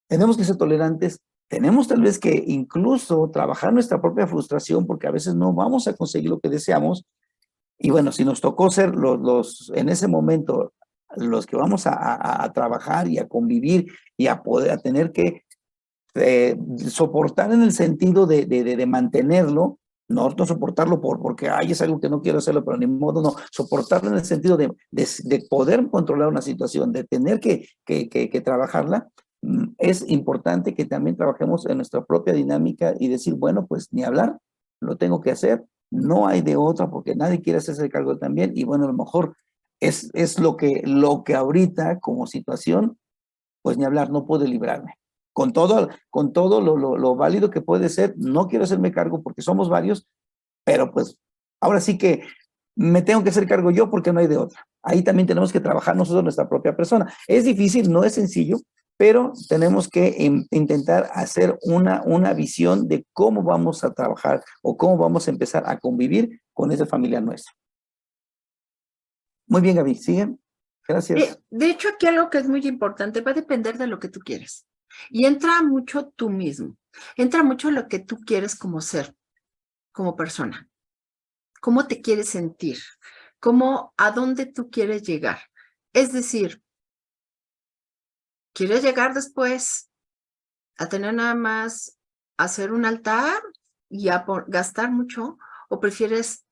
Tenemos que ser tolerantes, tenemos tal vez que incluso trabajar nuestra propia frustración porque a veces no vamos a conseguir lo que deseamos. Y bueno, si nos tocó ser en ese momento los que vamos a trabajar y a convivir y a poder a tener que soportar en el sentido de mantenerlo, No soportarlo porque ay, es algo que no quiero hacerlo, pero ni modo, no. Soportarlo en el sentido de poder controlar una situación, de tener que trabajarla. Es importante que también trabajemos en nuestra propia dinámica y decir, bueno, pues ni hablar, lo tengo que hacer, no hay de otra porque nadie quiere hacerse cargo también. Y bueno, a lo mejor es lo que ahorita como situación, pues ni hablar, no puedo librarme. Con todo lo válido que puede ser, no quiero hacerme cargo porque somos varios, pero pues ahora sí que me tengo que hacer cargo yo porque no hay de otra. Ahí también tenemos que trabajar nosotros nuestra propia persona. Es difícil, no es sencillo, pero tenemos que intentar hacer una visión de cómo vamos a trabajar o cómo vamos a empezar a convivir con esa familia nuestra. Muy bien, Gaby, ¿siguen? Gracias. De hecho, aquí algo que es muy importante va a depender de lo que tú quieres. Y entra mucho tú mismo. Entra mucho lo que tú quieres como ser, como persona. Cómo te quieres sentir. A dónde tú quieres llegar. Es decir, ¿quieres llegar después a tener nada más, hacer un altar y a gastar mucho? ¿O prefieres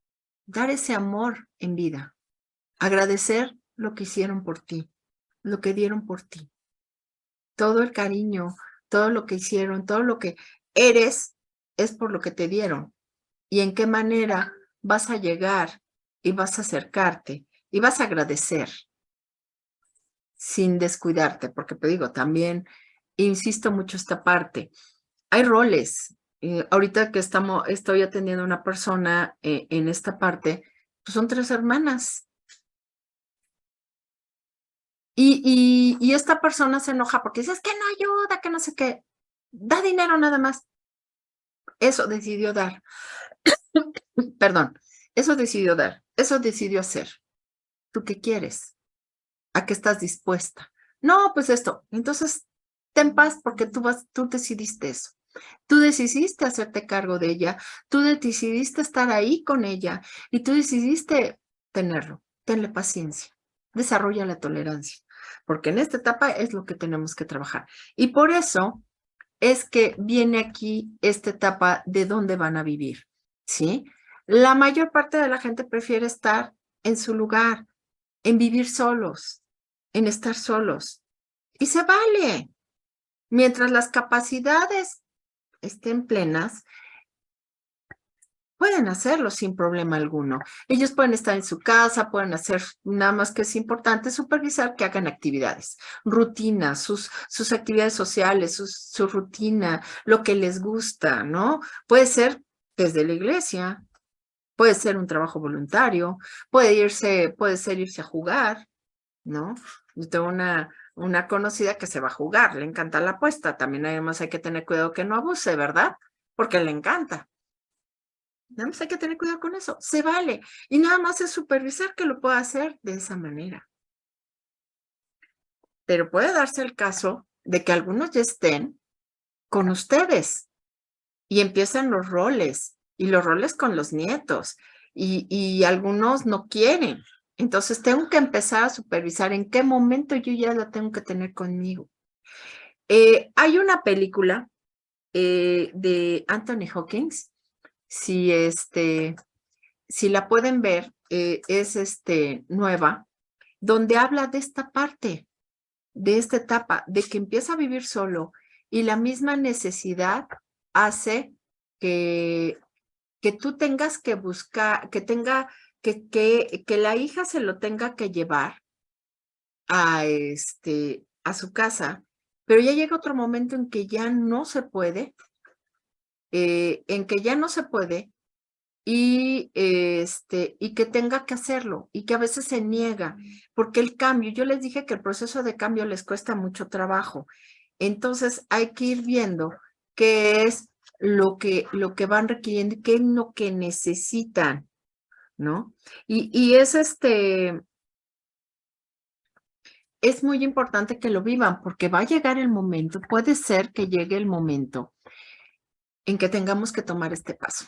dar ese amor en vida? Agradecer lo que hicieron por ti, lo que dieron por ti. Todo el cariño, todo lo que hicieron, todo lo que eres, es por lo que te dieron. Y en qué manera vas a llegar y vas a acercarte y vas a agradecer sin descuidarte, porque te digo, también insisto mucho esta parte. Hay roles. Ahorita que estoy atendiendo a una persona en esta parte, pues son 3 hermanas. Y esta persona se enoja porque dice, es que no ayuda, que no sé qué. Da dinero nada más. Eso decidió dar. Perdón, eso decidió dar. Eso decidió hacer. ¿Tú qué quieres? ¿A qué estás dispuesta? No, pues esto. Entonces, ten paz porque tú decidiste eso. Tú decidiste hacerte cargo de ella. Tú decidiste estar ahí con ella. Y tú decidiste tenerlo. Tenle paciencia. Desarrolla la tolerancia. Porque en esta etapa es lo que tenemos que trabajar. Y por eso es que viene aquí esta etapa de dónde van a vivir, ¿sí? La mayor parte de la gente prefiere estar en su lugar, en vivir solos, en estar solos. Y se vale. Mientras las capacidades estén plenas, pueden hacerlo sin problema alguno. Ellos pueden estar en su casa, pueden hacer, nada más que es importante supervisar que hagan actividades, rutinas, sus actividades sociales, su rutina, lo que les gusta, ¿no? Puede ser desde la iglesia, puede ser un trabajo voluntario, puede ser irse a jugar, ¿no? Yo tengo una conocida que se va a jugar, le encanta la apuesta, también además hay que tener cuidado que no abuse, ¿verdad? Porque le encanta. Nada más hay que tener cuidado con eso. Se vale. Y nada más es supervisar que lo pueda hacer de esa manera. Pero puede darse el caso de que algunos ya estén con ustedes y empiezan los roles y los roles con los nietos y algunos no quieren. Entonces tengo que empezar a supervisar en qué momento yo ya la tengo que tener conmigo. Hay una película de Anthony Hopkins. Si la pueden ver, es nueva, donde habla de esta parte, de esta etapa, de que empieza a vivir solo y la misma necesidad hace que tú tengas que buscar, que la hija se lo tenga que llevar a su casa, pero ya llega otro momento en que ya no se puede, y que tenga que hacerlo y que a veces se niega, porque el cambio, yo les dije que el proceso de cambio les cuesta mucho trabajo. Entonces hay que ir viendo qué es lo que van requiriendo y qué es lo que necesitan, ¿no? Y es muy importante que lo vivan porque va a llegar el momento, puede ser que llegue el momento en que tengamos que tomar este paso.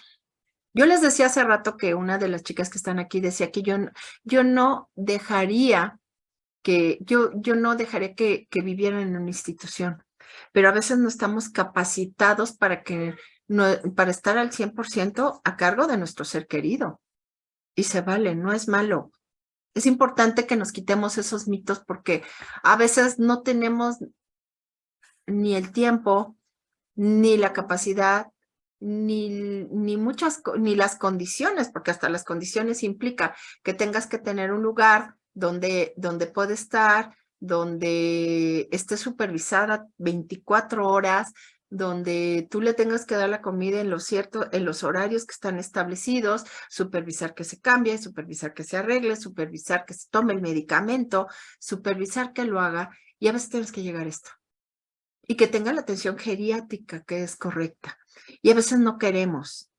Yo les decía hace rato que una de las chicas que están aquí decía que yo no dejaría que vivieran en una institución, pero a veces no estamos capacitados para que para estar al 100% a cargo de nuestro ser querido. Y se vale, no es malo. Es importante que nos quitemos esos mitos porque a veces no tenemos ni el tiempo, ni la capacidad, ni las condiciones, porque hasta las condiciones implica que tengas que tener un lugar donde puede estar, donde esté supervisada 24 horas, donde tú le tengas que dar la comida en los horarios que están establecidos, supervisar que se cambie, supervisar que se arregle, supervisar que se tome el medicamento, supervisar que lo haga, y a veces tienes que llegar a esto. Y que tenga la atención geriátrica que es correcta. Y a veces no queremos.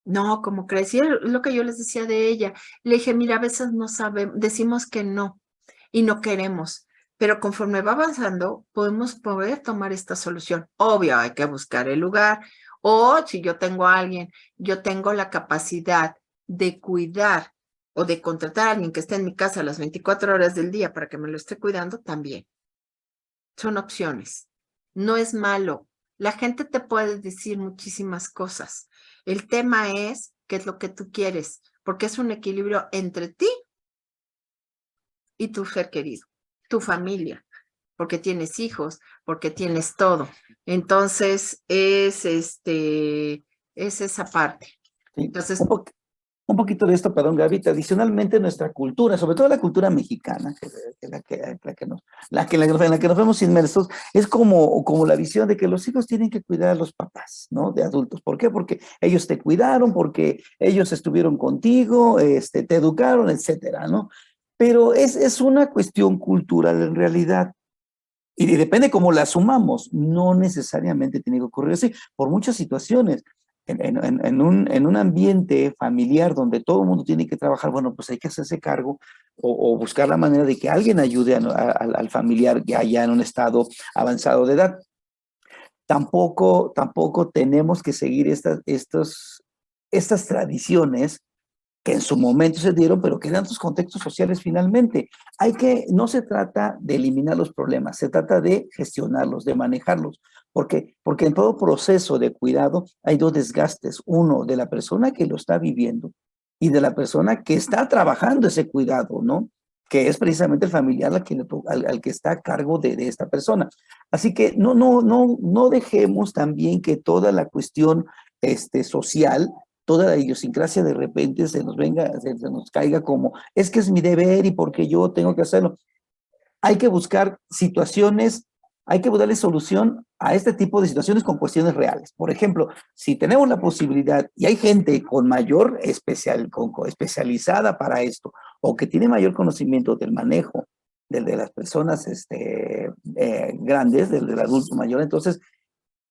No, como crees, y es lo que yo les decía de ella. Le dije, mira, a veces no sabemos, decimos que no y no queremos, pero conforme va avanzando, podemos poder tomar esta solución. Obvio, hay que buscar el lugar. O si yo tengo a alguien, yo tengo la capacidad de cuidar o de contratar a alguien que esté en mi casa las 24 horas del día para que me lo esté cuidando, también. Son opciones. No es malo. La gente te puede decir muchísimas cosas. El tema es qué es lo que tú quieres, porque es un equilibrio entre ti y tu ser querido, tu familia, porque tienes hijos, porque tienes todo. Entonces, es esa parte. Sí. Entonces, Un poquito de esto, perdón, Gaby. Tradicionalmente nuestra cultura, sobre todo la cultura mexicana, en la que nos vemos inmersos, es como la visión de que los hijos tienen que cuidar a los papás, ¿no? De adultos. ¿Por qué? Porque ellos te cuidaron, porque ellos estuvieron contigo, te educaron, etcétera, ¿no? Pero es una cuestión cultural en realidad. Y depende cómo la asumamos. No necesariamente tiene que ocurrir así, por muchas situaciones. En un ambiente familiar donde todo el mundo tiene que trabajar, bueno, pues hay que hacerse cargo o buscar la manera de que alguien ayude al familiar ya en un estado avanzado de edad. Tampoco tenemos que seguir estas tradiciones que en su momento se dieron, pero que eran sus contextos sociales finalmente. No se trata de eliminar los problemas, se trata de gestionarlos, de manejarlos, porque en todo proceso de cuidado hay dos desgastes, uno de la persona que lo está viviendo y de la persona que está trabajando ese cuidado, ¿no? Que es precisamente el familiar al que está a cargo de esta persona. Así que no dejemos también que toda la cuestión social, toda la idiosincrasia de repente se nos caiga como, es que es mi deber y porque yo tengo que hacerlo. Hay que buscar situaciones, hay que darle solución a este tipo de situaciones con cuestiones reales. Por ejemplo, si tenemos la posibilidad y hay gente con mayor especializada para esto o que tiene mayor conocimiento del manejo de las personas grandes, del adulto mayor, entonces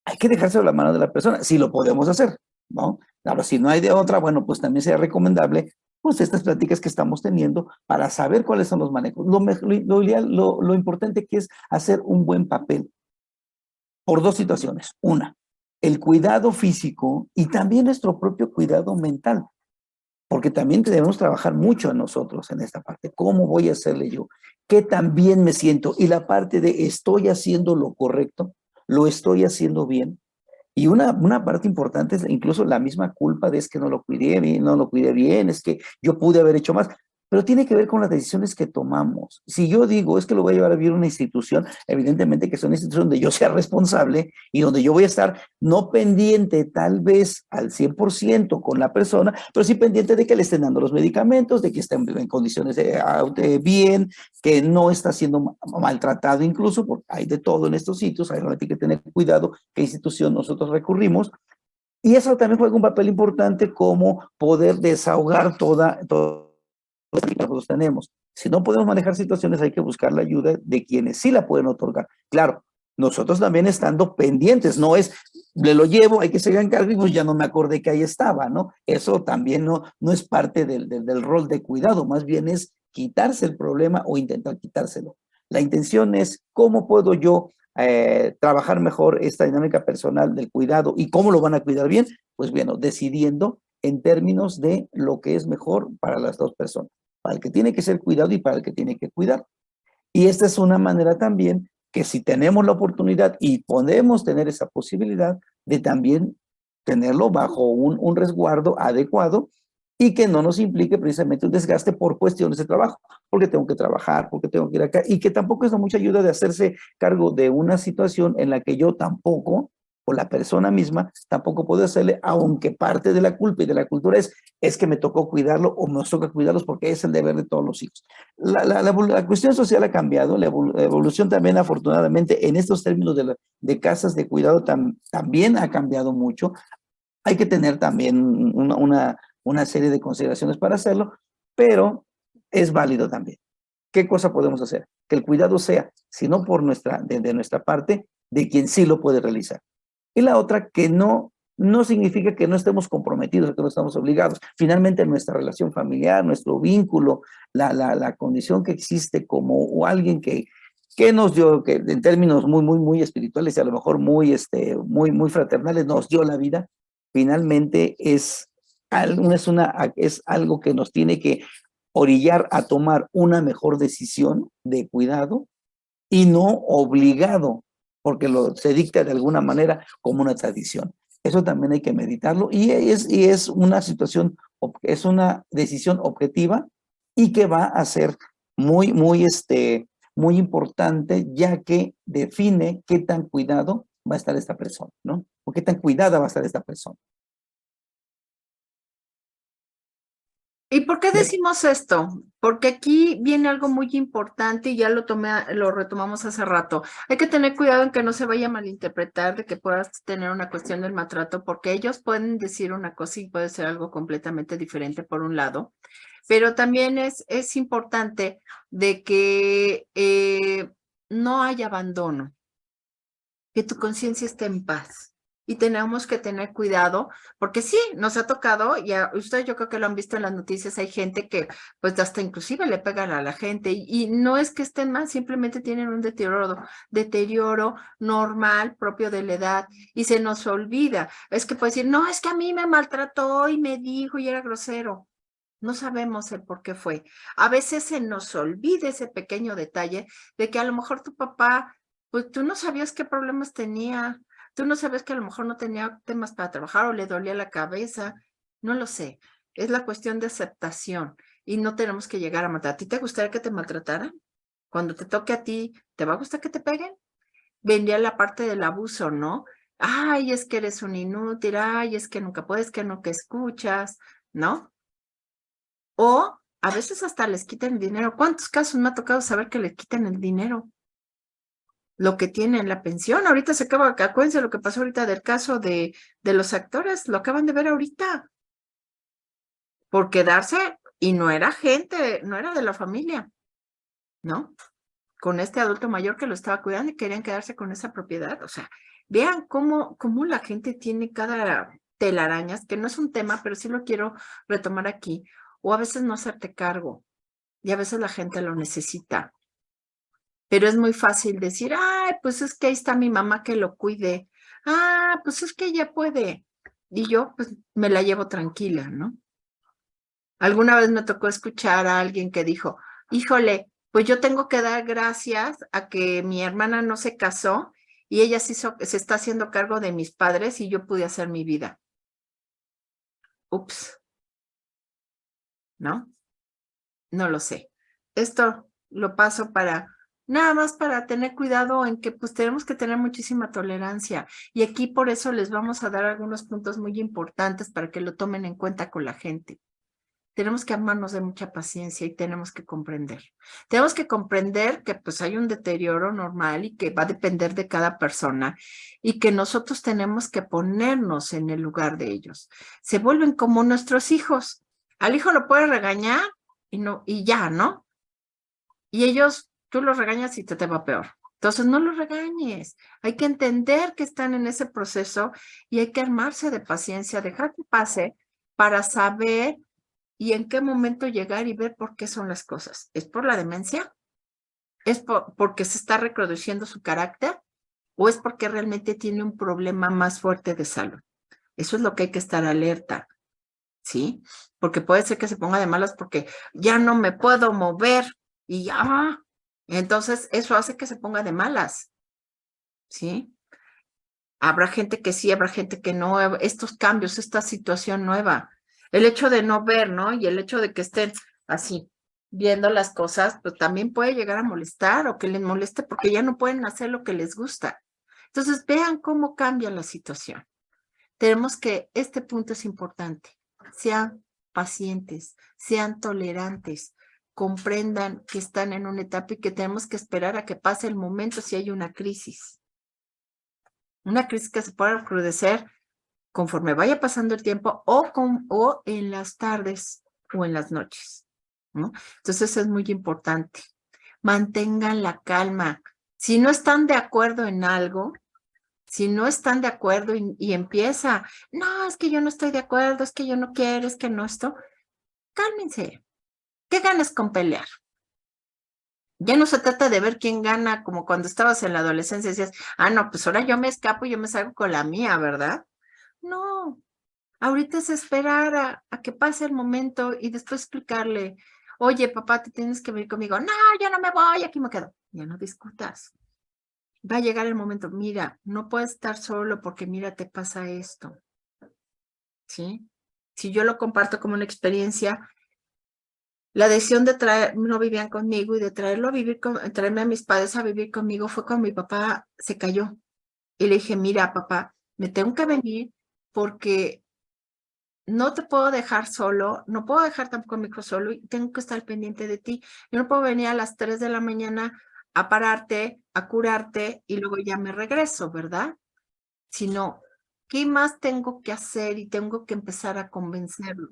hay que dejárselo a la mano de la persona, si lo podemos hacer, ¿no? Ahora, si no hay de otra, bueno, pues también sería recomendable, pues estas pláticas que estamos teniendo para saber cuáles son los manejos. Lo importante que es hacer un buen papel por dos situaciones. Una, el cuidado físico y también nuestro propio cuidado mental, porque también debemos trabajar mucho en nosotros en esta parte. ¿Cómo voy a hacerle yo? ¿Qué tan bien me siento? Y la parte de estoy haciendo lo correcto, lo estoy haciendo bien. Y una parte importante es incluso la misma culpa de es que no lo cuidé bien, es que yo pude haber hecho más, pero tiene que ver con las decisiones que tomamos. Si yo digo, es que lo voy a llevar a vivir una institución, evidentemente que es una institución donde yo sea responsable y donde yo voy a estar no pendiente tal vez al 100% con la persona, pero sí pendiente de que le estén dando los medicamentos, de que estén en condiciones bien, que no está siendo maltratado incluso, porque hay de todo en estos sitios, hay que tener cuidado qué institución nosotros recurrimos, y eso también juega un papel importante como poder desahogar todo lo que nosotros tenemos. Si no podemos manejar situaciones, hay que buscar la ayuda de quienes sí la pueden otorgar. Claro, nosotros también estando pendientes, no es, le lo llevo, hay que seguir en cargo y pues ya no me acordé que ahí estaba, ¿no? Eso también no es parte del rol de cuidado, más bien es quitarse el problema o intentar quitárselo. La intención es cómo puedo yo trabajar mejor esta dinámica personal del cuidado y cómo lo van a cuidar bien, pues bueno, decidiendo en términos de lo que es mejor para las dos personas, para el que tiene que ser cuidado y para el que tiene que cuidar. Y esta es una manera también que si tenemos la oportunidad y podemos tener esa posibilidad, de también tenerlo bajo un resguardo adecuado y que no nos implique precisamente un desgaste por cuestiones de trabajo, porque tengo que trabajar, porque tengo que ir acá, y que tampoco es de mucha ayuda de hacerse cargo de una situación en la que yo tampoco, o la persona misma, tampoco puedo hacerle, aunque parte de la culpa y de la cultura es que me tocó cuidarlo o nos toca cuidarlos porque es el deber de todos los hijos. La cuestión social ha cambiado, la evolución también afortunadamente en estos términos de casas de cuidado también ha cambiado mucho. Hay que tener también una serie de consideraciones para hacerlo, pero es válido también. ¿Qué cosa podemos hacer? Que el cuidado sea, si no por de nuestra parte, de quien sí lo puede realizar. Y la otra, que no significa que no estemos comprometidos, que no estamos obligados. Finalmente, nuestra relación familiar, nuestro vínculo, la condición que existe como alguien que nos dio, que en términos muy espirituales y a lo mejor muy fraternales, nos dio la vida, finalmente es algo que nos tiene que orillar a tomar una mejor decisión de cuidado y no obligado, porque se dicta de alguna manera como una tradición. Eso también hay que meditarlo y es una situación, es una decisión objetiva y que va a ser muy importante, ya que define qué tan cuidado va a estar esta persona, ¿no? O qué tan cuidada va a estar esta persona. ¿Y por qué decimos esto? Porque aquí viene algo muy importante y ya lo retomamos hace rato. Hay que tener cuidado en que no se vaya a malinterpretar de que puedas tener una cuestión del maltrato, porque ellos pueden decir una cosa y puede ser algo completamente diferente por un lado, pero también es importante de que no haya abandono, que tu conciencia esté en paz. Y tenemos que tener cuidado, porque sí, nos ha tocado, y ustedes yo creo que lo han visto en las noticias, hay gente que pues hasta inclusive le pegan a la gente, y no es que estén mal, simplemente tienen un deterioro normal propio de la edad, y se nos olvida. Es que puede decir, no, es que a mí me maltrató y me dijo y era grosero. No sabemos el por qué fue. A veces se nos olvida ese pequeño detalle de que a lo mejor tu papá, pues tú no sabías qué problemas tenía. Tú no sabes que a lo mejor no tenía temas para trabajar o le dolía la cabeza. No lo sé. Es la cuestión de aceptación y no tenemos que llegar a matar. ¿A ti te gustaría que te maltrataran? Cuando te toque a ti, ¿te va a gustar que te peguen? Vendría la parte del abuso, ¿no? Ay, es que eres un inútil. Ay, es que nunca puedes, que nunca escuchas, ¿no? O a veces hasta les quitan el dinero. ¿Cuántos casos me ha tocado saber que les quitan el dinero? Lo que tienen la pensión. Ahorita acuérdense lo que pasó ahorita del caso de los actores, lo acaban de ver ahorita. Por quedarse, y no era gente, no era de la familia, ¿no? Con este adulto mayor que lo estaba cuidando y querían quedarse con esa propiedad. O sea, vean cómo la gente tiene cada telarañas, que no es un tema, pero sí lo quiero retomar aquí. O a veces no hacerte cargo, y a veces la gente lo necesita. Pero es muy fácil decir, ay, pues es que ahí está mi mamá que lo cuide. Ah, pues es que ella puede. Y yo, pues, me la llevo tranquila, ¿no? Alguna vez me tocó escuchar a alguien que dijo, híjole, pues yo tengo que dar gracias a que mi hermana no se casó y ella se está haciendo cargo de mis padres y yo pude hacer mi vida. Ups, ¿no? No lo sé. Esto lo paso nada más para tener cuidado en que pues tenemos que tener muchísima tolerancia. Y aquí por eso les vamos a dar algunos puntos muy importantes para que lo tomen en cuenta con la gente. Tenemos que armarnos de mucha paciencia y tenemos que comprender. Tenemos que comprender que pues hay un deterioro normal y que va a depender de cada persona y que nosotros tenemos que ponernos en el lugar de ellos. Se vuelven como nuestros hijos. Al hijo lo puedes regañar y ya, ¿no? Y ellos, tú los regañas y te va peor. Entonces, no los regañes. Hay que entender que están en ese proceso y hay que armarse de paciencia, dejar que pase para saber y en qué momento llegar y ver por qué son las cosas. ¿Es por la demencia? ¿Es porque se está reproduciendo su carácter? ¿O es porque realmente tiene un problema más fuerte de salud? Eso es lo que hay que estar alerta, ¿sí? Porque puede ser que se ponga de malas porque ya no me puedo mover y ya. Entonces, eso hace que se ponga de malas, ¿sí? Habrá gente que sí, habrá gente que no. Estos cambios, esta situación nueva, el hecho de no ver, ¿no? Y el hecho de que estén así viendo las cosas, pues también puede llegar a molestar o que les moleste porque ya no pueden hacer lo que les gusta. Entonces, vean cómo cambia la situación. Tenemos que, este punto es importante, sean pacientes, sean tolerantes, comprendan que están en una etapa y que tenemos que esperar a que pase el momento si hay una crisis. Una crisis que se pueda recrudecer conforme vaya pasando el tiempo o en las tardes o en las noches, ¿no? Entonces es muy importante. Mantengan la calma. Si no están de acuerdo en algo, si no están de acuerdo y empieza, no, es que yo no estoy de acuerdo, es que yo no quiero, es que no esto, cálmense. ¿Qué ganas con pelear? Ya no se trata de ver quién gana, como cuando estabas en la adolescencia, decías, no, pues ahora yo me escapo y yo me salgo con la mía, ¿verdad? No, ahorita es esperar a que pase el momento y después explicarle, oye, papá, te tienes que venir conmigo. No, yo no me voy, aquí me quedo. Ya no discutas. Va a llegar el momento, mira, no puedes estar solo porque mira, te pasa esto. ¿Sí? Si yo lo comparto como una experiencia, la decisión de traer, no vivían conmigo y de traerlo a vivir, traerme a mis padres a vivir conmigo fue cuando mi papá se cayó. Y le dije, mira, papá, me tengo que venir porque no te puedo dejar solo, no puedo dejar tampoco a mi hijo solo y tengo que estar pendiente de ti. Yo no puedo venir a las 3 de la mañana a pararte, a curarte y luego ya me regreso, ¿verdad? Sino, ¿qué más tengo que hacer? Y tengo que empezar a convencerlo.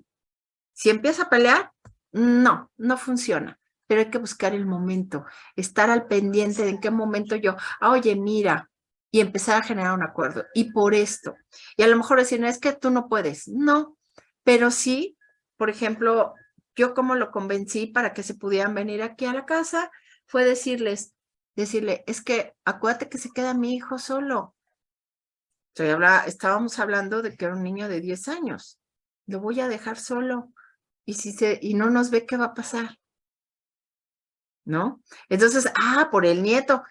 Si empieza a pelear, no funciona. Pero hay que buscar el momento, estar al pendiente de en qué momento yo, oye, mira, y empezar a generar un acuerdo. Y por esto. Y a lo mejor decir, no, es que tú no puedes. No, pero sí, por ejemplo, yo como lo convencí para que se pudieran venir aquí a la casa, fue decirle, es que acuérdate que se queda mi hijo solo. Estábamos hablando de que era un niño de 10 años. Lo voy a dejar solo. Y no nos ve, ¿qué va a pasar? ¿No? Entonces, por el nieto.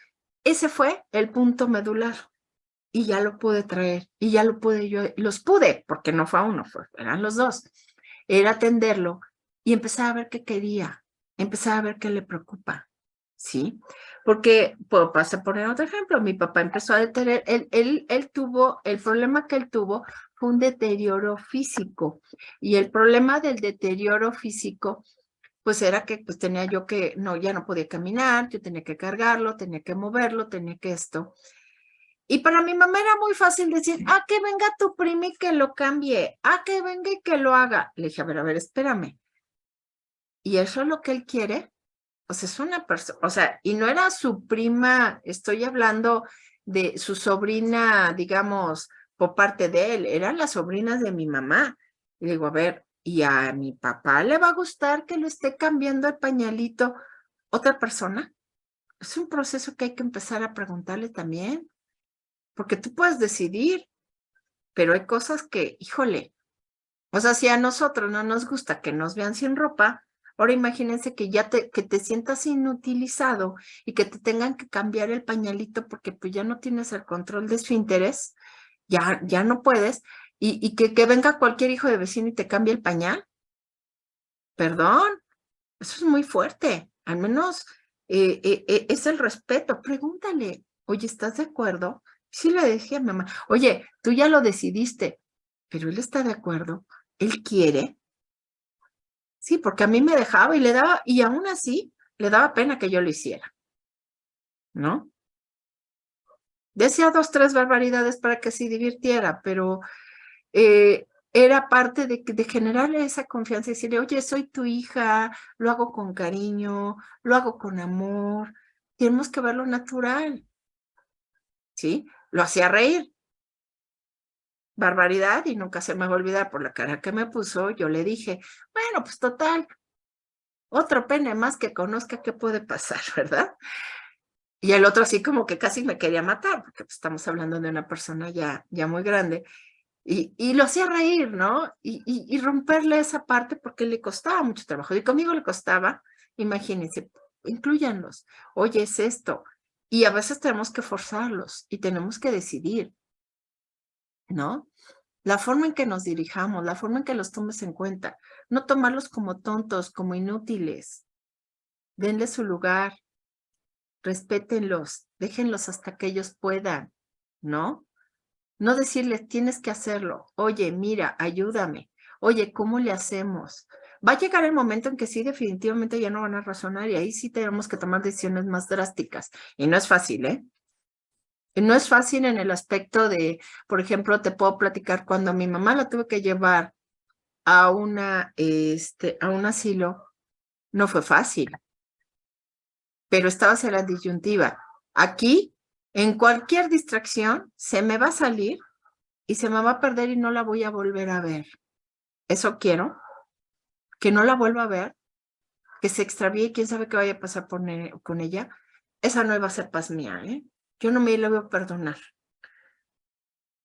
Ese fue el punto medular. Y ya lo pude traer. Y ya lo pude yo. Los pude, porque no fue uno, eran los dos. Era atenderlo y empezar a ver qué quería. Empezar a ver qué le preocupa. ¿Sí? Porque, puedo pasar a poner otro ejemplo. Mi papá empezó a detener, él tuvo, el problema que él tuvo fue un deterioro físico. Y el problema del deterioro físico, pues era que pues tenía yo que, ya no podía caminar, yo tenía que cargarlo, tenía que moverlo, tenía que esto. Y para mi mamá era muy fácil decir, que venga tu prima y que lo cambie, que venga y que lo haga. Le dije, a ver, espérame. ¿Y eso es lo que él quiere? Pues es una persona, o sea, y no era su prima, estoy hablando de su sobrina, digamos, por parte de él, eran las sobrinas de mi mamá. Y le digo, a ver, ¿y a mi papá le va a gustar que lo esté cambiando el pañalito otra persona? Es un proceso que hay que empezar a preguntarle también, porque tú puedes decidir, pero hay cosas que, híjole, o sea, si a nosotros no nos gusta que nos vean sin ropa, ahora imagínense que que te sientas inutilizado y que te tengan que cambiar el pañalito porque pues ya no tienes el control de esfínteres, ya no puedes, y que venga cualquier hijo de vecino y te cambie el pañal. Perdón, eso es muy fuerte. Al menos es el respeto. Pregúntale, oye, ¿estás de acuerdo? Sí le decía a mi mamá, oye, tú ya lo decidiste, pero él está de acuerdo, él quiere. Sí, porque a mí me dejaba y le daba, y aún así le daba pena que yo lo hiciera, ¿no? Decía 2, 3 barbaridades para que se divirtiera, pero era parte de generarle esa confianza y decirle, oye, soy tu hija, lo hago con cariño, lo hago con amor, tenemos que verlo natural, ¿sí? Lo hacía reír, barbaridad, y nunca se me va a olvidar por la cara que me puso, yo le dije, bueno, pues total, otro pene más que conozca qué puede pasar, ¿verdad? Y el otro así como que casi me quería matar, porque pues, estamos hablando de una persona ya muy grande. Y lo hacía reír, ¿no? Y romperle esa parte porque le costaba mucho trabajo. Y conmigo le costaba, imagínense, incluyanlos. Oye, es esto. Y a veces tenemos que forzarlos y tenemos que decidir. ¿no? La forma en que nos dirijamos, la forma en que los tomes en cuenta, no tomarlos como tontos, como inútiles. Denle su lugar, respétenlos, déjenlos hasta que ellos puedan, ¿no? No decirles, tienes que hacerlo. Oye, mira, ayúdame. Oye, ¿cómo le hacemos? Va a llegar el momento en que sí, definitivamente ya no van a razonar y ahí sí tenemos que tomar decisiones más drásticas. Y no es fácil, ¿eh? Y no es fácil en el aspecto de, por ejemplo, te puedo platicar cuando a mi mamá la tuve que llevar a un asilo, no fue fácil, pero estabas en la disyuntiva. Aquí, en cualquier distracción, se me va a salir y se me va a perder y no la voy a volver a ver. Eso quiero, que no la vuelva a ver, que se extravíe, quién sabe qué vaya a pasar con ella. Esa no iba a ser paz mía, ¿eh? Yo no me la voy a perdonar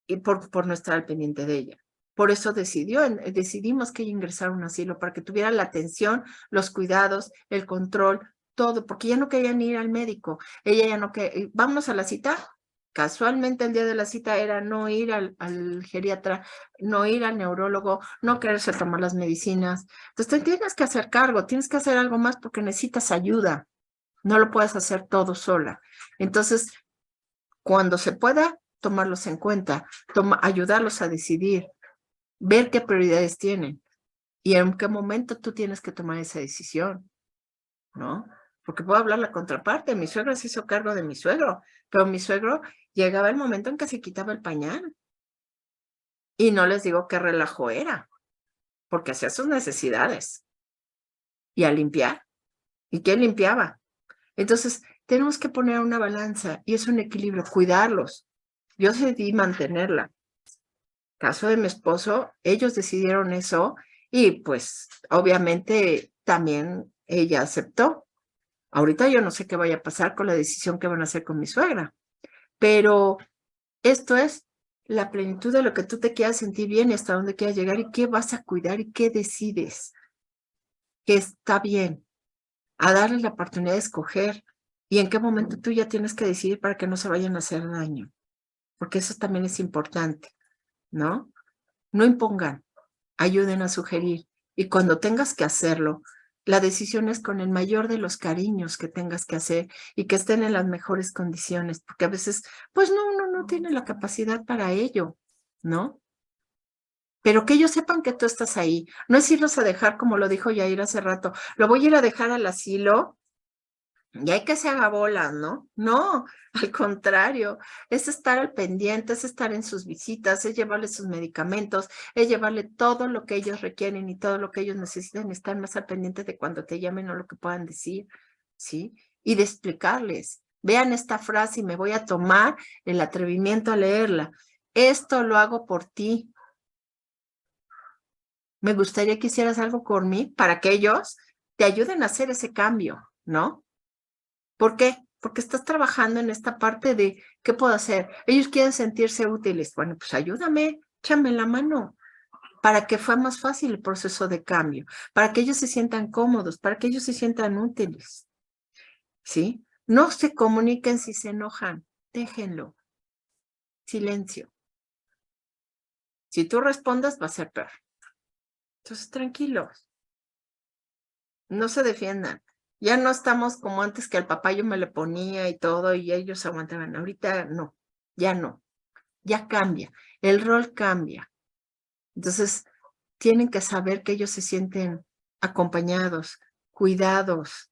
y por no estar al pendiente de ella. Por eso decidimos que ella ingresara a un asilo, para que tuviera la atención, los cuidados, el control, todo, porque ya no quería ni ir al médico. Ella ya no quería, vámonos a la cita. Casualmente el día de la cita era no ir al geriatra, no ir al neurólogo, no quererse tomar las medicinas. Entonces te tienes que hacer cargo, tienes que hacer algo más porque necesitas ayuda. No lo puedes hacer todo sola. Entonces, cuando se pueda, tomarlos en cuenta, ayudarlos a decidir, ver qué prioridades tienen y en qué momento tú tienes que tomar esa decisión, ¿no? Porque puedo hablar la contraparte. Mi suegra se hizo cargo de mi suegro, pero mi suegro llegaba el momento en que se quitaba el pañal. Y no les digo qué relajo era, porque hacía sus necesidades. Y a limpiar. ¿Y quién limpiaba? Entonces, tenemos que poner una balanza y es un equilibrio, cuidarlos. Yo decidí mantenerla. Caso de mi esposo, ellos decidieron eso y pues obviamente también ella aceptó. Ahorita yo no sé qué vaya a pasar con la decisión que van a hacer con mi suegra, pero esto es la plenitud de lo que tú te quieras sentir bien y hasta dónde quieras llegar y qué vas a cuidar y qué decides que está bien, a darles la oportunidad de escoger y en qué momento tú ya tienes que decidir para que no se vayan a hacer daño, porque eso también es importante, ¿no? No impongan, ayuden a sugerir y cuando tengas que hacerlo, la decisión es con el mayor de los cariños que tengas que hacer y que estén en las mejores condiciones, porque a veces, pues uno no tiene la capacidad para ello, ¿no? Pero que ellos sepan que tú estás ahí. No es irlos a dejar, como lo dijo Yair hace rato, lo voy a ir a dejar al asilo y hay que se haga bolas, ¿no? No, al contrario, es estar al pendiente, es estar en sus visitas, es llevarles sus medicamentos, es llevarle todo lo que ellos requieren y todo lo que ellos necesitan, estar más al pendiente de cuando te llamen o lo que puedan decir, ¿sí? Y de explicarles, vean esta frase y me voy a tomar el atrevimiento a leerla. Esto lo hago por ti. Me gustaría que hicieras algo por mí para que ellos te ayuden a hacer ese cambio, ¿no? ¿Por qué? Porque estás trabajando en esta parte de ¿qué puedo hacer? Ellos quieren sentirse útiles. Bueno, pues ayúdame, échame la mano para que fue más fácil el proceso de cambio, para que ellos se sientan cómodos, para que ellos se sientan útiles. ¿Sí? No se comuniquen si se enojan, déjenlo. Silencio. Si tú respondas, va a ser peor. Entonces, tranquilos. No se defiendan. Ya no estamos como antes que al papá yo me le ponía y todo y ellos aguantaban. Ahorita no, ya cambia. El rol cambia. Entonces, tienen que saber que ellos se sienten acompañados, cuidados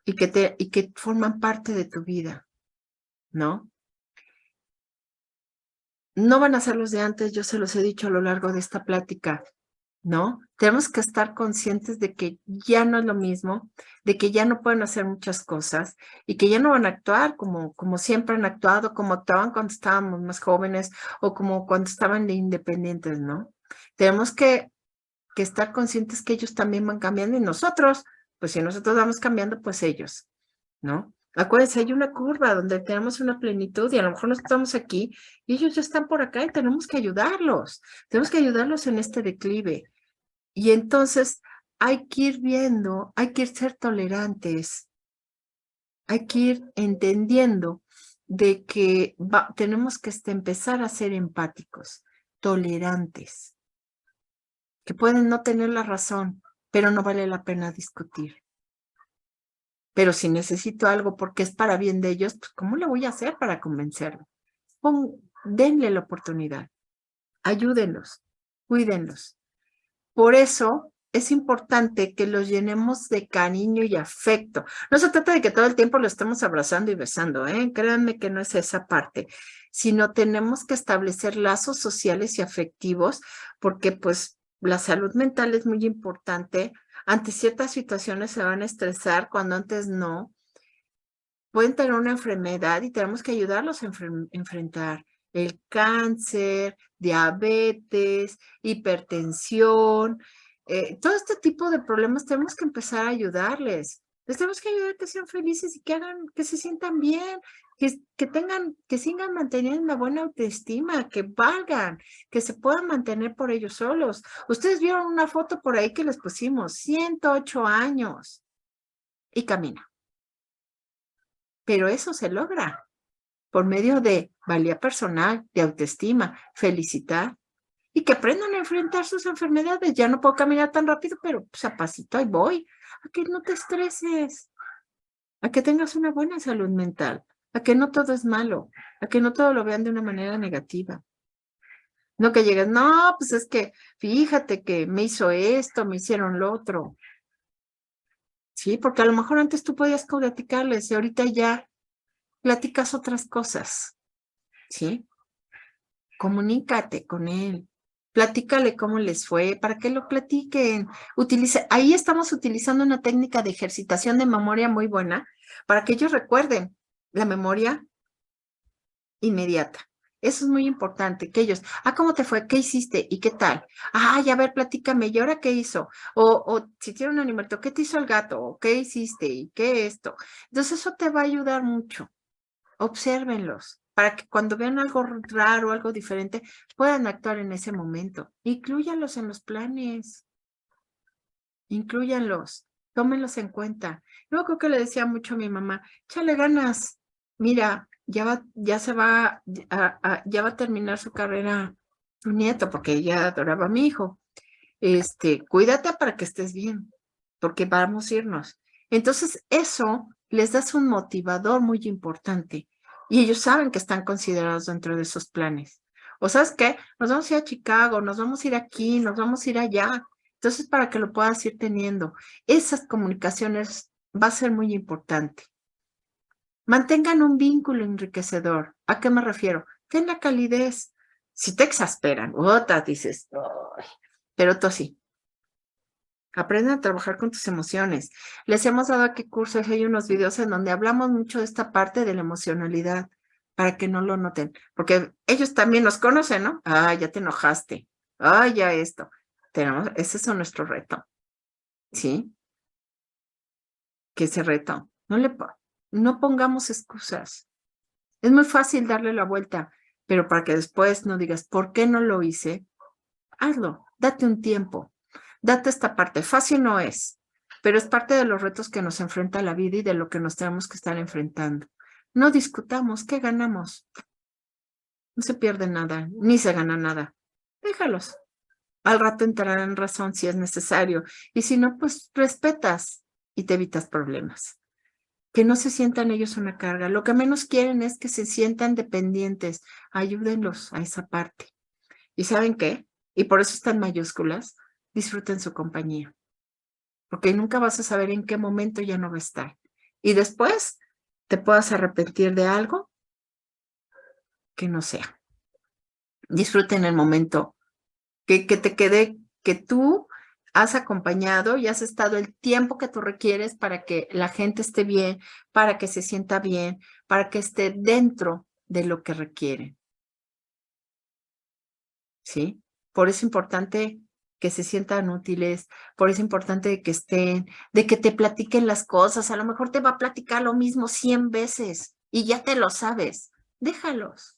y que forman parte de tu vida, ¿no? No van a ser los de antes, yo se los he dicho a lo largo de esta plática. ¿No? Tenemos que estar conscientes de que ya no es lo mismo, de que ya no pueden hacer muchas cosas y que ya no van a actuar como siempre han actuado, como actuaban cuando estábamos más jóvenes o como cuando estaban de independientes, ¿no? Tenemos que estar conscientes que ellos también van cambiando y nosotros, pues si nosotros vamos cambiando, pues ellos, ¿no? Acuérdense, hay una curva donde tenemos una plenitud y a lo mejor nosotros estamos aquí y ellos ya están por acá y tenemos que ayudarlos en este declive. Y entonces hay que ir viendo, hay que ser tolerantes, hay que ir entendiendo de que tenemos que empezar a ser empáticos, tolerantes, que pueden no tener la razón, pero no vale la pena discutir. Pero si necesito algo porque es para bien de ellos, pues ¿cómo le voy a hacer para convencerlo? Denle la oportunidad, ayúdenlos, cuídenlos. Por eso es importante que los llenemos de cariño y afecto. No se trata de que todo el tiempo lo estemos abrazando y besando, ¿eh? Créanme que no es esa parte, sino tenemos que establecer lazos sociales y afectivos porque pues la salud mental es muy importante. Ante ciertas situaciones se van a estresar cuando antes no. Pueden tener una enfermedad y tenemos que ayudarlos a enfrentar el cáncer, diabetes, hipertensión, todo este tipo de problemas tenemos que empezar a ayudarles. Les tenemos que ayudar a que sean felices y que se sientan bien, que sigan manteniendo una buena autoestima, que valgan, que se puedan mantener por ellos solos. Ustedes vieron una foto por ahí que les pusimos, 108 años y camina. Pero eso se logra por medio de valía personal, de autoestima, felicitar y que aprendan a enfrentar sus enfermedades. Ya no puedo caminar tan rápido, pero pues a pasito ahí voy. A que no te estreses, a que tengas una buena salud mental, a que no todo es malo, a que no todo lo vean de una manera negativa. No que llegues, no, pues es que fíjate que me hizo esto, me hicieron lo otro. Sí, porque a lo mejor antes tú podías platicarles y ahorita ya platicas otras cosas, ¿sí? Comunícate con él, platícale cómo les fue, para que lo platiquen. Ahí estamos utilizando una técnica de ejercitación de memoria muy buena para que ellos recuerden la memoria inmediata. Eso es muy importante, que ellos, ¿cómo te fue? ¿Qué hiciste? ¿Y qué tal? A ver, platícame, ¿y ahora qué hizo? O si tiene un animalito, ¿qué te hizo el gato? ¿O qué hiciste? ¿Y qué esto? Entonces eso te va a ayudar mucho. Obsérvenlos para que cuando vean algo raro, algo diferente, puedan actuar en ese momento. Inclúyanlos en los planes. Inclúyanlos. Tómenlos en cuenta. Yo creo que le decía mucho a mi mamá, échale ganas. Mira, ya va a terminar su carrera tu nieto, porque ella adoraba a mi hijo. Cuídate para que estés bien, porque vamos a irnos. Entonces, eso les das un motivador muy importante y ellos saben que están considerados dentro de esos planes. O sabes qué, nos vamos a ir a Chicago, nos vamos a ir aquí, nos vamos a ir allá. Entonces, para que lo puedas ir teniendo, esas comunicaciones va a ser muy importante. Mantengan un vínculo enriquecedor. ¿A qué me refiero? Ten la calidez. Si te exasperan, otra dices, "Ay", pero tú sí. Aprenden a trabajar con tus emociones. Les hemos dado aquí cursos, hay unos videos en donde hablamos mucho de esta parte de la emocionalidad para que no lo noten, porque ellos también nos conocen, ¿no? Ya te enojaste. Ya esto. Ese es nuestro reto. ¿Sí? Que ese reto. No pongamos excusas. Es muy fácil darle la vuelta, pero para que después no digas, ¿por qué no lo hice? Hazlo, date un tiempo. Date esta parte. Fácil no es, pero es parte de los retos que nos enfrenta la vida y de lo que nos tenemos que estar enfrentando. No discutamos, ¿qué ganamos? No se pierde nada, ni se gana nada. Déjalos. Al rato entrarán en razón si es necesario. Y si no, pues respetas y te evitas problemas. Que no se sientan ellos una carga. Lo que menos quieren es que se sientan dependientes. Ayúdenlos a esa parte. ¿Y saben qué? Y por eso están mayúsculas. Disfruten su compañía. Porque nunca vas a saber en qué momento ya no va a estar. Y después te puedas arrepentir de algo que no sea. Disfruten el momento. Que te quede, que tú has acompañado y has estado el tiempo que tú requieres para que la gente esté bien, para que se sienta bien, para que esté dentro de lo que requieren. ¿Sí? Por eso es importante que se sientan útiles, por eso es importante que estén, de que te platiquen las cosas. A lo mejor te va a platicar lo mismo 100 veces y ya te lo sabes. Déjalos.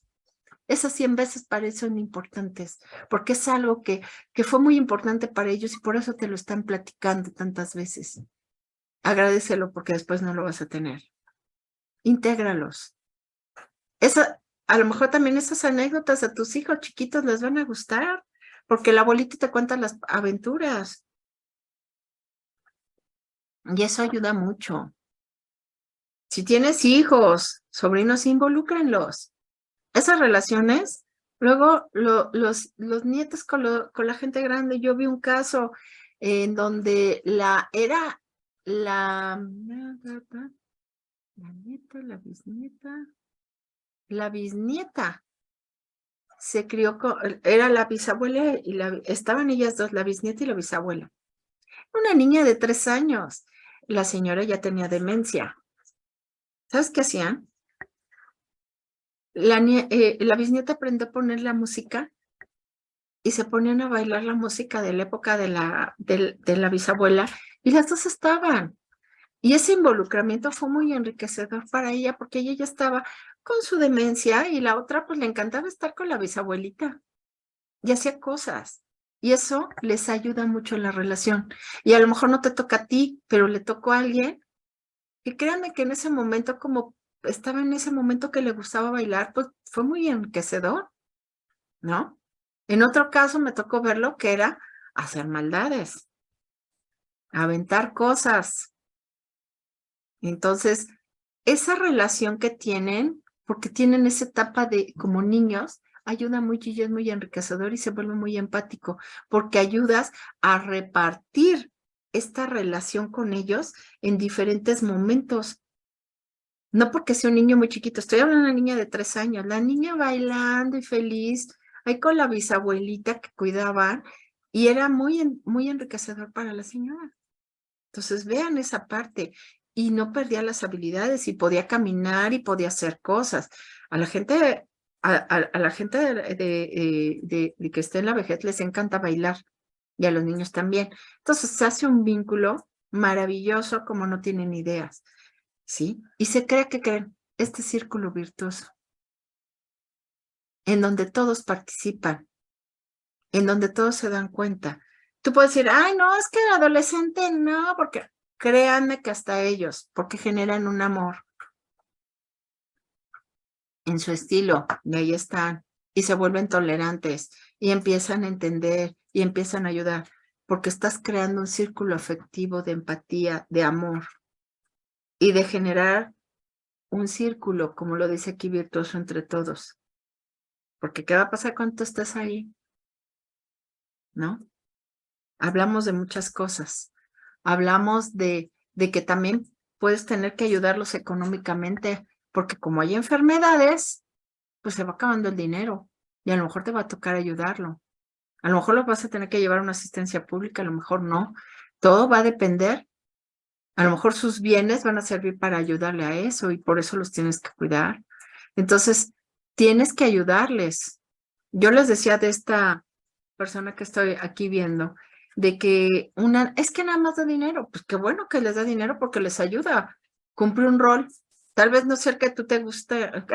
Esas 100 veces para eso son importantes, porque es algo que fue muy importante para ellos y por eso te lo están platicando tantas veces. Agradécelo porque después no lo vas a tener. Intégralos. A lo mejor también esas anécdotas a tus hijos chiquitos les van a gustar, porque el abuelito te cuenta las aventuras. Y eso ayuda mucho. Si tienes hijos, sobrinos, involúcrenlos. Esas relaciones, luego los nietos con la gente grande, yo vi un caso en donde era la nieta, la bisnieta, se crió era la bisabuela y estaban ellas dos, la bisnieta y la bisabuela. Una niña de 3 años. La señora ya tenía demencia. ¿Sabes qué hacían? La bisnieta aprendió a poner la música y se ponían a bailar la música de la época de la bisabuela y las dos estaban. Y ese involucramiento fue muy enriquecedor para ella porque ella ya estaba con su demencia y la otra pues le encantaba estar con la bisabuelita y hacía cosas. Y eso les ayuda mucho en la relación. Y a lo mejor no te toca a ti, pero le tocó a alguien. Y créanme que en ese momento, como estaba en ese momento que le gustaba bailar, pues fue muy enriquecedor, ¿no? En otro caso me tocó verlo que era hacer maldades, aventar cosas. Entonces, esa relación que tienen, porque tienen esa etapa de como niños, ayuda mucho y es muy enriquecedor y se vuelve muy empático, porque ayudas a repartir esta relación con ellos en diferentes momentos. No porque sea un niño muy chiquito, estoy hablando de una niña de 3 años, la niña bailando y feliz, ahí con la bisabuelita que cuidaban, y era muy enriquecedor para la señora. Entonces vean esa parte, y no perdía las habilidades, y podía caminar y podía hacer cosas. A la gente, a la gente de que esté en la vejez les encanta bailar, y a los niños también. Entonces se hace un vínculo maravilloso como no tienen ideas. ¿Sí? Y se crea que creen este círculo virtuoso, en donde todos participan, en donde todos se dan cuenta. Tú puedes decir, ay, no, es que el adolescente no, porque créanme que hasta ellos, porque generan un amor en su estilo, y ahí están, y se vuelven tolerantes, y empiezan a entender, y empiezan a ayudar, porque estás creando un círculo afectivo de empatía, de amor, y de generar un círculo, como lo dice aquí, virtuoso entre todos. Porque ¿qué va a pasar cuando tú estés ahí? ¿No? Hablamos de muchas cosas. Hablamos de que también puedes tener que ayudarlos económicamente, porque como hay enfermedades, pues se va acabando el dinero y a lo mejor te va a tocar ayudarlo. A lo mejor lo vas a tener que llevar a una asistencia pública, a lo mejor no. Todo va a depender. A lo mejor sus bienes van a servir para ayudarle a eso y por eso los tienes que cuidar. Entonces, tienes que ayudarles. Yo les decía de esta persona que estoy aquí viendo, de que es que nada más da dinero, pues qué bueno que les da dinero porque les ayuda, cumple un rol, tal vez no sea el que a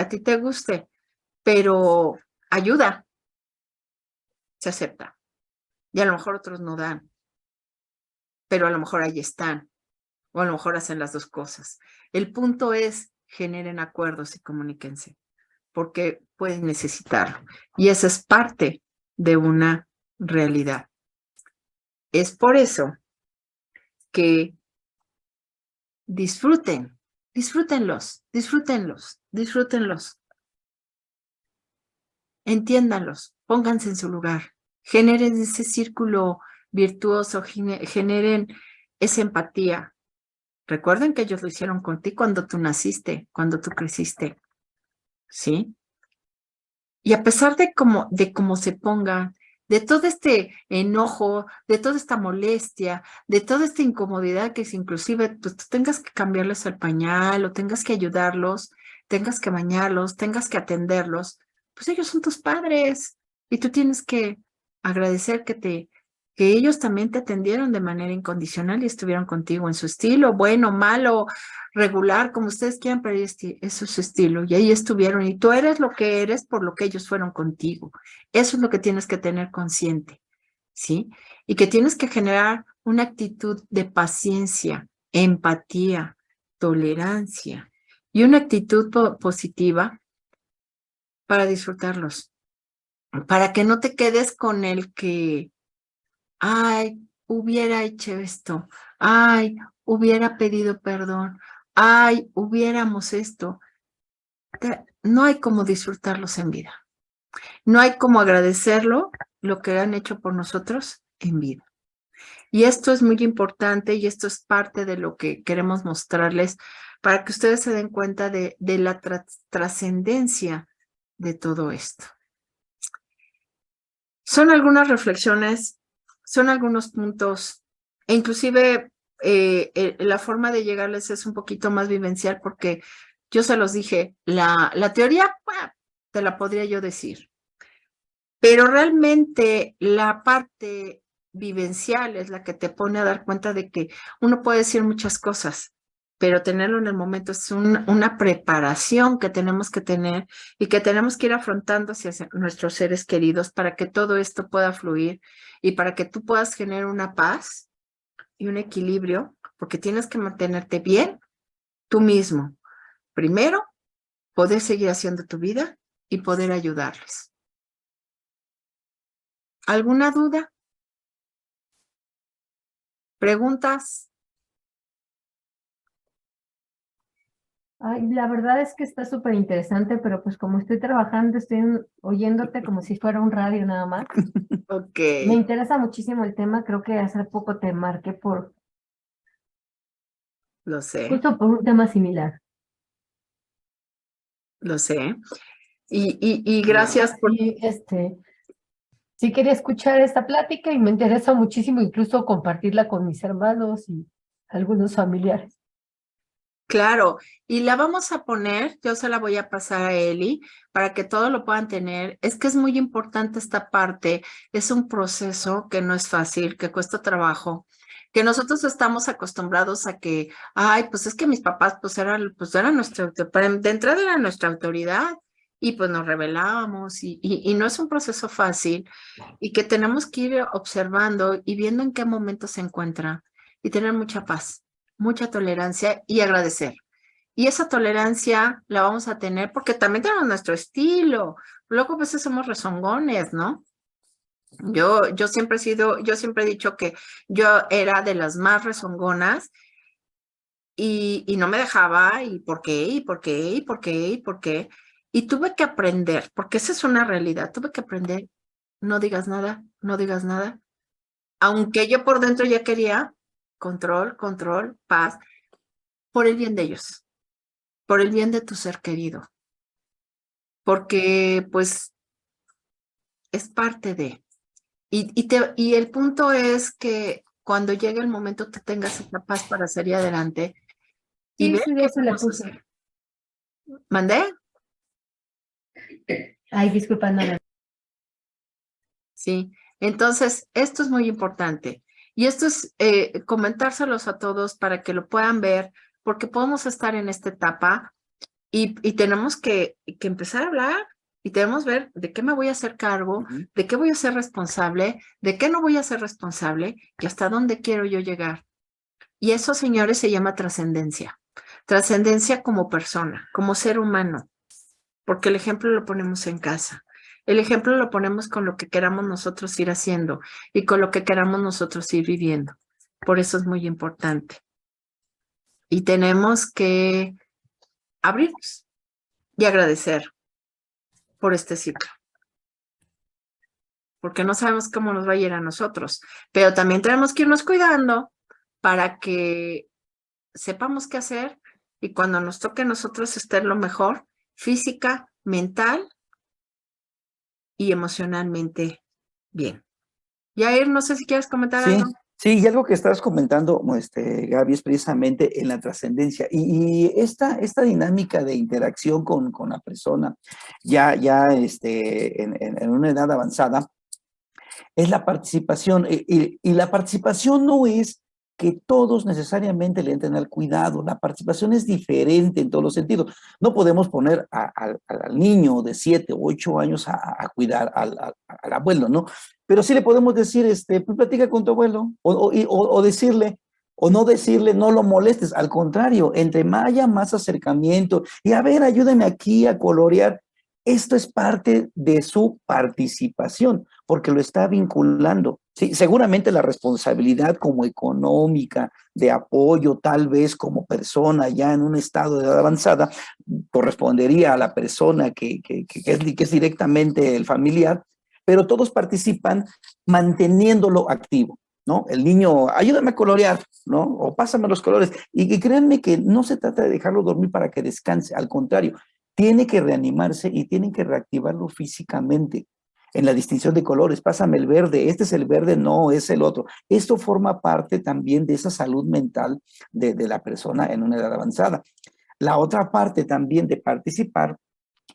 ti te guste, pero ayuda, se acepta, y a lo mejor otros no dan, pero a lo mejor ahí están, o a lo mejor hacen las dos cosas. El punto es, generen acuerdos y comuníquense, porque pueden necesitarlo, y esa es parte de una realidad. Es por eso que disfrútenlos. Entiéndanlos, pónganse en su lugar, generen ese círculo virtuoso, generen esa empatía. Recuerden que ellos lo hicieron contigo cuando tú naciste, cuando tú creciste, ¿sí? Y a pesar de cómo se pongan, de todo este enojo, de toda esta molestia, de toda esta incomodidad que si inclusive pues, tú tengas que cambiarles el pañal o tengas que ayudarlos, tengas que bañarlos, tengas que atenderlos, pues ellos son tus padres y tú tienes que agradecer que ellos también te atendieron de manera incondicional y estuvieron contigo en su estilo, bueno, malo, regular, como ustedes quieran, pero eso es su estilo y ahí estuvieron y tú eres lo que eres por lo que ellos fueron contigo. Eso es lo que tienes que tener consciente, ¿sí? Y que tienes que generar una actitud de paciencia, empatía, tolerancia y una actitud positiva para disfrutarlos, para que no te quedes con el que, ay, hubiera hecho esto, ay, hubiera pedido perdón, ay, hubiéramos esto. No hay como disfrutarlos en vida. No hay como agradecerlo, lo que han hecho por nosotros en vida. Y esto es muy importante y esto es parte de lo que queremos mostrarles para que ustedes se den cuenta de la trascendencia de todo esto. Son algunas reflexiones, son algunos puntos, e inclusive la forma de llegarles es un poquito más vivencial porque yo se los dije, la teoría te la podría yo decir, pero realmente la parte vivencial es la que te pone a dar cuenta de que uno puede decir muchas cosas, pero tenerlo en el momento es una preparación que tenemos que tener y que tenemos que ir afrontando hacia nuestros seres queridos para que todo esto pueda fluir y para que tú puedas generar una paz y un equilibrio, porque tienes que mantenerte bien tú mismo. Primero, poder seguir haciendo tu vida y poder ayudarles. ¿Alguna duda? ¿Preguntas? Ay, la verdad es que está súper interesante, pero pues como estoy trabajando, oyéndote como si fuera un radio nada más. Ok. Me interesa muchísimo el tema, creo que hace poco te marqué Lo sé, justo por un tema similar. lo sé. Y gracias por... Y sí quería escuchar esta plática y me interesa muchísimo incluso compartirla con mis hermanos y algunos familiares. Claro, y la vamos a poner, yo se la voy a pasar a Eli para que todos lo puedan tener. Es que es muy importante esta parte, es un proceso que no es fácil, que cuesta trabajo, que nosotros estamos acostumbrados a que, ay, pues es que mis papás pues eran nuestra, de entrada era nuestra autoridad y pues nos rebelábamos y no es un proceso fácil y que tenemos que ir observando y viendo en qué momento se encuentra y tener mucha paz, mucha tolerancia y agradecer. Y esa tolerancia la vamos a tener porque también tenemos nuestro estilo. Luego a veces somos rezongones, ¿no? Yo siempre he dicho que yo era de las más rezongonas y no me dejaba, y por qué, y por qué, y por qué, y por qué. Y tuve que aprender, porque esa es una realidad, tuve que aprender, no digas nada, no digas nada. Aunque yo por dentro ya quería control, control, paz, por el bien de ellos, por el bien de tu ser querido, porque pues es parte de. Y el punto es que cuando llegue el momento te tengas esa paz para salir adelante y Sí, ver sí, qué eso le vamos a puse. hacer. ¿Mandé? Ay, disculpa, no. Sí. Entonces, esto es muy importante. Y esto es comentárselos a todos para que lo puedan ver, porque podemos estar en esta etapa y tenemos que empezar a hablar y tenemos que ver de qué me voy a hacer cargo, de qué voy a ser responsable, de qué no voy a ser responsable y hasta dónde quiero yo llegar. Y eso, señores, se llama trascendencia. Trascendencia como persona, como ser humano, porque el ejemplo lo ponemos en casa. El ejemplo lo ponemos con lo que queramos nosotros ir haciendo y con lo que queramos nosotros ir viviendo. Por eso es muy importante. Y tenemos que abrirnos y agradecer por este ciclo, porque no sabemos cómo nos va a ir a nosotros, pero también tenemos que irnos cuidando para que sepamos qué hacer y cuando nos toque a nosotros estar lo mejor, física, mental y emocionalmente bien. Yair, no sé si quieres comentar Sí, algo. sí, y algo que estabas comentando, Gaby, es precisamente en la trascendencia. Y esta dinámica de interacción con la persona, en una edad avanzada, es la participación. Y la participación no es que todos necesariamente le entren al cuidado. La participación es diferente en todos los sentidos. No podemos poner al niño de 7 o 8 años a cuidar al abuelo, ¿no? Pero sí le podemos decir, pues platica con tu abuelo, o decirle, o no decirle, no lo molestes. Al contrario, entre más haya más acercamiento, y a ver, ayúdame aquí a colorear. Esto es parte de su participación, porque lo está vinculando. Sí, seguramente la responsabilidad como económica, de apoyo, tal vez como persona ya en un estado de edad avanzada, correspondería a la persona que es directamente el familiar, pero todos participan manteniéndolo activo, ¿no? El niño, ayúdame a colorear, ¿no? O pásame los colores. Y créanme que no se trata de dejarlo dormir para que descanse, al contrario, tiene que reanimarse y tienen que reactivarlo físicamente. En la distinción de colores, pásame el verde, este es el verde, no, es el otro. Esto forma parte también de esa salud mental de la persona en una edad avanzada. La otra parte también de participar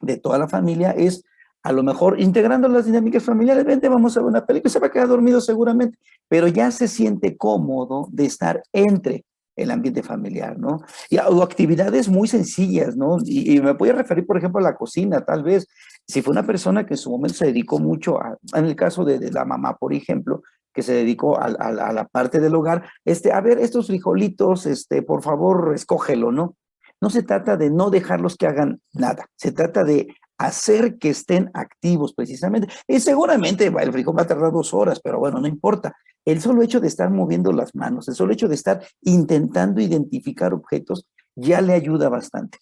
de toda la familia es a lo mejor integrando las dinámicas familiares, vente, vamos a ver una película, se va a quedar dormido seguramente, pero ya se siente cómodo de estar entre el ambiente familiar, ¿no? O actividades muy sencillas, ¿no? Y me voy a referir, por ejemplo, a la cocina, tal vez, si fue una persona que en su momento se dedicó mucho, en el caso de la mamá, por ejemplo, que se dedicó a la parte del hogar, a ver, estos frijolitos, por favor, escógelo, ¿no? No se trata de no dejarlos que hagan nada, se trata de hacer que estén activos precisamente. Y seguramente el frijol va a tardar 2 horas, pero bueno, no importa. El solo hecho de estar moviendo las manos, el solo hecho de estar intentando identificar objetos, ya le ayuda bastante.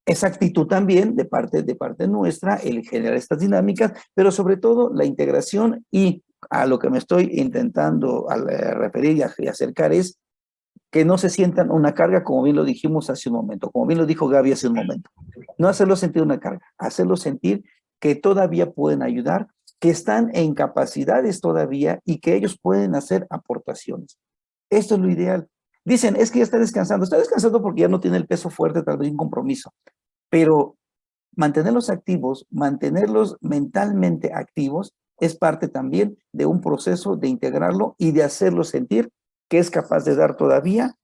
Esa actitud también de parte nuestra, el generar estas dinámicas, pero sobre todo la integración y a lo que me estoy intentando referir y acercar es que no se sientan una carga, como bien lo dijimos hace un momento, como bien lo dijo Gaby hace un momento. No hacerlo sentir una carga, hacerlo sentir que todavía pueden ayudar, que están en capacidades todavía y que ellos pueden hacer aportaciones. Esto es lo ideal. Dicen, es que ya está descansando porque ya no tiene el peso fuerte, tal vez un compromiso, pero mantenerlos activos, mantenerlos mentalmente activos, es parte también de un proceso de integrarlo y de hacerlo sentir que es capaz de dar todavía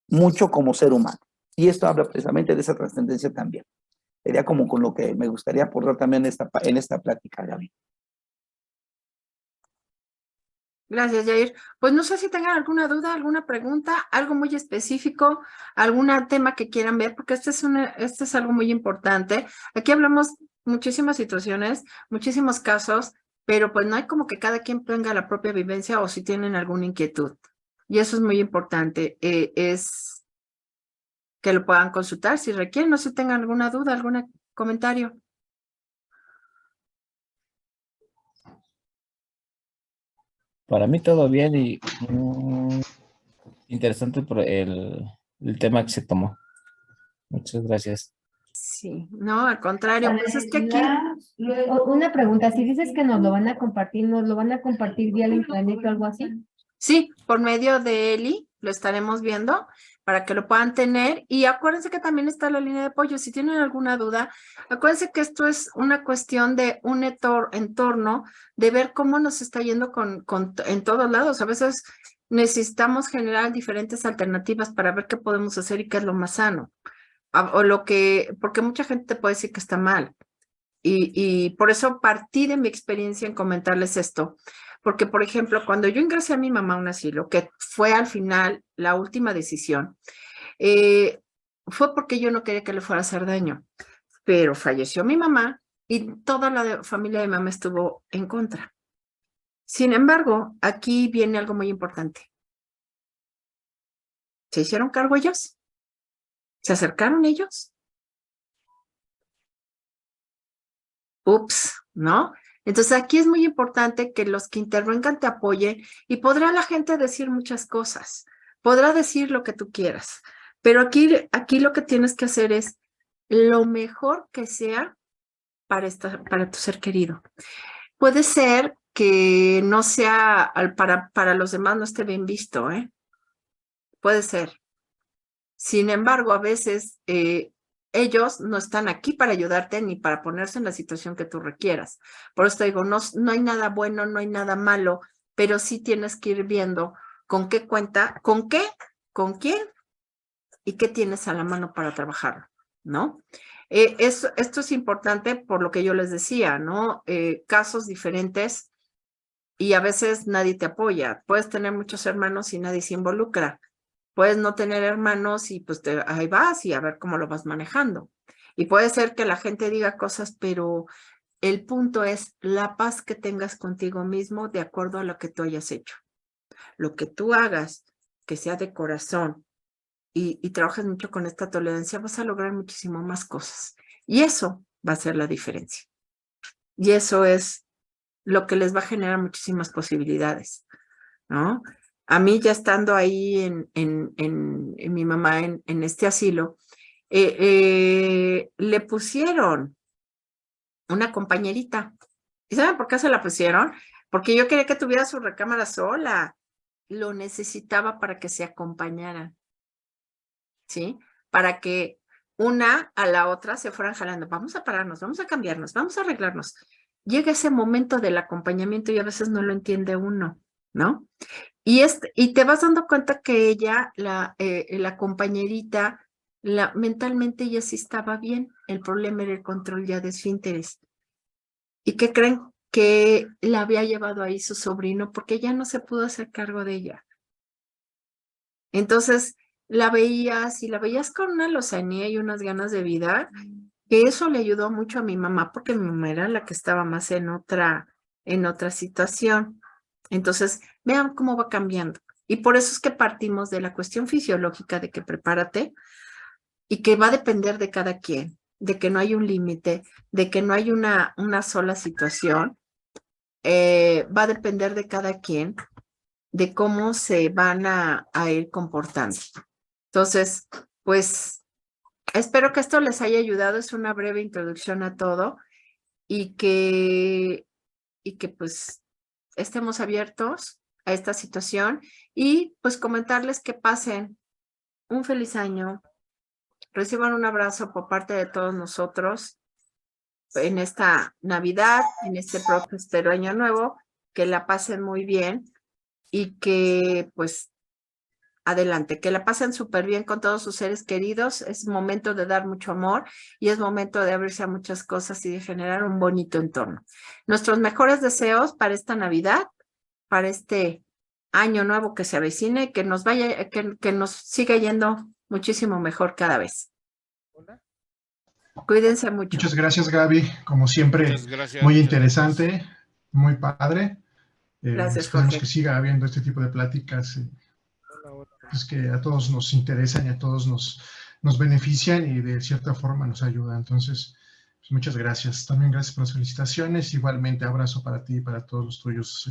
mucho como ser humano. Y esto habla precisamente de esa trascendencia también. Sería como con lo que me gustaría aportar también en esta plática, Gaby. Gracias, Jair. Pues no sé si tengan alguna duda, alguna pregunta, algo muy específico, algún tema que quieran ver, porque este es algo muy importante. Aquí hablamos muchísimas situaciones, muchísimos casos, pero pues no hay como que cada quien tenga la propia vivencia o si tienen alguna inquietud. Y eso es muy importante, es que lo puedan consultar si requieren, no sé si tengan alguna duda, algún comentario. Para mí todo bien y interesante el tema que se tomó. Muchas gracias. Sí, no, al contrario, pues es que aquí... Una pregunta, si dices que nos lo van a compartir, ¿nos lo van a compartir vía el internet o algo así? Sí, por medio de Eli lo estaremos viendo para que lo puedan tener. Y acuérdense que también está la línea de apoyo. Si tienen alguna duda, acuérdense que esto es una cuestión de un entorno, de ver cómo nos está yendo en todos lados. A veces necesitamos generar diferentes alternativas para ver qué podemos hacer y qué es lo más sano. Porque mucha gente te puede decir que está mal. Y por eso partí de mi experiencia en comentarles esto. Porque, por ejemplo, cuando yo ingresé a mi mamá a un asilo, que fue al final la última decisión, fue porque yo no quería que le fuera a hacer daño. Pero falleció mi mamá y toda la familia de mi mamá estuvo en contra. Sin embargo, aquí viene algo muy importante. ¿Se hicieron cargo ellos? ¿Se acercaron ellos? Ups, ¿no? Entonces aquí es muy importante que los que intervengan te apoyen y podrá la gente decir muchas cosas, podrá decir lo que tú quieras, pero aquí lo que tienes que hacer es lo mejor que sea para tu ser querido. Puede ser que no sea, para los demás no esté bien visto, ¿eh? Puede ser. Sin embargo, a veces ellos no están aquí para ayudarte ni para ponerse en la situación que tú requieras. Por eso te digo, no hay nada bueno, no hay nada malo, pero sí tienes que ir viendo con qué cuenta, con quién y qué tienes a la mano para trabajarlo, ¿no? Esto es importante por lo que yo les decía, ¿no? Casos diferentes y a veces nadie te apoya. Puedes tener muchos hermanos y nadie se involucra. Puedes no tener hermanos y pues ahí vas y a ver cómo lo vas manejando. Y puede ser que la gente diga cosas, pero el punto es la paz que tengas contigo mismo de acuerdo a lo que tú hayas hecho. Lo que tú hagas, que sea de corazón y trabajes mucho con esta tolerancia, vas a lograr muchísimo más cosas. Y eso va a ser la diferencia. Y eso es lo que les va a generar muchísimas posibilidades, ¿no? A mí ya estando ahí en mi mamá en este asilo, le pusieron una compañerita. ¿Y saben por qué se la pusieron? Porque yo quería que tuviera su recámara sola. Lo necesitaba para que se acompañaran, ¿sí? Para que una a la otra se fueran jalando. Vamos a pararnos, vamos a cambiarnos, vamos a arreglarnos. Llega ese momento del acompañamiento y a veces no lo entiende uno, ¿no? Y te vas dando cuenta que ella, la compañerita, mentalmente ella sí estaba bien. El problema era el control ya de esfínteres. ¿Y qué creen? Que la había llevado ahí su sobrino porque ya no se pudo hacer cargo de ella. Entonces, la veías con una lozanía y unas ganas de vida, que eso le ayudó mucho a mi mamá, porque mi mamá era la que estaba más en otra situación. Entonces, vean cómo va cambiando. Y por eso es que partimos de la cuestión fisiológica de que prepárate y que va a depender de cada quien, de que no hay un límite, de que no hay una sola situación. Va a depender de cada quien, de cómo se van a ir comportando. Entonces, pues espero que esto les haya ayudado. Es una breve introducción a todo y que pues estemos abiertos a esta situación y pues comentarles que pasen un feliz año, reciban un abrazo por parte de todos nosotros en esta Navidad, en este próspero año nuevo, que la pasen muy bien y que pues adelante, que la pasen súper bien con todos sus seres queridos. Es momento de dar mucho amor y es momento de abrirse a muchas cosas y de generar un bonito entorno. Nuestros mejores deseos para esta Navidad, para este año nuevo que se avecina y que nos vaya, que nos siga yendo muchísimo mejor cada vez. Cuídense mucho. Muchas gracias, Gaby. Como siempre, Muchas gracias. muy Muchas interesante, gracias. muy padre. Gracias, Esperemos Jorge. que siga habiendo este tipo de pláticas, pues que a todos nos interesan y a todos nos benefician y de cierta forma nos ayudan. Entonces, pues muchas gracias. También gracias por las felicitaciones. Igualmente, abrazo para ti y para todos los tuyos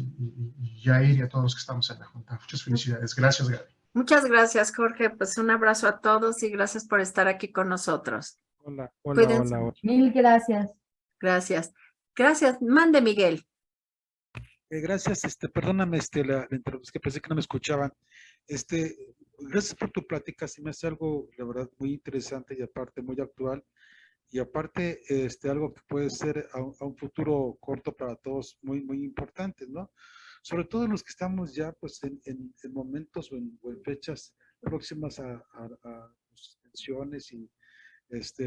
y Jair y a todos los que estamos en la Junta. Muchas felicidades. Gracias, Gaby. Muchas gracias, Jorge. Pues un abrazo a todos y gracias por estar aquí con nosotros. Hola, Cuídense. Mil gracias. Gracias. Gracias. Mande, Miguel. Gracias, perdóname, la interrupción, que pensé que no me escuchaban. Gracias por tu plática, sí me hace algo, la verdad, muy interesante y aparte muy actual. Y aparte, algo que puede ser a un futuro corto para todos muy, muy importante, ¿no? Sobre todo los que estamos ya, pues, en momentos o en fechas próximas a suspensiones y,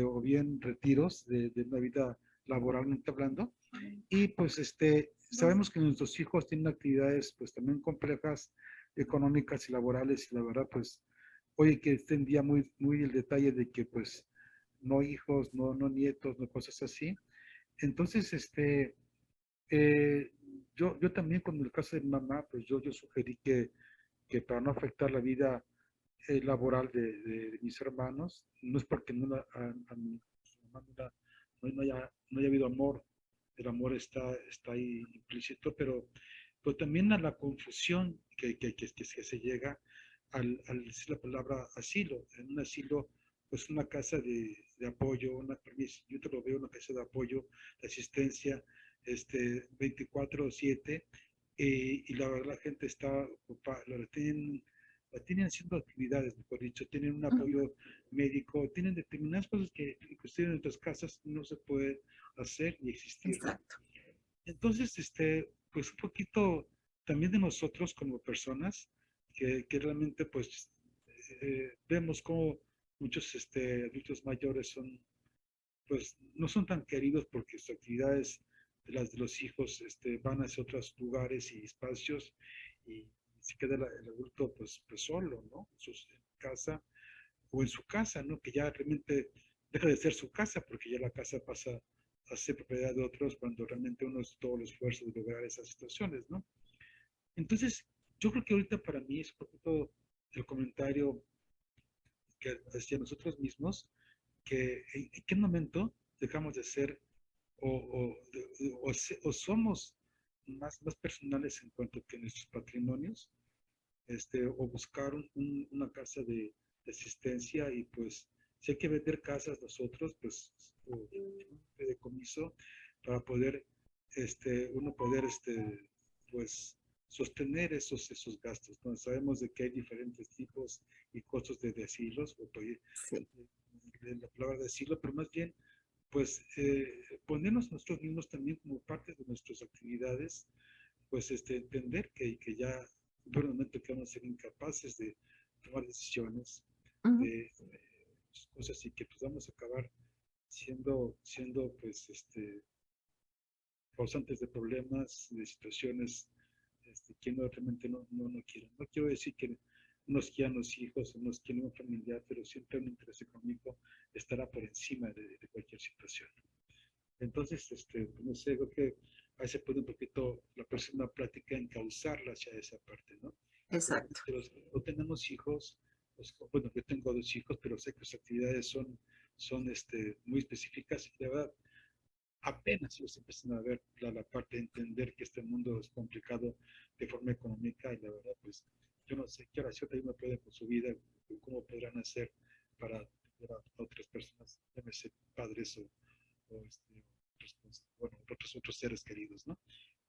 o bien retiros de una vida laboralmente hablando. Y pues sabemos que nuestros hijos tienen actividades pues también complejas, económicas y laborales, y la verdad pues hoy que estén día muy, muy el detalle de que pues no hijos, no nietos, no cosas así. Entonces, eh, yo también con el caso de mi mamá, pues yo sugerí que para no afectar la vida laboral de mis hermanos, no es porque a mi mamá no haya habido amor, el amor está ahí implícito, pero también a la confusión que se llega al decir la palabra asilo. En un asilo, pues una casa de apoyo, yo te lo veo, una casa de apoyo, de asistencia, 24/7, y la verdad la gente está ocupada, la tienen haciendo actividades, mejor dicho, tienen un apoyo médico, tienen determinadas cosas que inclusive en nuestras casas no se puede hacer ni existir. Exacto. Entonces, pues un poquito también de nosotros como personas, que realmente pues vemos como muchos adultos mayores pues no son tan queridos porque sus actividades, las de los hijos, van hacia otros lugares y espacios y se queda el adulto pues solo, ¿no? En casa o en su casa, ¿no? Que ya realmente deja de ser su casa, porque ya la casa pasa a ser propiedad de otros cuando realmente uno es todo el esfuerzo de lograr esas situaciones, ¿no? Entonces, yo creo que ahorita para mí es un poquito el comentario que hacia nosotros mismos, que en qué momento dejamos de ser o somos más personales en cuanto que nuestros patrimonios, o buscar una casa de asistencia y pues si hay que vender casas nosotros, pues un fideicomiso para poder, uno poder, pues sostener esos gastos, ¿no? Sabemos de que hay diferentes tipos y costos de asilos, Sí. la palabra de asilo, pero más bien, pues ponernos nosotros mismos también como parte de nuestras actividades, pues entender que ya en un momento que vamos a ser incapaces de tomar decisiones, Ujú. de cosas y que pues vamos a acabar siendo pues causantes de problemas, de situaciones que no realmente no quieren. No quiero decir que nos quieran los hijos o nos quieren un familiar, pero siempre un interés económico estará por encima de cualquier situación. Entonces, no sé, creo que ahí se puede un poquito la próxima plática encauzarla hacia esa parte, ¿no? Exacto. Pero no tenemos hijos, pues, bueno, yo tengo 2 hijos, pero sé que sus actividades son muy específicas y la verdad, apenas ellos empiezan a ver la parte de entender que este mundo es complicado de forma económica y la verdad, pues, yo no sé qué oración también me pueden con su vida, cómo podrán hacer para ayudar a otras personas, llámese padres o bueno, otros seres queridos, ¿no?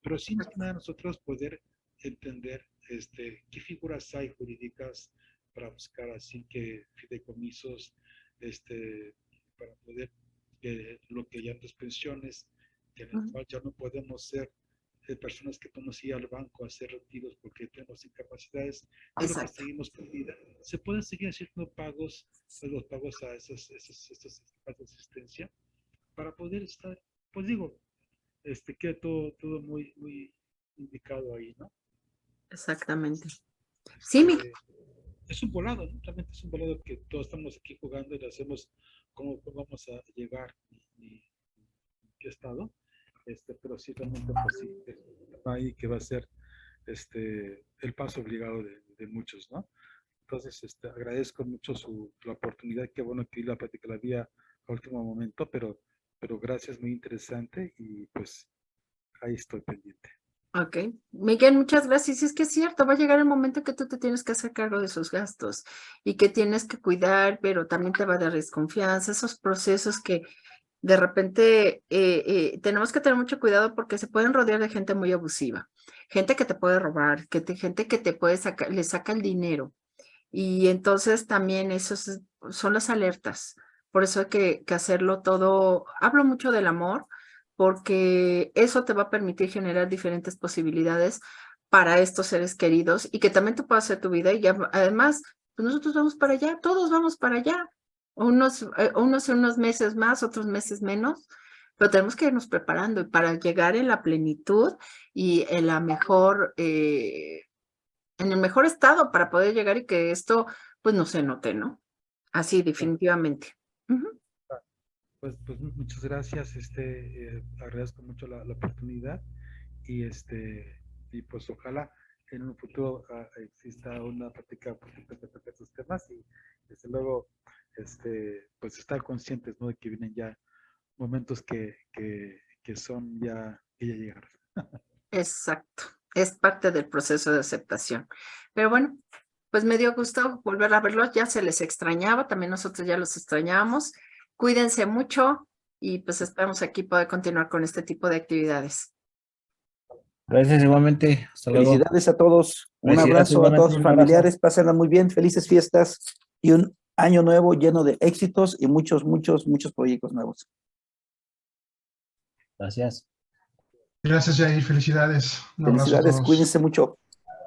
Pero sí, más que nada nosotros poder entender qué figuras hay jurídicas para buscar así que fideicomisos, para poder lo que ya tus pensiones, que en el Ujú. cual ya no podemos ser personas que podemos ir al banco a hacer retiros porque tenemos incapacidades, pero que Exacto. seguimos con vida. Se pueden seguir haciendo pagos, los pagos a estos sistemas de asistencia para poder estar, pues digo, queda todo muy indicado ahí, ¿no? Exactamente. Sí, mi. Es un volado, ¿no? Realmente es un volado que todos estamos aquí jugando y lo hacemos cómo vamos a llegar y qué estado, pero sí realmente pues sí, ahí que va a ser el paso obligado de muchos, ¿no? Entonces, agradezco mucho la oportunidad, qué bueno que la plática la vi a último momento, pero gracias, muy interesante y pues ahí estoy pendiente. Ok. Miguel, muchas gracias. Y es que es cierto, va a llegar el momento que tú te tienes que hacer cargo de esos gastos y que tienes que cuidar, pero también te va a dar desconfianza, esos procesos que de repente tenemos que tener mucho cuidado porque se pueden rodear de gente muy abusiva, gente que te puede robar, gente que te puede sacar, le saca el dinero. Y entonces también esos son las alertas. Por eso hay que hacerlo todo. Hablo mucho del amor porque eso te va a permitir generar diferentes posibilidades para estos seres queridos y que también tú puedas hacer tu vida y ya, además, pues nosotros vamos para allá, todos vamos para allá. Unos meses más, otros meses menos, pero tenemos que irnos preparando y para llegar en la plenitud y en la mejor en el mejor estado para poder llegar y que esto pues no se note, ¿no? Así, definitivamente. Ujú. Pues muchas gracias, agradezco mucho la oportunidad y y pues ojalá en un futuro exista una plática de estos temas y desde luego pues estar conscientes, ¿no? De que vienen ya momentos que son que ya llegaron. Exacto. Es parte del proceso de aceptación. Pero bueno, pues me dio gusto volver a verlos. Ya se les extrañaba, también nosotros ya los extrañábamos. Cuídense mucho y pues esperamos aquí poder continuar con este tipo de actividades. Gracias igualmente. Hasta luego. Felicidades a todos. Un Felicidades, abrazo a todos igualmente, sus un abrazo. familiares. Pásenla muy bien. Felices fiestas y un año nuevo lleno de éxitos y muchos proyectos nuevos. Gracias. Gracias, Jair. Felicidades. Un abrazo a Felicidades. todos. Cuídense mucho.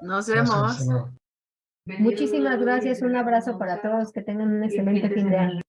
Nos Gracias. vemos. Hasta luego. Muchísimas gracias, un abrazo para todos, que tengan un excelente fin de año.